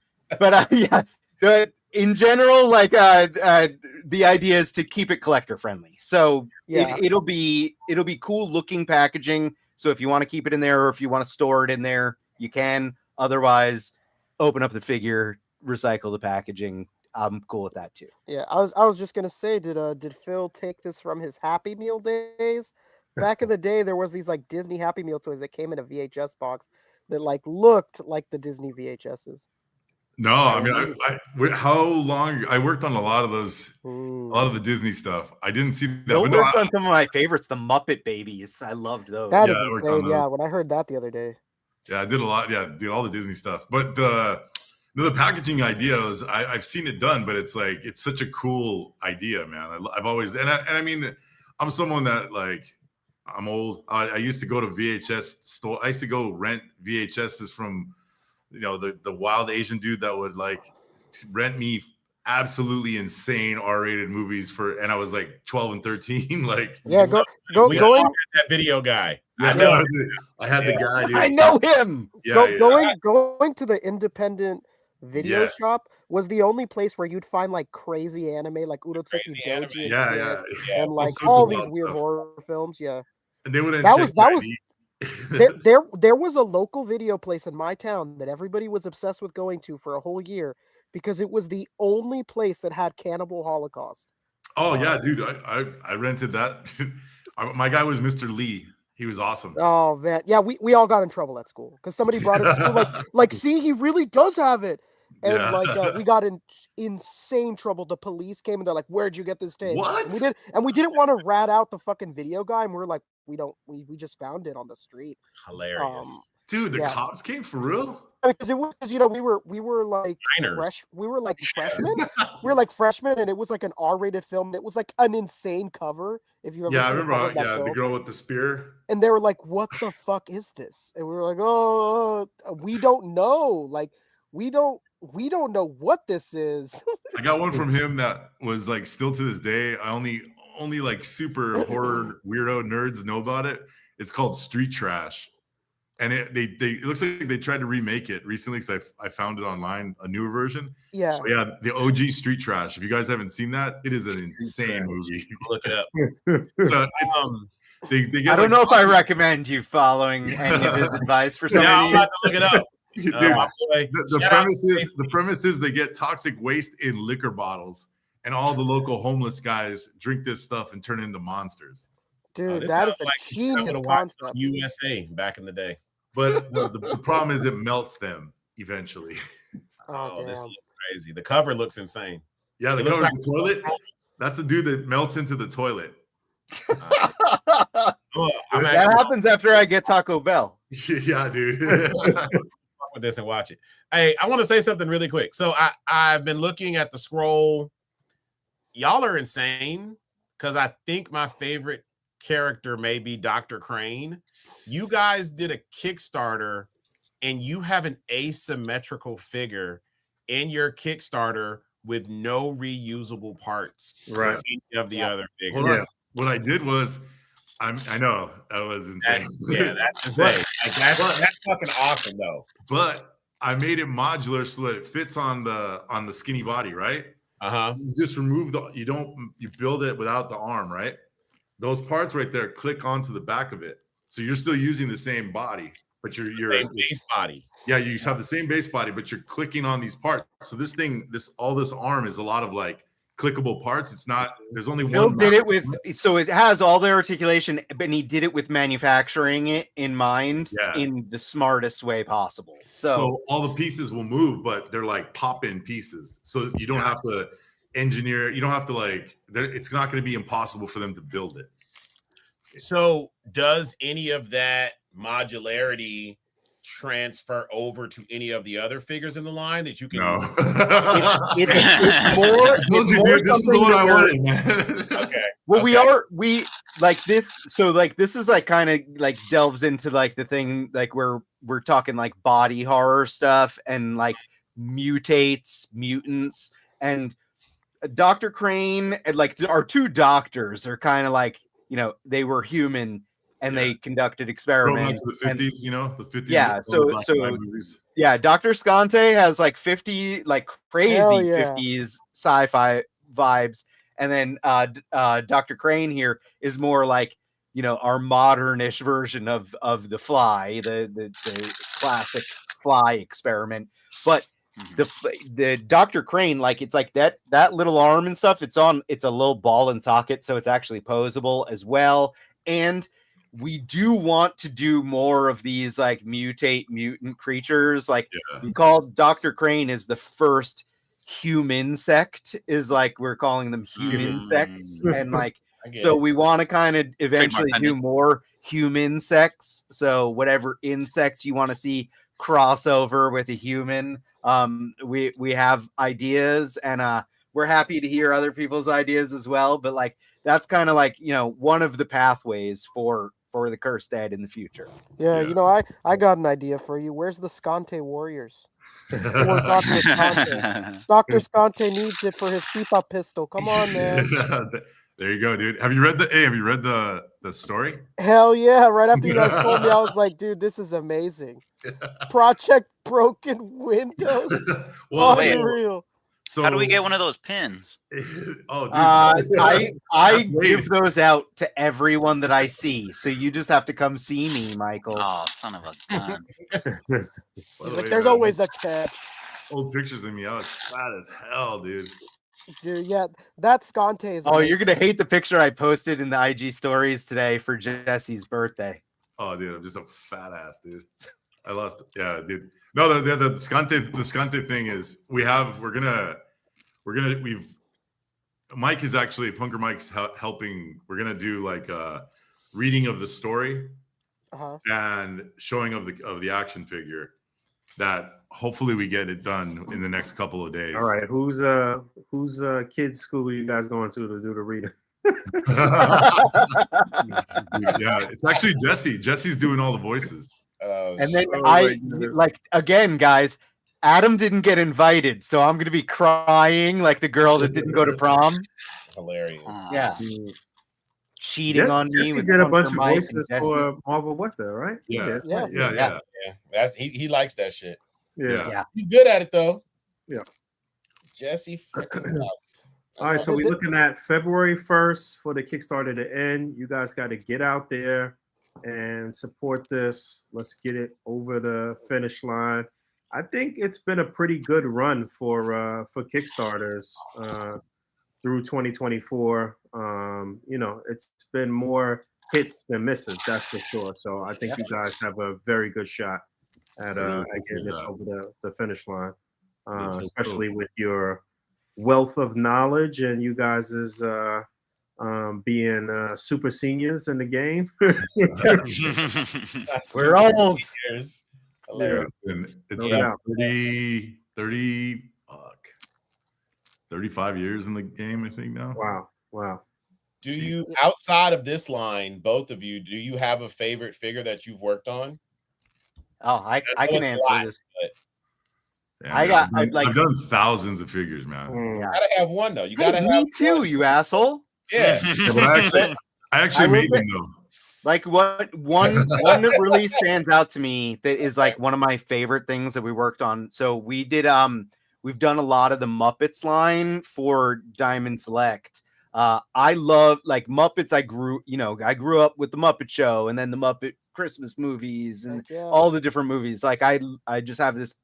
Speaker 9: In general, like the idea is to keep it collector friendly. So it'll be cool looking packaging. So if you want to keep it in there or if you want to store it in there, you can. Otherwise, open up the figure, recycle the packaging. I'm cool with that too.
Speaker 1: Yeah, I was just gonna say, did Phil take this from his Happy Meal days? Back in the day, there was these like Disney Happy Meal toys that came in a VHS box that like looked like the Disney VHSs.
Speaker 10: No, I mean, how long I worked on a lot of those, a lot of the Disney stuff. I didn't see that.
Speaker 9: Phil worked on some of my favorites, the Muppet Babies. I loved those.
Speaker 1: That is insane. Yeah, when I heard that the other day.
Speaker 10: Yeah, I did a lot. Yeah, did all the Disney stuff. But the packaging idea is I've seen it done, but it's like it's such a cool idea, man. I've always I mean, I'm someone that like I'm old. I used to go to VHS store. I used to go rent VHSs from, you know, the wild Asian dude that would like rent me absolutely insane R-rated movies and I was like 12 and 13. Like,
Speaker 1: yeah, going
Speaker 5: that video guy.
Speaker 10: Yeah, I had the guy. Dude.
Speaker 9: I know him.
Speaker 10: Yeah,
Speaker 1: going to the independent video shop was the only place where you'd find like crazy anime, like Urotsuki Doji, and like all these weird horror films. Yeah,
Speaker 10: and they wouldn't.
Speaker 1: There was a local video place in my town that everybody was obsessed with going to for a whole year because it was the only place that had Cannibal Holocaust.
Speaker 10: Oh yeah, dude, I rented that. My guy was Mr. Lee. He was awesome.
Speaker 1: Oh man, yeah, we all got in trouble at school because somebody brought it to school like see, he really does have it, and we got in insane trouble. The police came and they're like, "Where'd you get this tape?"
Speaker 10: What?
Speaker 1: And we didn't want to rat out the fucking video guy, and we were like, we just found it on the street.
Speaker 5: Hilarious.
Speaker 10: Dude, the cops came for real?
Speaker 1: Because it was, you know, we were like freshmen. We were like freshmen, and it was like an R-rated film. And it was like an insane cover. If you ever
Speaker 10: I remember the girl with the spear.
Speaker 1: And they were like, "What the fuck is this?" And we were like, "Oh, we don't know. Like, we don't know what this is."
Speaker 10: I got one from him that was like still to this day. I only like super horror weirdo nerds know about it. It's called Street Trash. And it looks like they tried to remake it recently because I found it online, a newer version.
Speaker 1: Yeah.
Speaker 10: So yeah, the OG Street Trash. If you guys haven't seen that, it is an insane movie.
Speaker 5: Look it up.
Speaker 10: So they get
Speaker 9: I don't know if I recommend you following any of his advice for some
Speaker 5: I'm about to look it up.
Speaker 10: Dude, the premise is they get toxic waste in liquor bottles, and all the local homeless guys drink this stuff and turn into monsters.
Speaker 1: Dude, that is a genius concept.
Speaker 5: USA back in the day.
Speaker 10: But the problem is it melts them eventually.
Speaker 1: Oh,
Speaker 5: this looks crazy. The cover looks insane.
Speaker 10: Yeah, the cover of the toilet. That's the dude that melts into the toilet.
Speaker 9: That happens after I get Taco Bell.
Speaker 10: Yeah, dude.
Speaker 5: With this and watch it. Hey, I want to say something really quick. So I've been looking at the scroll. Y'all are insane because I think my favorite character may be Dr. Crane. You guys did a Kickstarter and you have an asymmetrical figure in your Kickstarter with no reusable parts,
Speaker 10: right?
Speaker 5: Of the other figures.
Speaker 10: Yeah. What I did was, I know that was insane.
Speaker 5: That's insane. That's fucking awesome, though.
Speaker 10: But I made it modular so that it fits on the skinny body, right? You just remove you build it without the arm, right? Those parts right there click onto the back of it. So you're still using the same body, but you're
Speaker 5: same base body.
Speaker 10: Yeah, you have the same base body, but you're clicking on these parts. So this arm is a lot of like clickable parts. It's not. There's only
Speaker 9: Bill
Speaker 10: one.
Speaker 9: did it with, so it has all the articulation, but he did it with manufacturing it in mind in the smartest way possible. So
Speaker 10: all the pieces will move, but they're like pop-in pieces. So you don't have to engineer. You don't have to like. It's not going to be impossible for them to build it.
Speaker 5: So does any of that modularity transfer over to any of the other figures in the line that you can?
Speaker 10: No.
Speaker 9: It's more.
Speaker 10: This is the one I wanted, man.
Speaker 5: Okay.
Speaker 9: Well, we like this. So like this is like kind of like delves into like the thing like where we're talking like body horror stuff and like mutants, and Dr. Crane and like our two doctors are kind of like, you know, they were human and they conducted experiments.
Speaker 10: The 50s, you know, the 50s.
Speaker 9: Yeah. So yeah, Dr. Scante has like 50, like crazy 50s sci-fi vibes. And then Dr. Crane here is more like, you know, our modernish version of the Fly, the classic Fly experiment. But the Dr. Crane, like it's like that little arm and stuff, it's a little ball and socket, so it's actually posable as well. And we do want to do more of these like mutant creatures. Like we call Dr. Crane is the first human sect, is like we're calling them human sects. And like so we want to kind of eventually do more human sects. So whatever insect you want to see crossover with a human, we have ideas, and we're happy to hear other people's ideas as well. But like that's kind of like, you know, one of the pathways for the Cursed Dead in the future.
Speaker 1: Yeah, you know, I got an idea for you. Where's the Scante Warriors? Or Dr. Scante. Dr. Scante needs it for his Peepa pistol. Come on, man.
Speaker 10: There you go, dude. Have you read the story?
Speaker 1: Hell yeah. Right after you guys told me, I was like, dude, this is amazing. Project Broken Windows.
Speaker 8: Well,
Speaker 1: unreal.
Speaker 8: So how do we get one of those pins?
Speaker 10: Oh, dude.
Speaker 9: I give those out to everyone that I see. So you just have to come see me, Michael.
Speaker 8: Oh, son of a gun.
Speaker 1: Like, there's always a catch.
Speaker 10: Old pictures of me. I was fat as hell, dude.
Speaker 1: Dude, yeah, that Scante is
Speaker 9: amazing. You're gonna hate the picture I posted in the IG stories today for Jesse's birthday.
Speaker 10: Oh, dude, I'm just a fat ass, dude. I lost. Yeah, dude. No, the Scante thing is Mike is actually, Punker Mike's helping. We're gonna do like a reading of the story and showing of the action figure. That hopefully we get it done in the next couple of days.
Speaker 7: All right, who's kids school you guys going to do the reading?
Speaker 10: Yeah, it's actually Jesse. Jesse's doing all the voices.
Speaker 9: And then like again, guys, Adam didn't get invited, so I'm gonna be crying like the girl that didn't go to prom.
Speaker 5: Hilarious.
Speaker 9: Yeah. Cheating on me.
Speaker 7: Jesse did a bunch of voices for Marvel What The, right?
Speaker 10: Yeah.
Speaker 5: That's he likes that shit.
Speaker 7: Yeah.
Speaker 5: He's good at it though.
Speaker 7: Yeah.
Speaker 5: Jesse freaking
Speaker 7: All right, so we're looking at February 1st for the Kickstarter to end. You guys got to get out there and support this. Let's get it over the finish line. I think it's been a pretty good run for Kickstarters through 2024. You know, it's been more hits than misses, that's for sure. So I think you guys have a very good shot at getting this over the finish line, especially with your wealth of knowledge and you guys is being super seniors in the game.
Speaker 9: We're old.
Speaker 5: Years.
Speaker 10: It's been 35 years in the game, I think now.
Speaker 7: Wow.
Speaker 5: Do you, outside of this line, both of you, do you have a favorite figure that you've worked on?
Speaker 9: Oh, I can answer this.
Speaker 10: Damn, I've done thousands of figures, man.
Speaker 5: You gotta have one though. You gotta have
Speaker 9: me too,
Speaker 5: one.
Speaker 9: you asshole.
Speaker 5: Yeah.
Speaker 10: But I actually made them though.
Speaker 9: Like one that really stands out to me that is like one of my favorite things that we worked on. So we did we've done a lot of the Muppets line for Diamond Select. I love like Muppets. I grew up with the Muppet Show and then the Muppet Christmas movies and all the different movies. Like I just have this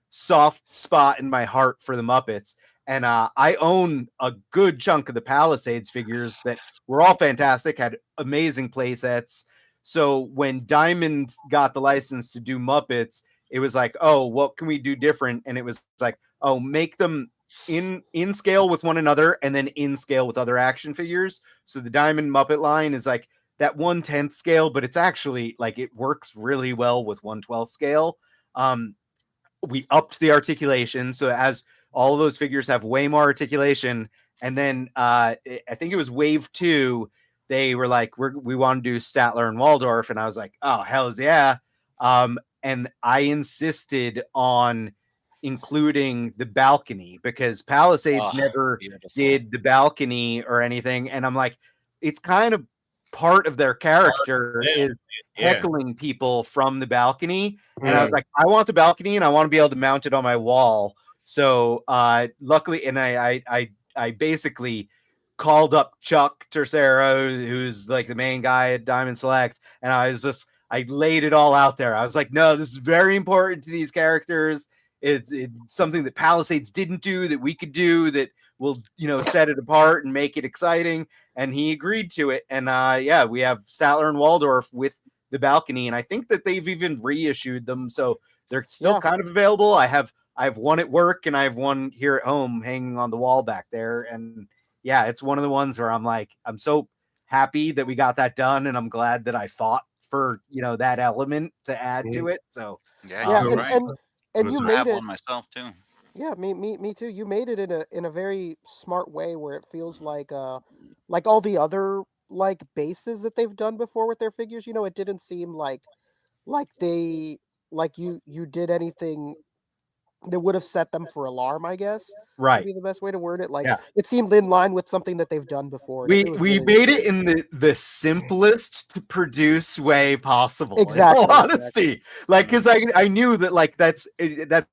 Speaker 9: soft spot in my heart for the Muppets. And I own a good chunk of the Palisades figures that were all fantastic, had amazing play sets. So when Diamond got the license to do Muppets, it was like, oh, what can we do different? And it was like, oh, make them in scale with one another and then in scale with other action figures. So the Diamond Muppet line is like that 1/10 scale, but it's actually like it works really well with 1/12 scale. We upped the articulation. So as all of those figures have way more articulation. And then I think it was wave 2. They were like, we want to do Statler and Waldorf. And I was like, oh, hells yeah. And I insisted on including the balcony because Palisades never did the balcony or anything. And I'm like, it's kind of part of their character is heckling people from the balcony. And I was like, I want the balcony and I want to be able to mount it on my wall. So luckily, and I basically called up Chuck Tercero, who's like the main guy at Diamond Select, and I laid it all out there. I was like, no, this is very important to these characters. It's something that Palisades didn't do that we could do that will, set it apart and make it exciting. And he agreed to it. And we have Statler and Waldorf with the balcony, and I think that they've even reissued them, so they're still kind of available. I have one at work and I have one here at home hanging on the wall back there. And yeah, it's one of the ones where I'm like, I'm so happy that we got that done. And I'm glad that I fought for, that element to add to it. So
Speaker 1: and you made it
Speaker 8: one myself too.
Speaker 1: Yeah, me too. You made it in a very smart way where it feels like all the other like bases that they've done before with their figures, it didn't seem like they you did anything that would have set them for alarm, I guess.
Speaker 9: Right.
Speaker 1: Would be the best way to word it. Like it seemed in line with something that they've done before.
Speaker 9: We made it in the simplest to produce way possible.
Speaker 1: Exactly.
Speaker 9: In all honesty. Like, because I knew that like that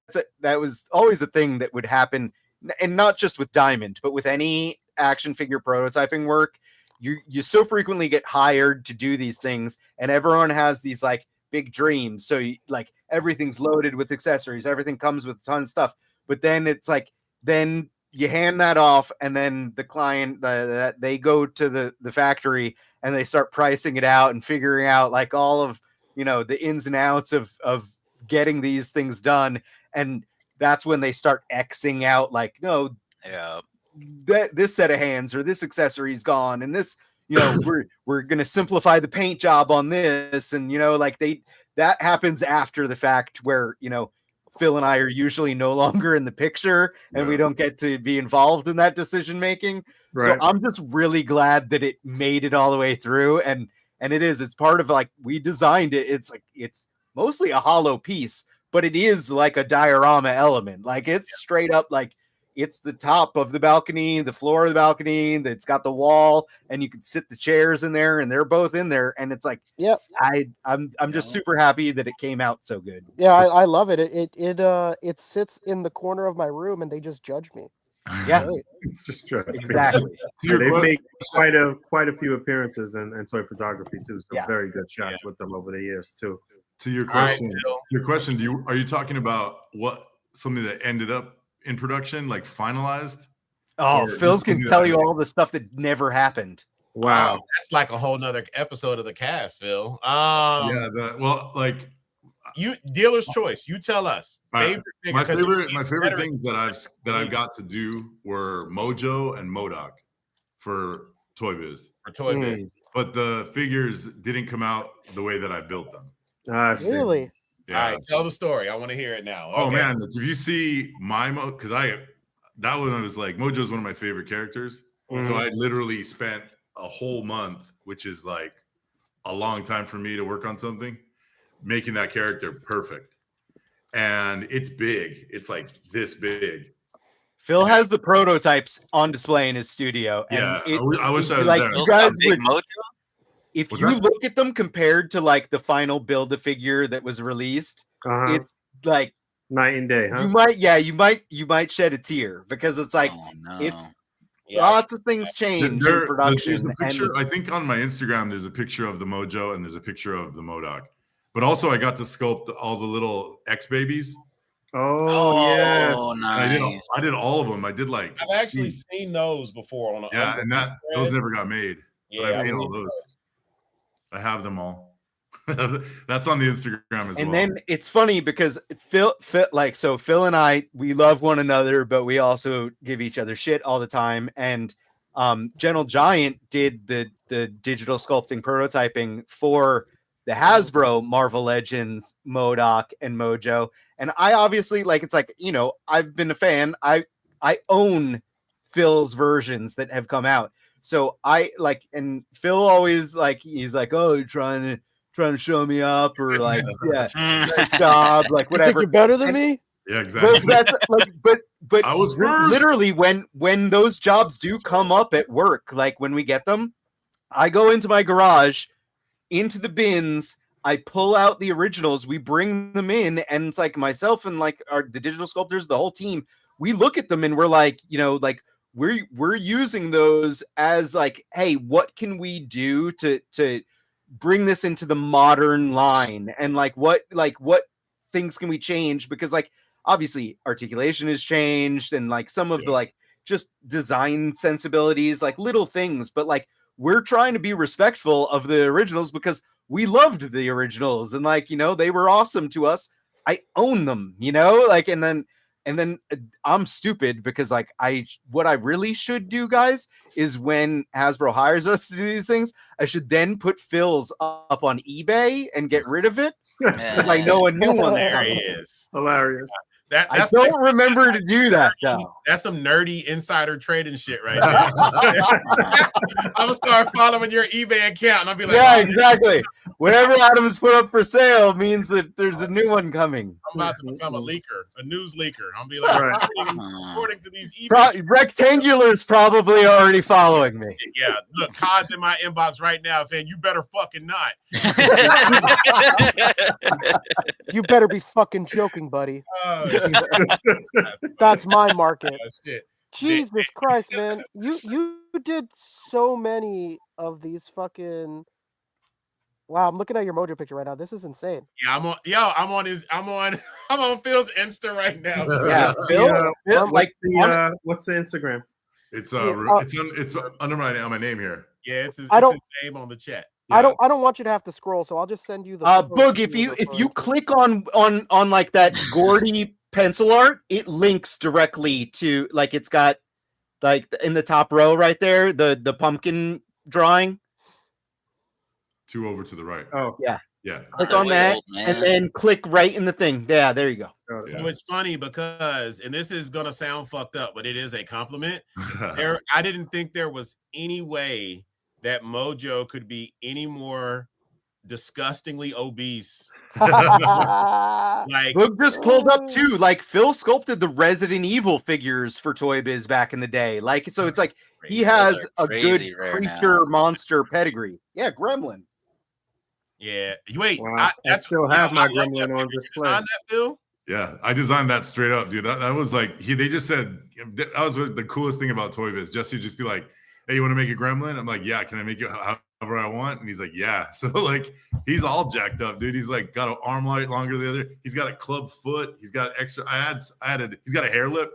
Speaker 9: was always a thing that would happen, and not just with Diamond, but with any action figure prototyping work. You so frequently get hired to do these things, and everyone has these like big dreams. So like everything's loaded with accessories, everything comes with a ton of stuff. But then it's like, then you hand that off, and then the client, they go to the factory and they start pricing it out and figuring out like all of, the ins and outs of getting these things done. And that's when they start Xing out like, no, this set of hands or this accessory is gone, and this, we're gonna simplify the paint job on this, and that happens after the fact where Phil and I are usually no longer in the picture and we don't get to be involved in that decision making. Right. So I'm just really glad that it made it all the way through, and it's part of like, we designed it. It's like, it's mostly a hollow piece, but it is like a diorama element. Like it's straight up like, it's the top of the balcony, the floor of the balcony, that's got the wall, and you can sit the chairs in there, and they're both in there. And it's like, I'm just super happy that it came out so good.
Speaker 1: Yeah, I love it. It sits in the corner of my room, and they just judge me.
Speaker 9: Yeah,
Speaker 7: it's just judge
Speaker 9: exactly.
Speaker 7: They've made quite a few appearances in toy photography too. So very good shots with them over the years too.
Speaker 10: To your question, are you talking about something that ended up in production, like finalized?
Speaker 9: Oh, Phil's can tell you all the stuff that never happened.
Speaker 7: Wow,
Speaker 5: that's like a whole nother episode of the cast, Phil. You dealer's choice. You tell us.
Speaker 10: My favorite things that I've got to do were Mojo and MODOK for Toy Biz. But the figures didn't come out the way that I built them.
Speaker 1: Really?
Speaker 5: Yeah. All right, tell the story. I want to hear it now.
Speaker 10: Oh man, if you see my because that one was like, Mojo's one of my favorite characters. So I literally spent a whole month, which is like a long time for me to work on something, making that character perfect. And it's big. It's like this big.
Speaker 9: Phil has the prototypes on display in his studio. And
Speaker 10: I wish I was
Speaker 9: like
Speaker 10: there.
Speaker 9: You guys
Speaker 8: big Mojo?
Speaker 9: if you look at them compared to like the final Build-A-Figure that was released, it's like
Speaker 7: night and day. Huh?
Speaker 9: You might shed a tear because it's like it's lots of things change in production.
Speaker 10: There's a picture, I think on my Instagram, there's a picture of the Mojo and there's a picture of the MODOK. But also I got to sculpt all the little X babies.
Speaker 7: Oh yes.
Speaker 8: Nice.
Speaker 10: I did all of them. I did like
Speaker 5: I've actually seen those before on
Speaker 10: and those never got made.
Speaker 5: Yeah,
Speaker 10: but I've made all those. I have them all. That's on the Instagram as well.
Speaker 9: And then it's funny because Phil and I, we love one another, but we also give each other shit all the time. And Gentle Giant did the digital sculpting prototyping for the Hasbro Marvel Legends MODOK and Mojo. And I obviously it's like, I've been a fan. I own Phil's versions that have come out. So and Phil always he's like, oh, you're trying to show me up or nice job, whatever.
Speaker 1: You think you're better than me?
Speaker 10: Yeah, exactly.
Speaker 9: But
Speaker 10: I was first.
Speaker 9: Literally when those jobs do come up at work, when we get them, I go into my garage, into the bins, I pull out the originals, we bring them in, and it's like myself and the digital sculptors, the whole team, we look at them and we're like, we're using those as hey, what can we do to bring this into the modern line, and what things can we change, because obviously articulation has changed and some of the just design sensibilities, little things, but we're trying to be respectful of the originals because we loved the originals and they were awesome to us. I own them, and then I'm stupid because what I really should do, guys, is when Hasbro hires us to do these things, I should then put Phil's up on eBay and get rid of it. I know a new one.
Speaker 5: There he is.
Speaker 7: Hilarious.
Speaker 9: I don't remember to do that though.
Speaker 5: That's some nerdy insider trading shit right there. I'm gonna start following your eBay account and I'll be like,
Speaker 9: yeah, exactly. Whatever Adam's put up for sale means that there's a new one coming.
Speaker 5: I'm about to become a leaker, a news leaker. I'm be like, according to these eBay
Speaker 9: Rectangular's probably already following me.
Speaker 5: Yeah, look, Todd's in my inbox right now saying you better fucking not.
Speaker 1: You better be fucking joking, buddy. That's my market.
Speaker 5: Shit.
Speaker 1: Jesus Christ, man. You did so many of these fucking. Wow, I'm looking at your Mojo picture right now. This is insane.
Speaker 5: Yeah, I'm on Phil's Insta right now.
Speaker 9: Yeah, Phil.
Speaker 7: What's the Instagram?
Speaker 10: It's it's under my name here.
Speaker 5: Yeah, it's his name on the chat.
Speaker 1: Yeah. I don't want you to have to scroll, so I'll just send you the
Speaker 9: Boog, if you click on that Gordy pencil art, it links directly to it's got in the top row right there, the pumpkin drawing.
Speaker 10: 2 over to the right.
Speaker 7: Oh
Speaker 10: yeah.
Speaker 9: Click on that and then click right in the thing. Yeah, there you go.
Speaker 5: So it's funny because, and this is gonna sound fucked up, but it is a compliment. I didn't think there was any way that Mojo could be any more disgustingly obese.
Speaker 9: Boog just pulled up too. Phil sculpted the Resident Evil figures for Toy Biz back in the day. So it's he has a good creature monster pedigree. Yeah, Gremlin.
Speaker 5: Yeah. Wait,
Speaker 7: wow. I still have my Gremlin on display.
Speaker 5: That, Phil?
Speaker 10: Yeah, I designed that straight up, dude. That was they just said that was the coolest thing about Toy Biz. Jesse would just be like, hey, you want to make a Gremlin? I'm like, yeah, can I make it however I want? And he's like, yeah. So he's all jacked up, dude. He's got an arm longer than the other. He's got a club foot. He's got extra. He's got a hair lip.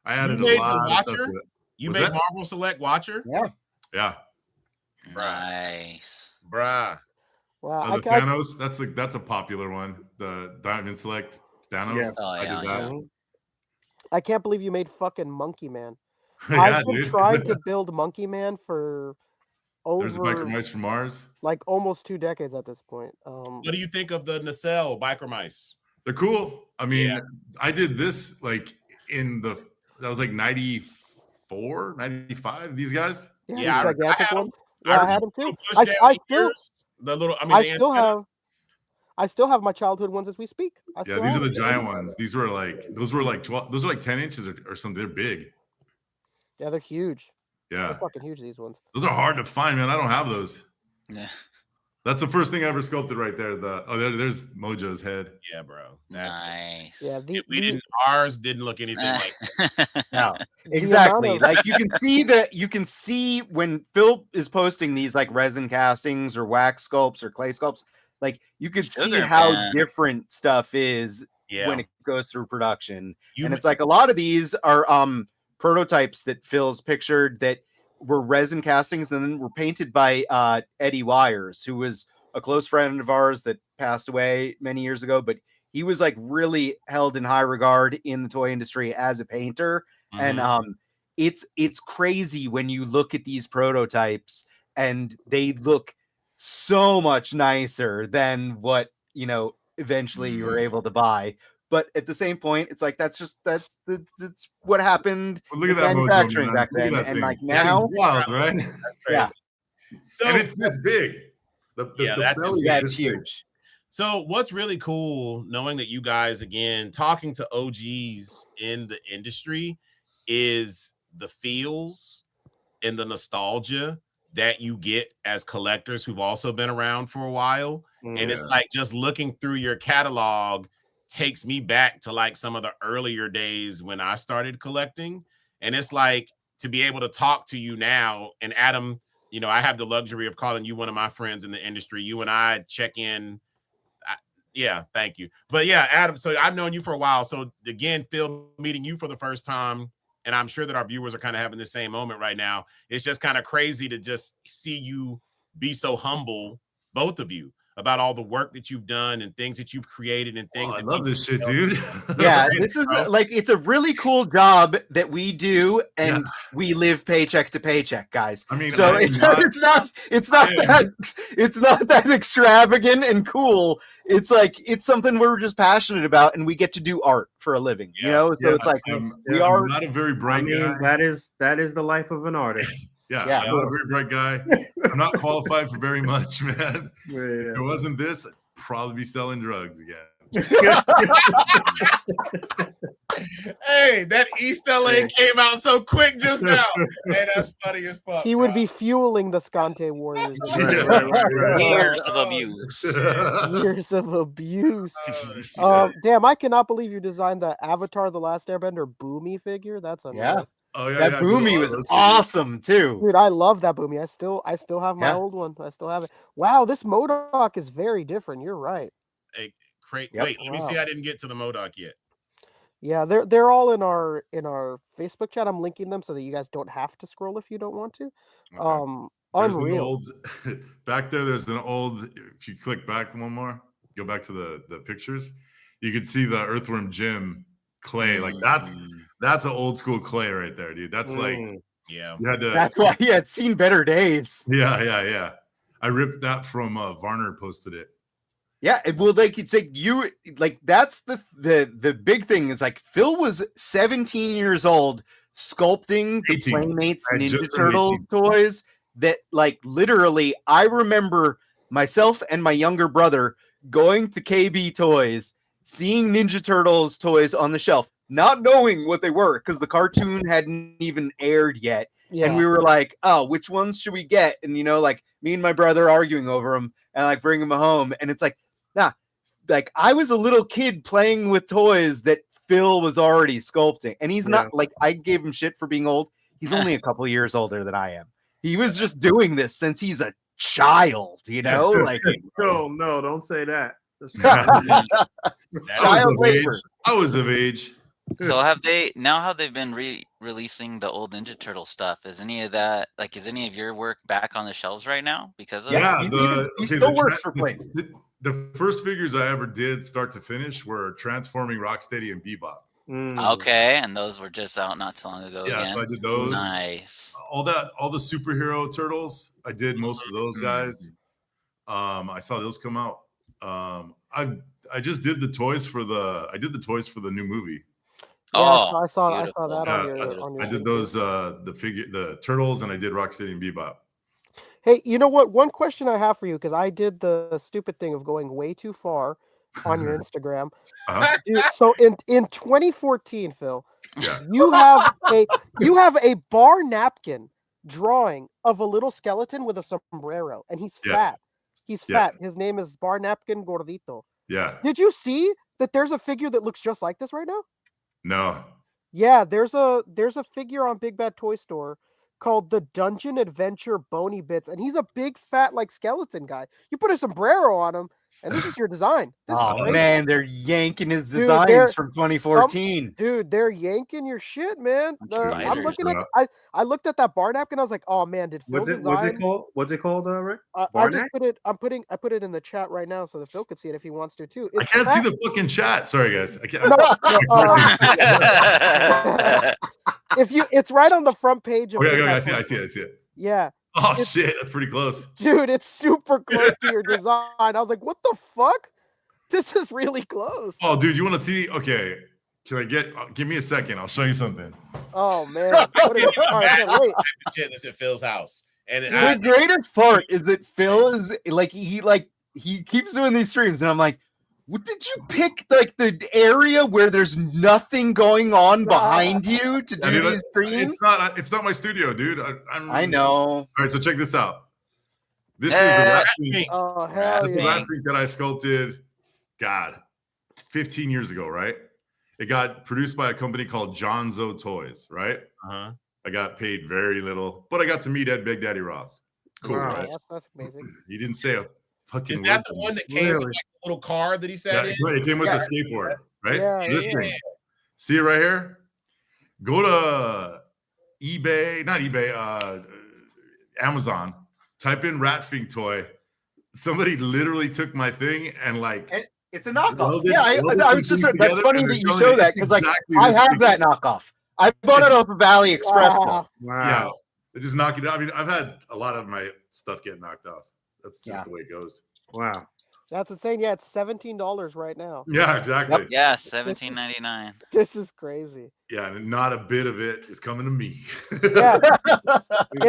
Speaker 10: I added a lot of stuff to it.
Speaker 5: You made Marvel Select Watcher?
Speaker 10: Yeah.
Speaker 8: Nice.
Speaker 5: Bruh.
Speaker 1: Wow.
Speaker 10: The Thanos, that's a popular one. The Diamond Select Thanos.
Speaker 7: Yes.
Speaker 8: Oh,
Speaker 10: I did that.
Speaker 1: I can't believe you made fucking Monkey Man.
Speaker 10: Yeah,
Speaker 1: I've been trying to build Monkey Man for
Speaker 10: There's Biker Mice from Mars.
Speaker 1: Almost 2 decades at this point.
Speaker 5: What do you think of the nacelle Biker Mice?
Speaker 10: They're cool. I mean, I did this that was 94, 95. These guys.
Speaker 1: Yeah, gigantic ones. Yeah, I had them too. I still have my childhood ones as we speak.
Speaker 10: These are the giant ones. Those were 12. Those are 10 inches or something. They're big.
Speaker 1: Yeah, they're huge.
Speaker 10: Yeah,
Speaker 1: they're fucking huge. These ones.
Speaker 10: Those are hard to find, man. I don't have those.
Speaker 8: Yeah.
Speaker 10: That's the first thing I ever sculpted right there. There's Mojo's head.
Speaker 5: Yeah, bro.
Speaker 8: That's nice.
Speaker 1: Yeah,
Speaker 5: ours didn't look anything like that.
Speaker 9: No, exactly. Like you can see when Phil is posting these like resin castings or wax sculpts or clay sculpts, like you could see how different stuff is when it goes through production. And it's like a lot of these are prototypes that Phil's pictured that were resin castings and then were painted by Eddie Wires, who was a close friend of ours that passed away many years ago, but he was like really held in high regard in the toy industry as a painter. And it's crazy when you look at these prototypes and they look so much nicer than what, eventually you were able to buy. But at the same point, it's like that's what happened
Speaker 10: Look
Speaker 9: in
Speaker 10: at that
Speaker 9: manufacturing
Speaker 10: Mojo,
Speaker 9: back then.
Speaker 10: and
Speaker 9: thing. Like
Speaker 10: that's
Speaker 9: now,
Speaker 10: wild, right?
Speaker 9: Yeah.
Speaker 5: So,
Speaker 10: and it's this big. The belly
Speaker 9: that's
Speaker 10: is
Speaker 9: huge.
Speaker 5: So what's really cool, knowing that you guys, again, talking to OGs in the industry, is the feels and the nostalgia that you get as collectors who've also been around for a while. And it's like just looking through your catalog takes me back to like some of the earlier days when I started collecting. And it's like to be able to talk to you now, and Adam, I have the luxury of calling you one of my friends in the industry. You and I check in. Yeah, thank you. But yeah, Adam, so I've known you for a while. So again, Phil, meeting you for the first time, and I'm sure that our viewers are kind of having the same moment right now. It's just kind of crazy to just see you be so humble, both of you, about all the work that you've done and things that you've created and things.
Speaker 10: I love this shit, dude.
Speaker 9: Yeah, this is like, it's a really cool job that we do, and we live paycheck to paycheck, guys. I mean, so it's not that extravagant and cool. It's like, it's something we're just passionate about, and we get to do art for a living, So it's like, we are
Speaker 10: not a very bright guy.
Speaker 7: That is the life of an artist.
Speaker 10: I'm not a very bright guy. I'm not qualified for very much, man. If it wasn't this, I'd probably be selling drugs again.
Speaker 5: Hey, that East LA came out so quick just now. Hey, that's funny as fuck.
Speaker 1: He would be fueling the Scante Warriors.
Speaker 8: Years of abuse.
Speaker 1: Years of abuse. Damn, I cannot believe you designed the Avatar: The Last Airbender Boomy figure. That's amazing.
Speaker 10: Oh yeah,
Speaker 9: that Boomy was awesome too.
Speaker 1: Dude, I love that Boomy. I still have my old one. I still have it. Wow, this MODOK is very different. You're right.
Speaker 5: Hey, wait, let me see. I didn't get to the MODOK yet.
Speaker 1: Yeah, they're all in our Facebook chat. I'm linking them so that you guys don't have to scroll if you don't want to.
Speaker 10: Okay.
Speaker 1: Unreal.
Speaker 10: Back there's an old. If you click back one more, go back to the pictures. You could see the Earthworm Jim clay. Like that's an old school clay right there, dude. That's like you had to.
Speaker 9: That's why he had seen better days.
Speaker 10: Yeah. I ripped that from Varner posted it.
Speaker 9: Yeah, well, like it's like you like that's the big thing is like Phil was 17 years old sculpting the Playmates Ninja Turtles toys that like literally I remember myself and my younger brother going to KB Toys, seeing Ninja Turtles toys on the shelf, not knowing what they were because the cartoon hadn't even aired yet. Yeah. And we were like, oh, which ones should we get? And like me and my brother arguing over them and like bring them home. And it's like, like I was a little kid playing with toys that Phil was already sculpting. And he's not like, I gave him shit for being old. He's only a couple years older than I am. He was just doing this since he's a child, like,
Speaker 7: no, don't say that.
Speaker 9: Child labor.
Speaker 10: I was of age.
Speaker 8: So have they've been releasing the old Ninja Turtle stuff? Is any of your work back on the shelves right now because of
Speaker 10: that?
Speaker 9: He still works for Playmates.
Speaker 10: The first figures I ever did start to finish were Transforming Rocksteady and Bebop.
Speaker 8: Okay, and those were just out not too long ago.
Speaker 10: Yeah, so I did those.
Speaker 8: Nice.
Speaker 10: All the superhero turtles, I did most of those guys. I saw those come out. I just did the toys for the new movie.
Speaker 1: Yeah, I saw that on your
Speaker 10: I did those the turtles, and I did Rocksteady and Bebop.
Speaker 1: Hey, you know what? One question I have for you, because I did the stupid thing of going way too far on your Instagram. Dude, so in 2014, Phil, you have a bar napkin drawing of a little skeleton with a sombrero, and he's fat. He's
Speaker 10: Yes.
Speaker 1: fat. His name is Bar Napkin Gordito.
Speaker 10: Yeah.
Speaker 1: Did you see that there's a figure that looks just like this right now?
Speaker 10: No.
Speaker 1: Yeah, there's a figure on Big Bad Toy Store called the Dungeon Adventure Bony Bits, and he's a big fat like skeleton guy. You put a sombrero on him, and this is your design. This is crazy.
Speaker 9: Man, they're yanking his
Speaker 1: Dude,
Speaker 9: designs from 2014.
Speaker 1: Dude, they're yanking your shit, man. I'm looking at I looked at that bar napkin. I was like, oh man, did Phil design?
Speaker 7: What's it called, Rick?
Speaker 1: I just put it. I put it in the chat right now so that Phil could see it if he wants to too.
Speaker 10: I can't see the fucking chat. Sorry, guys. I can't.
Speaker 1: It's right on the front page of.
Speaker 10: Okay, I see it.
Speaker 1: Yeah.
Speaker 10: Oh shit, that's pretty close,
Speaker 1: dude. It's super close to your design. I was like, what the fuck? This is really close.
Speaker 10: Oh, dude, you want to see? Okay, can I give me a second? I'll show you something.
Speaker 1: Oh man, wait.
Speaker 5: Shit that's at Phil's house, and
Speaker 9: the greatest part is that Phil is he keeps doing these streams, and I'm like, what did you pick like the area where there's nothing going on behind you to do these streams?
Speaker 10: It's not my studio, dude.
Speaker 9: I know.
Speaker 10: All right, so check this out. This is the rat freak.
Speaker 1: Oh hell
Speaker 10: This is
Speaker 1: yeah!
Speaker 10: the rat freak that I sculpted. God, 15 years ago, right? It got produced by a company called Johnzo Toys, right? I got paid very little, but I got to meet Ed Big Daddy Roth. Cool, right?
Speaker 1: That's amazing.
Speaker 10: He didn't say a fucking.
Speaker 5: Is that the one that came with like a little car that he sat in?
Speaker 10: It came with the skateboard, right?
Speaker 1: Yeah,
Speaker 10: So this thing. See it right here? Go to eBay, not eBay, Amazon. Type in Rat Fink toy. Somebody literally took my thing and like.
Speaker 9: It's a knockoff. Yeah, I was just. That's funny that you show that because like I have that knockoff. I bought it off of AliExpress.
Speaker 1: Wow.
Speaker 10: Yeah, they just knock it out. I mean, I've had a lot of my stuff get knocked off. That's just the way it goes.
Speaker 7: Wow.
Speaker 1: That's insane. Yeah, it's $17 right now.
Speaker 10: Yeah, exactly.
Speaker 8: Yep. Yeah, $17.99.
Speaker 1: This is crazy.
Speaker 10: Yeah, and not a bit of it is coming to me.
Speaker 1: Yeah,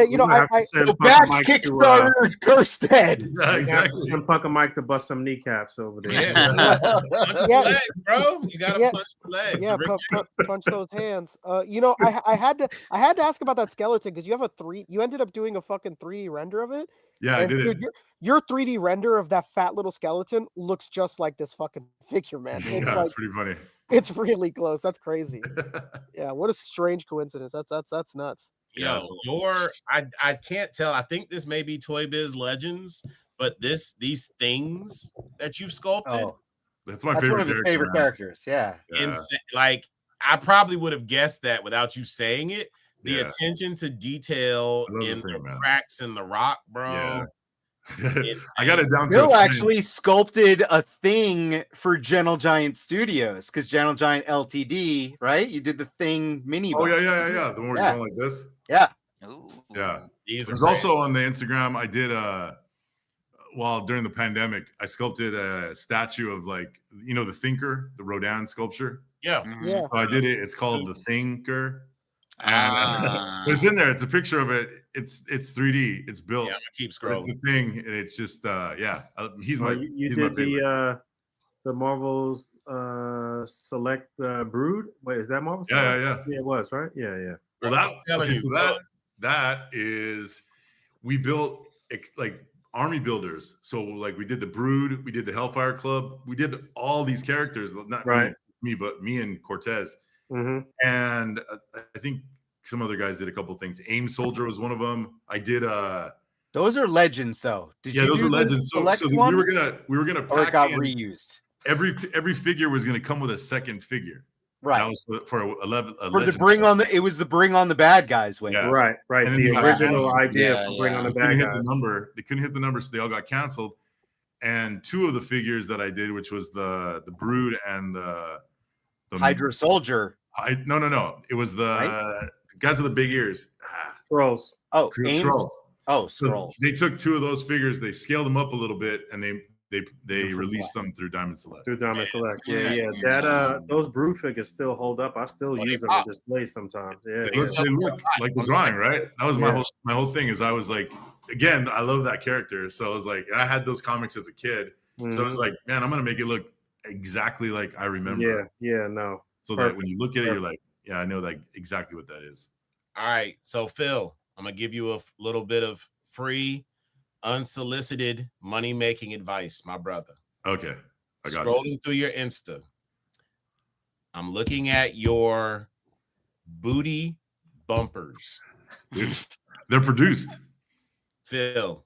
Speaker 1: you know, I
Speaker 9: back Kickstarter cursed head.
Speaker 10: Yeah, exactly.
Speaker 7: Send Punk and Mike to bust some kneecaps over there.
Speaker 5: Punch the legs, bro. You gotta punch the legs.
Speaker 1: Yeah, punch those hands. You know, I had to ask about that skeleton because you have you ended up doing a fucking 3D render of it.
Speaker 10: Yeah, I did
Speaker 1: dude,
Speaker 10: it.
Speaker 1: Your 3D render of that fat little skeleton looks just like this fucking figure, man.
Speaker 10: Yeah, it's pretty funny.
Speaker 1: It's really close. That's crazy. Yeah, what a strange coincidence. That's nuts.
Speaker 5: Yo, I can't tell. I think this may be Toy Biz Legends, but these things that you've sculpted.
Speaker 10: That's my favorite.
Speaker 9: One of his favorite characters. Yeah.
Speaker 5: Like I probably would have guessed that without you saying it. The attention to detail in the cracks in the rock, bro.
Speaker 10: Yeah. I got it down to.
Speaker 9: Bill actually sculpted a thing for Gentle Giant Studios because Gentle Giant Ltd. Right? You did the thing mini.
Speaker 10: Oh yeah. The one where you're going like this.
Speaker 9: Yeah.
Speaker 8: Ooh.
Speaker 10: Yeah. There's also on the Instagram. I did during the pandemic, I sculpted a statue of like the Thinker, the Rodin sculpture.
Speaker 5: Yeah.
Speaker 1: Yeah.
Speaker 10: So I did it. It's called the Thinker. And it's in there. It's a picture of it. It's 3D. It's built.
Speaker 5: Yeah, I'm gonna keep scrolling.
Speaker 10: It's the thing, and it's just he's my.
Speaker 7: You
Speaker 10: he's
Speaker 7: did
Speaker 10: my favorite.
Speaker 7: the Marvel's Select Brood. Wait, is that Marvel?
Speaker 10: Yeah.
Speaker 7: Yeah, it was right. Yeah.
Speaker 10: Well, that is we built like army builders. So like we did the Brood, we did the Hellfire Club, we did all these characters. Not me, but me and Cortez.
Speaker 7: Mm-hmm.
Speaker 10: And I think some other guys did a couple things. Aim Soldier was one of them. I did
Speaker 9: those are legends though.
Speaker 10: Those are legends. So we were gonna
Speaker 9: or it got reused.
Speaker 10: Every figure was gonna come with a second figure.
Speaker 9: Right.
Speaker 10: That was for 11
Speaker 9: for the bring on the bad guys way.
Speaker 10: Yeah.
Speaker 7: Right.
Speaker 10: And
Speaker 7: the original idea for bring on the bad guys.
Speaker 10: They couldn't hit the number, so they all got canceled. And two of the figures that I did, which was the Brood and the
Speaker 9: Hydra Soldier.
Speaker 10: No. It was the guys with the big ears.
Speaker 7: Scrolls.
Speaker 9: Oh,
Speaker 10: Scrolls.
Speaker 9: Oh,
Speaker 10: So
Speaker 9: Scrolls.
Speaker 10: they took two of those figures, they scaled them up a little bit, and they released them through Diamond Select.
Speaker 7: Yeah. That those Brood figures still hold up. I still use them on display sometimes. Yeah.
Speaker 10: They look like the drawing, right? That was my whole thing. Is I was like, again, I love that character, so I was like, I had those comics as a kid, so I was like, man, I'm gonna make it look exactly like I remember.
Speaker 7: Yeah, no.
Speaker 10: So that when you look at it, you're like, yeah, I know like exactly what that is.
Speaker 5: All right, so Phil, I'm gonna give you a little bit of free unsolicited money-making advice, my brother.
Speaker 10: Okay. I got
Speaker 5: Scrolling through your Insta. I'm looking at your booty bumpers.
Speaker 10: They're produced.
Speaker 5: Phil,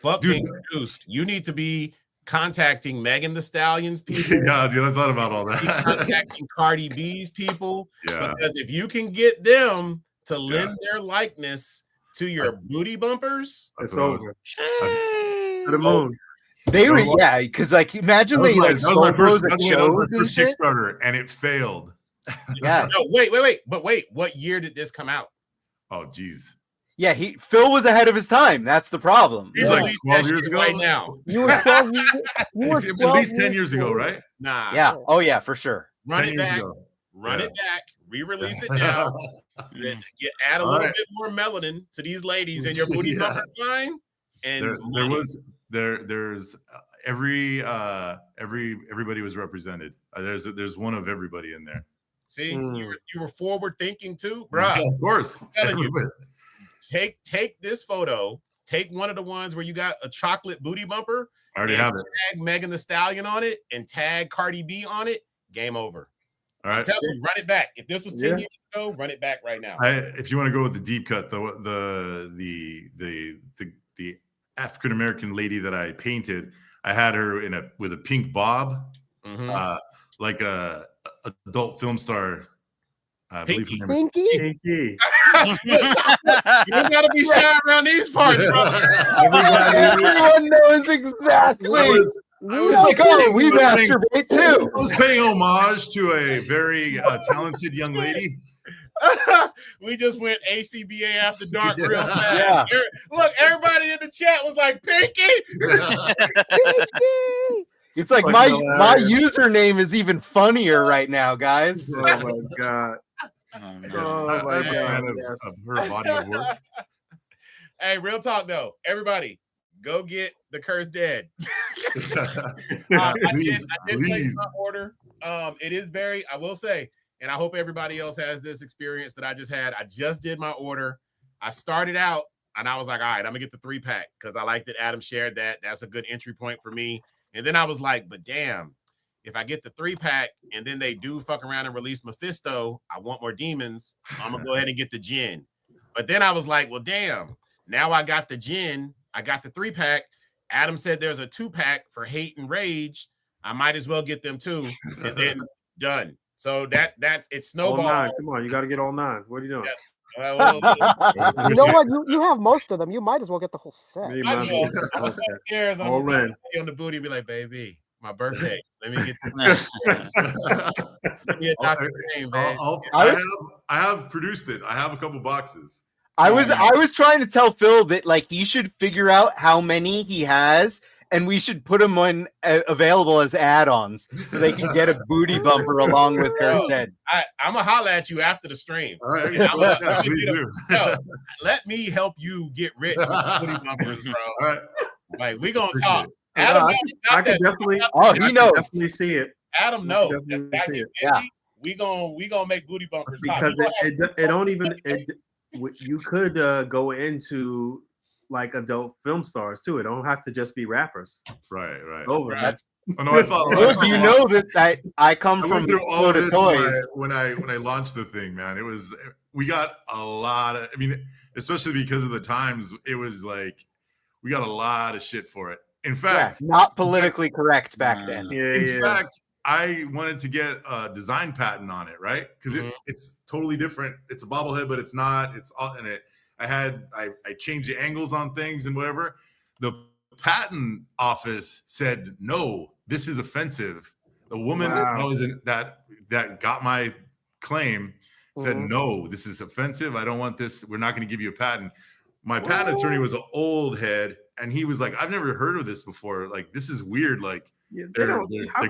Speaker 5: fuck being produced. You need to be contacting Megan Thee Stallion's people.
Speaker 10: Yeah, dude, I thought about all that.
Speaker 5: Contacting Cardi B's people.
Speaker 10: Yeah.
Speaker 5: Because if you can get them to lend their likeness to your booty bumpers,
Speaker 7: it's over.
Speaker 9: To
Speaker 7: the moon.
Speaker 9: They were, because like imagine they like stole those at shows and shit.
Speaker 10: Kickstarter, and it failed.
Speaker 9: Yeah.
Speaker 5: No, wait. What year did this come out?
Speaker 10: Oh, geez.
Speaker 9: Yeah, Phil was ahead of his time. That's the problem.
Speaker 10: He's like 12 years ago.
Speaker 5: Right now.
Speaker 1: You were 12 years. You were 12
Speaker 10: at least 10 years ago, right?
Speaker 5: Nah.
Speaker 9: Yeah. Oh yeah, for sure.
Speaker 5: Run it back. Run it back. Re-release it now. Add a little bit more melanin to these ladies in your booty bumper line. And
Speaker 10: there's everybody was represented. There's one of everybody in there.
Speaker 5: See, you were forward thinking too, bro.
Speaker 10: Yeah, of course.
Speaker 5: Take this photo. Take one of the ones where you got a chocolate booty bumper.
Speaker 10: I already have it.
Speaker 5: Tag Megan Thee Stallion on it and tag Cardi B on it. Game over.
Speaker 10: All right.
Speaker 5: Tell you, run it back. If this was 10 years ago, run it back right now.
Speaker 10: If you want to go with the deep cut, the African American lady that I painted, I had her with a pink bob, like a adult film star. I believe her name is
Speaker 1: Pinky.
Speaker 5: You gotta be shy around these parts, bro.
Speaker 9: Everyone knows exactly. It's like, oh, we masturbate too.
Speaker 10: I was paying homage to a very talented young lady.
Speaker 5: We just went A.C.B.A. after dark real fast. Yeah. Look, everybody in the chat was like, Pinky.
Speaker 9: Pinky. It's like my username is even funnier right now, guys.
Speaker 7: Oh my god.
Speaker 10: Oh my god. Of her body of work.
Speaker 5: Hey, real talk though. Everybody, go get the Curse Dead. I did place my order. It is I will say, and I hope everybody else has this experience that I just had. I just did my order. I started out and I was like, all right, I'm gonna get the 3-pack because I like that Adam shared that. That's a good entry point for me. And then I was like, but damn, if I get the 3-pack and then they do fuck around and release Mephisto, I want more demons. So I'm gonna go ahead and get the Jinn. But then I was like, well, damn, now I got the Jinn, I got the 3-pack. Adam said there's a 2-pack for Hate and Rage. I might as well get them too. And then done. So that's it's snowball.
Speaker 7: All 9. Come on, you gotta get all 9. What are you doing?
Speaker 1: You know what? You have most of them. You might as well get the whole set.
Speaker 5: I'm upstairs. I'm on the booty and be like, baby, my birthday. Let me get Dr. Green, babe.
Speaker 10: I have produced it. I have a couple boxes.
Speaker 9: I was trying to tell Phil that like he should figure out how many he has, and we should put them on available as add-ons so they can get a booty bumper along with their head.
Speaker 5: I'm gonna holler at you after the stream.
Speaker 10: All right.
Speaker 5: Let me help you get rich with booty bumpers, bro.
Speaker 10: All right.
Speaker 5: Like we gonna talk. Adam,
Speaker 7: I can definitely.
Speaker 9: He knows.
Speaker 7: Definitely see it.
Speaker 5: Adam knows. We gonna make booty bumpers
Speaker 7: because it don't even. You could go into like adult film stars too. It don't have to just be rappers.
Speaker 10: Right.
Speaker 7: Over.
Speaker 9: That's.
Speaker 10: Oh, no, I thought
Speaker 9: you know that I come from
Speaker 10: through all of this
Speaker 9: toys.
Speaker 10: When I launched the thing, man. We got a lot of. I mean, especially because of the times, it was like we got a lot of shit for it. In fact,
Speaker 9: not politically correct back then.
Speaker 10: In fact, I wanted to get a design patent on it, right? Because it's totally different. It's a bobblehead, but it's not. It's all in it. I changed the angles on things and whatever. The patent office said, no, this is offensive. The woman that got my claim said, no, this is offensive. I don't want this. We're not going to give you a patent. My patent attorney was an old head, and he was like, I've never heard of this before. Like, this is weird. Like,
Speaker 7: they're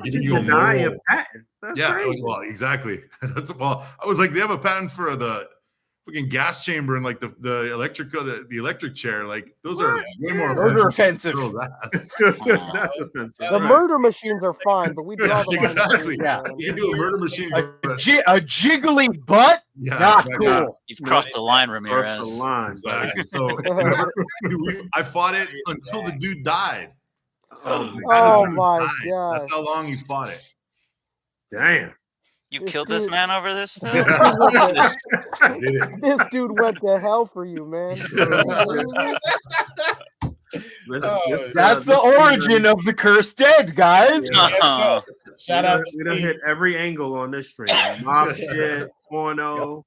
Speaker 7: giving you deny a patent. That's crazy.
Speaker 10: Well, exactly. I was like, they have a patent for the fucking gas chamber and like the electric chair. Like those are way more.
Speaker 9: Those are offensive.
Speaker 7: That's offensive.
Speaker 1: The murder machines are fine, but we draw the line.
Speaker 10: Exactly.
Speaker 1: Between,
Speaker 10: You can do a murder machine.
Speaker 9: A jiggly butt?
Speaker 10: Yeah,
Speaker 9: not
Speaker 10: exactly.
Speaker 9: cool.
Speaker 8: You've crossed the line, Ramirez.
Speaker 7: Crossed the line.
Speaker 10: Exactly. So I fought it until the dude died.
Speaker 1: Oh my god!
Speaker 10: That's how long he fought it.
Speaker 7: Damn.
Speaker 8: You killed this man over this?
Speaker 1: This dude went to hell for you, man.
Speaker 9: That's the origin of the cursed dead, guys.
Speaker 7: Yeah.
Speaker 5: Shout out.
Speaker 7: We done hit every angle on this stream. Mob shit, porno.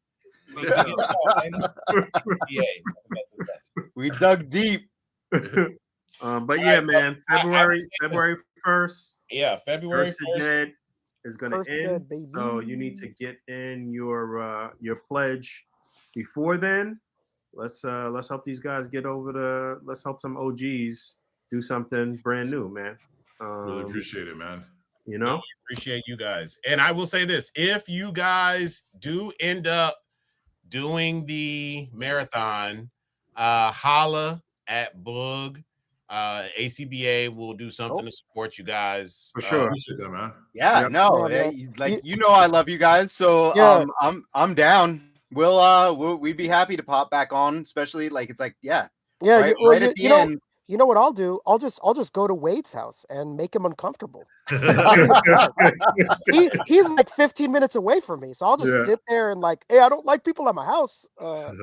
Speaker 9: We dug deep.
Speaker 7: But yeah, man, February 1st.
Speaker 5: Yeah, February 1st.
Speaker 7: Dead is going to end. So you need to get in your pledge before then. Let's help these guys get over let's help some OGs do something brand new, man.
Speaker 10: Really appreciate it, man.
Speaker 7: You know,
Speaker 5: appreciate you guys. And I will say this, if you guys do end up doing the marathon, holla at Boog. A.C.B.A. will do something to support you guys.
Speaker 10: For sure. Appreciate that, man.
Speaker 9: Yeah, no, you know I love you guys, so I'm down. We'd be happy to pop back on, especially like it's like right at the end.
Speaker 1: You know what I'll do? I'll just go to Wade's house and make him uncomfortable. He's like 15 minutes away from me, so I'll just sit there and like, hey, I don't like people at my house.
Speaker 9: That's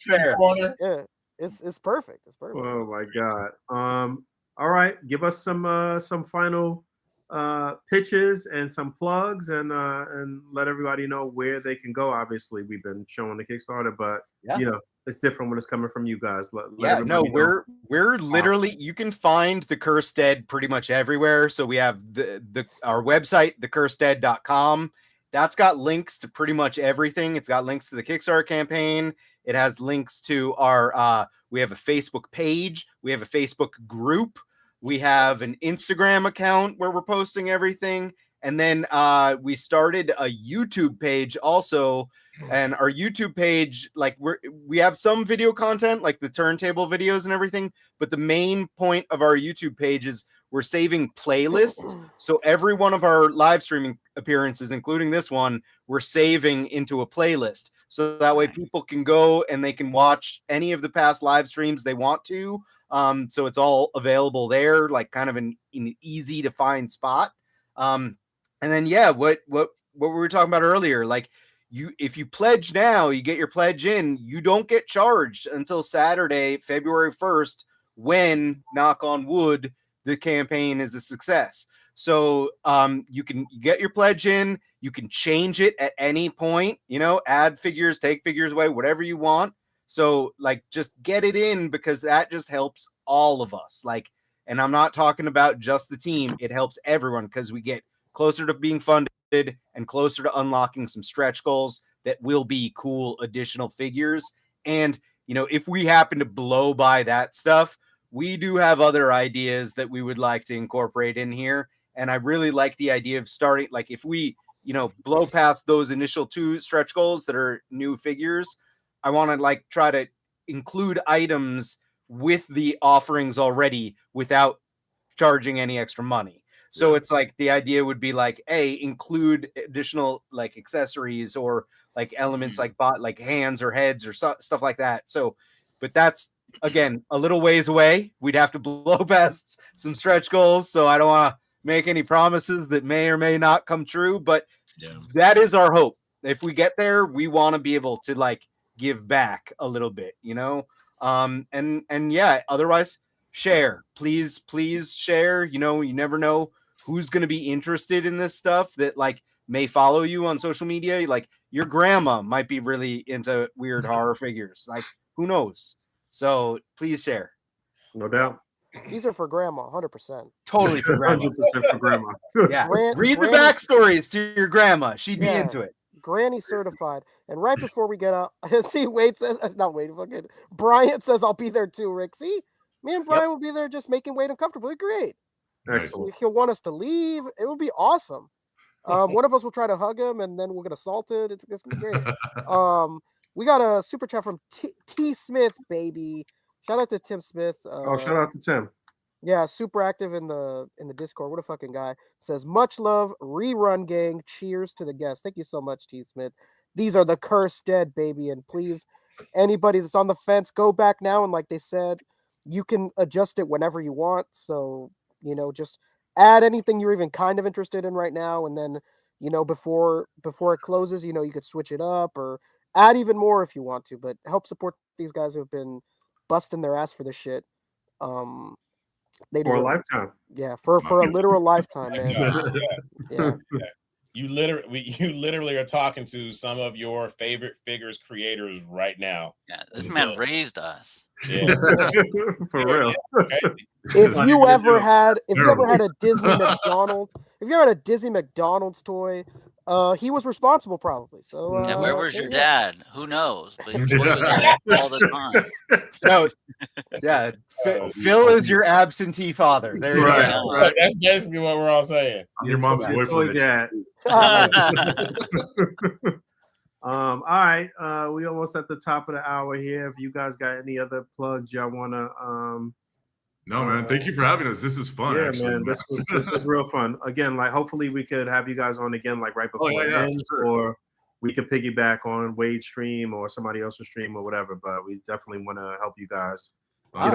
Speaker 9: fair.
Speaker 1: Yeah, it's perfect. It's perfect.
Speaker 7: Oh my god. All right, give us some final pitches and some plugs and let everybody know where they can go. Obviously, we've been showing the Kickstarter, but you know, it's different when it's coming from you guys.
Speaker 9: We're literally, you can find the Cursed Dead pretty much everywhere. So we have our website, thecurseddead.com. That's got links to pretty much everything. It's got links to the Kickstarter campaign. It has links to our we have a Facebook page, we have a Facebook group, we have an Instagram account where we're posting everything. And then we started a YouTube page also. And our YouTube page, like we have some video content, like the turntable videos and everything. But the main point of our YouTube page is we're saving playlists. So every one of our live streaming appearances, including this one, we're saving into a playlist. So that way people can go and they can watch any of the past live streams they want to. So it's all available there, like kind of an easy to find spot. And then, what we were talking about earlier, like if you pledge now, you get your pledge in, you don't get charged until Saturday, February 1st, when, knock on wood, the campaign is a success. So you get your pledge in, you can change it at any point, add figures, take figures away, whatever you want. So like, just get it in because that just helps all of us. Like, and I'm not talking about just the team. It helps everyone because we get closer to being funded and closer to unlocking some stretch goals that will be cool additional figures. And, if we happen to blow by that stuff, we do have other ideas that we would like to incorporate in here. And I really like the idea of starting, like if we, blow past those initial 2 stretch goals that are new figures, I want to like try to include items with the offerings already without charging any extra money. So it's like the idea would be like, include additional like accessories or like elements like hands or heads or stuff like that. So, but that's again a little ways away. We'd have to blow past some stretch goals. So I don't want to make any promises that may or may not come true, but that is our hope. If we get there, we want to be able to like give back a little bit, otherwise share, please share. You never know who's going to be interested in this stuff that like may follow you on social media. Like your grandma might be really into weird horror figures. Like who knows? So please share.
Speaker 7: No doubt.
Speaker 1: These are for grandma, 100%.
Speaker 9: Totally for grandma.
Speaker 7: 100% for grandma.
Speaker 9: Yeah. Read the backstories to your grandma. She'd be into it.
Speaker 1: Granny certified. And right before we get out, see, Brian says I'll be there too, Rick. See, me and Brian will be there just making Wade uncomfortable. Great.
Speaker 7: Excellent.
Speaker 1: He'll want us to leave. It will be awesome. One of us will try to hug him, and then we'll get assaulted. It's gonna be great. We got a super chat from T Smith, baby. Shout out to Tim Smith.
Speaker 7: Shout out to Tim.
Speaker 1: Yeah, super active in the Discord. What a fucking guy. Says much love, rerun gang. Cheers to the guests. Thank you so much, T Smith. These are the cursed dead, baby. And please, anybody that's on the fence, go back now. And like they said, you can adjust it whenever you want. So, just add anything you're even kind of interested in right now. And then, before it closes, you could switch it up or add even more if you want to. But help support these guys who have been busting their ass for this shit. They
Speaker 7: for a lifetime.
Speaker 1: Yeah, for a literal lifetime, man. Yeah.
Speaker 5: You literally are talking to some of your favorite figures creators right now.
Speaker 8: Yeah, this man raised us.
Speaker 5: Yeah.
Speaker 7: For real.
Speaker 1: If you ever had a Disney McDonald's toy, he was responsible probably. So
Speaker 8: where was your dad? Who knows? But he was there all the time.
Speaker 9: So yeah, Phil is your absentee father. There you go.
Speaker 5: Right. That's basically what we're all saying.
Speaker 10: I'm your mom's boyfriend.
Speaker 7: Dad. All right. We almost at the top of the hour here. If you guys got any other plugs y'all wanna
Speaker 10: No, man. Thank you for having us. This is fun.
Speaker 7: Yeah,
Speaker 10: actually,
Speaker 7: man. This was real fun. Again, like hopefully we could have you guys on again, like right before it ends, or we could piggyback on Wade's stream or somebody else's stream or whatever. But we definitely want to help you guys.
Speaker 9: I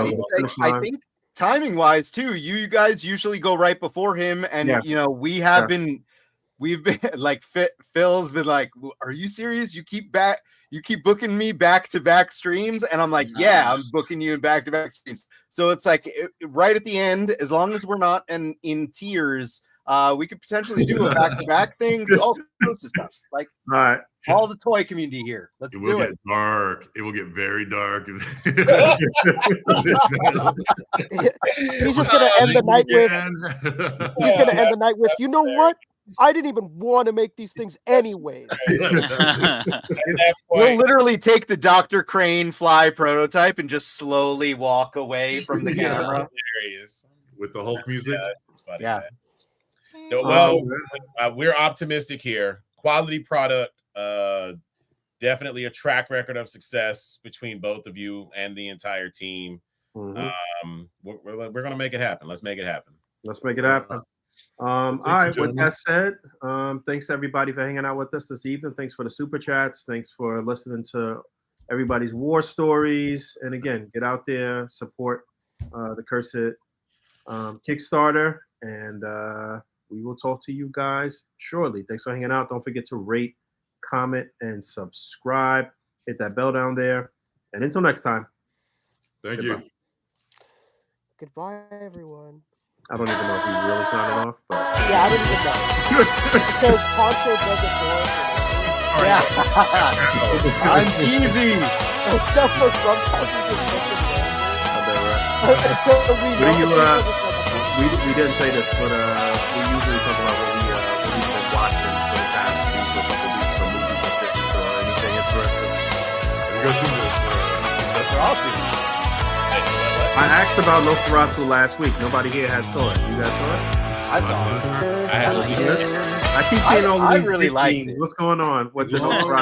Speaker 9: think timing wise too, you guys usually go right before him, and we've been like Phil's been like, are you serious? You keep booking me back-to-back streams, and I'm like, yeah, I'm booking you in back-to-back streams. So it's like right at the end, as long as we're not in tiers, we could potentially do a back-to-back thing, all sorts of stuff. Like all the toy community here. Let's do it.
Speaker 10: Dark. It will get very dark.
Speaker 1: He's just gonna end the night with. He's gonna end the night with. You know what? I didn't even want to make these things anyways.
Speaker 9: We'll literally take the Dr. Crane fly prototype and just slowly walk away from the camera.
Speaker 5: There he is.
Speaker 10: With the Hulk music.
Speaker 9: Yeah.
Speaker 5: No, well, we're optimistic here. Quality product, definitely a track record of success between both of you and the entire team.
Speaker 7: Mm-hmm.
Speaker 5: We're going to make it happen. Let's make it happen.
Speaker 7: Let's make it happen. All right. With that said, thanks everybody for hanging out with us this evening. Thanks for the super chats. Thanks for listening to everybody's war stories. And again, get out there, support the Curse It Kickstarter, and we will talk to you guys shortly. Thanks for hanging out. Don't forget to rate, comment, and subscribe. Hit that bell down there. And until next time.
Speaker 10: Thank you.
Speaker 1: Goodbye, everyone.
Speaker 7: I don't even know if he's really signing off, but
Speaker 1: yeah, I don't even know. Because Poncho does it for us.
Speaker 9: Yeah. I'm easy.
Speaker 1: Except for sometimes we just make it
Speaker 7: we didn't say this, but we usually talk about what we've been watching for the past week or couple weeks, so movies and shit. So anything interesting?
Speaker 10: Have you guys seen the
Speaker 7: I asked about Nosferatu last week. Nobody here has saw it. You guys saw it?
Speaker 9: I saw it.
Speaker 5: I haven't seen it.
Speaker 7: I keep seeing all of these
Speaker 9: really like
Speaker 7: What's going on with the Nosferatu?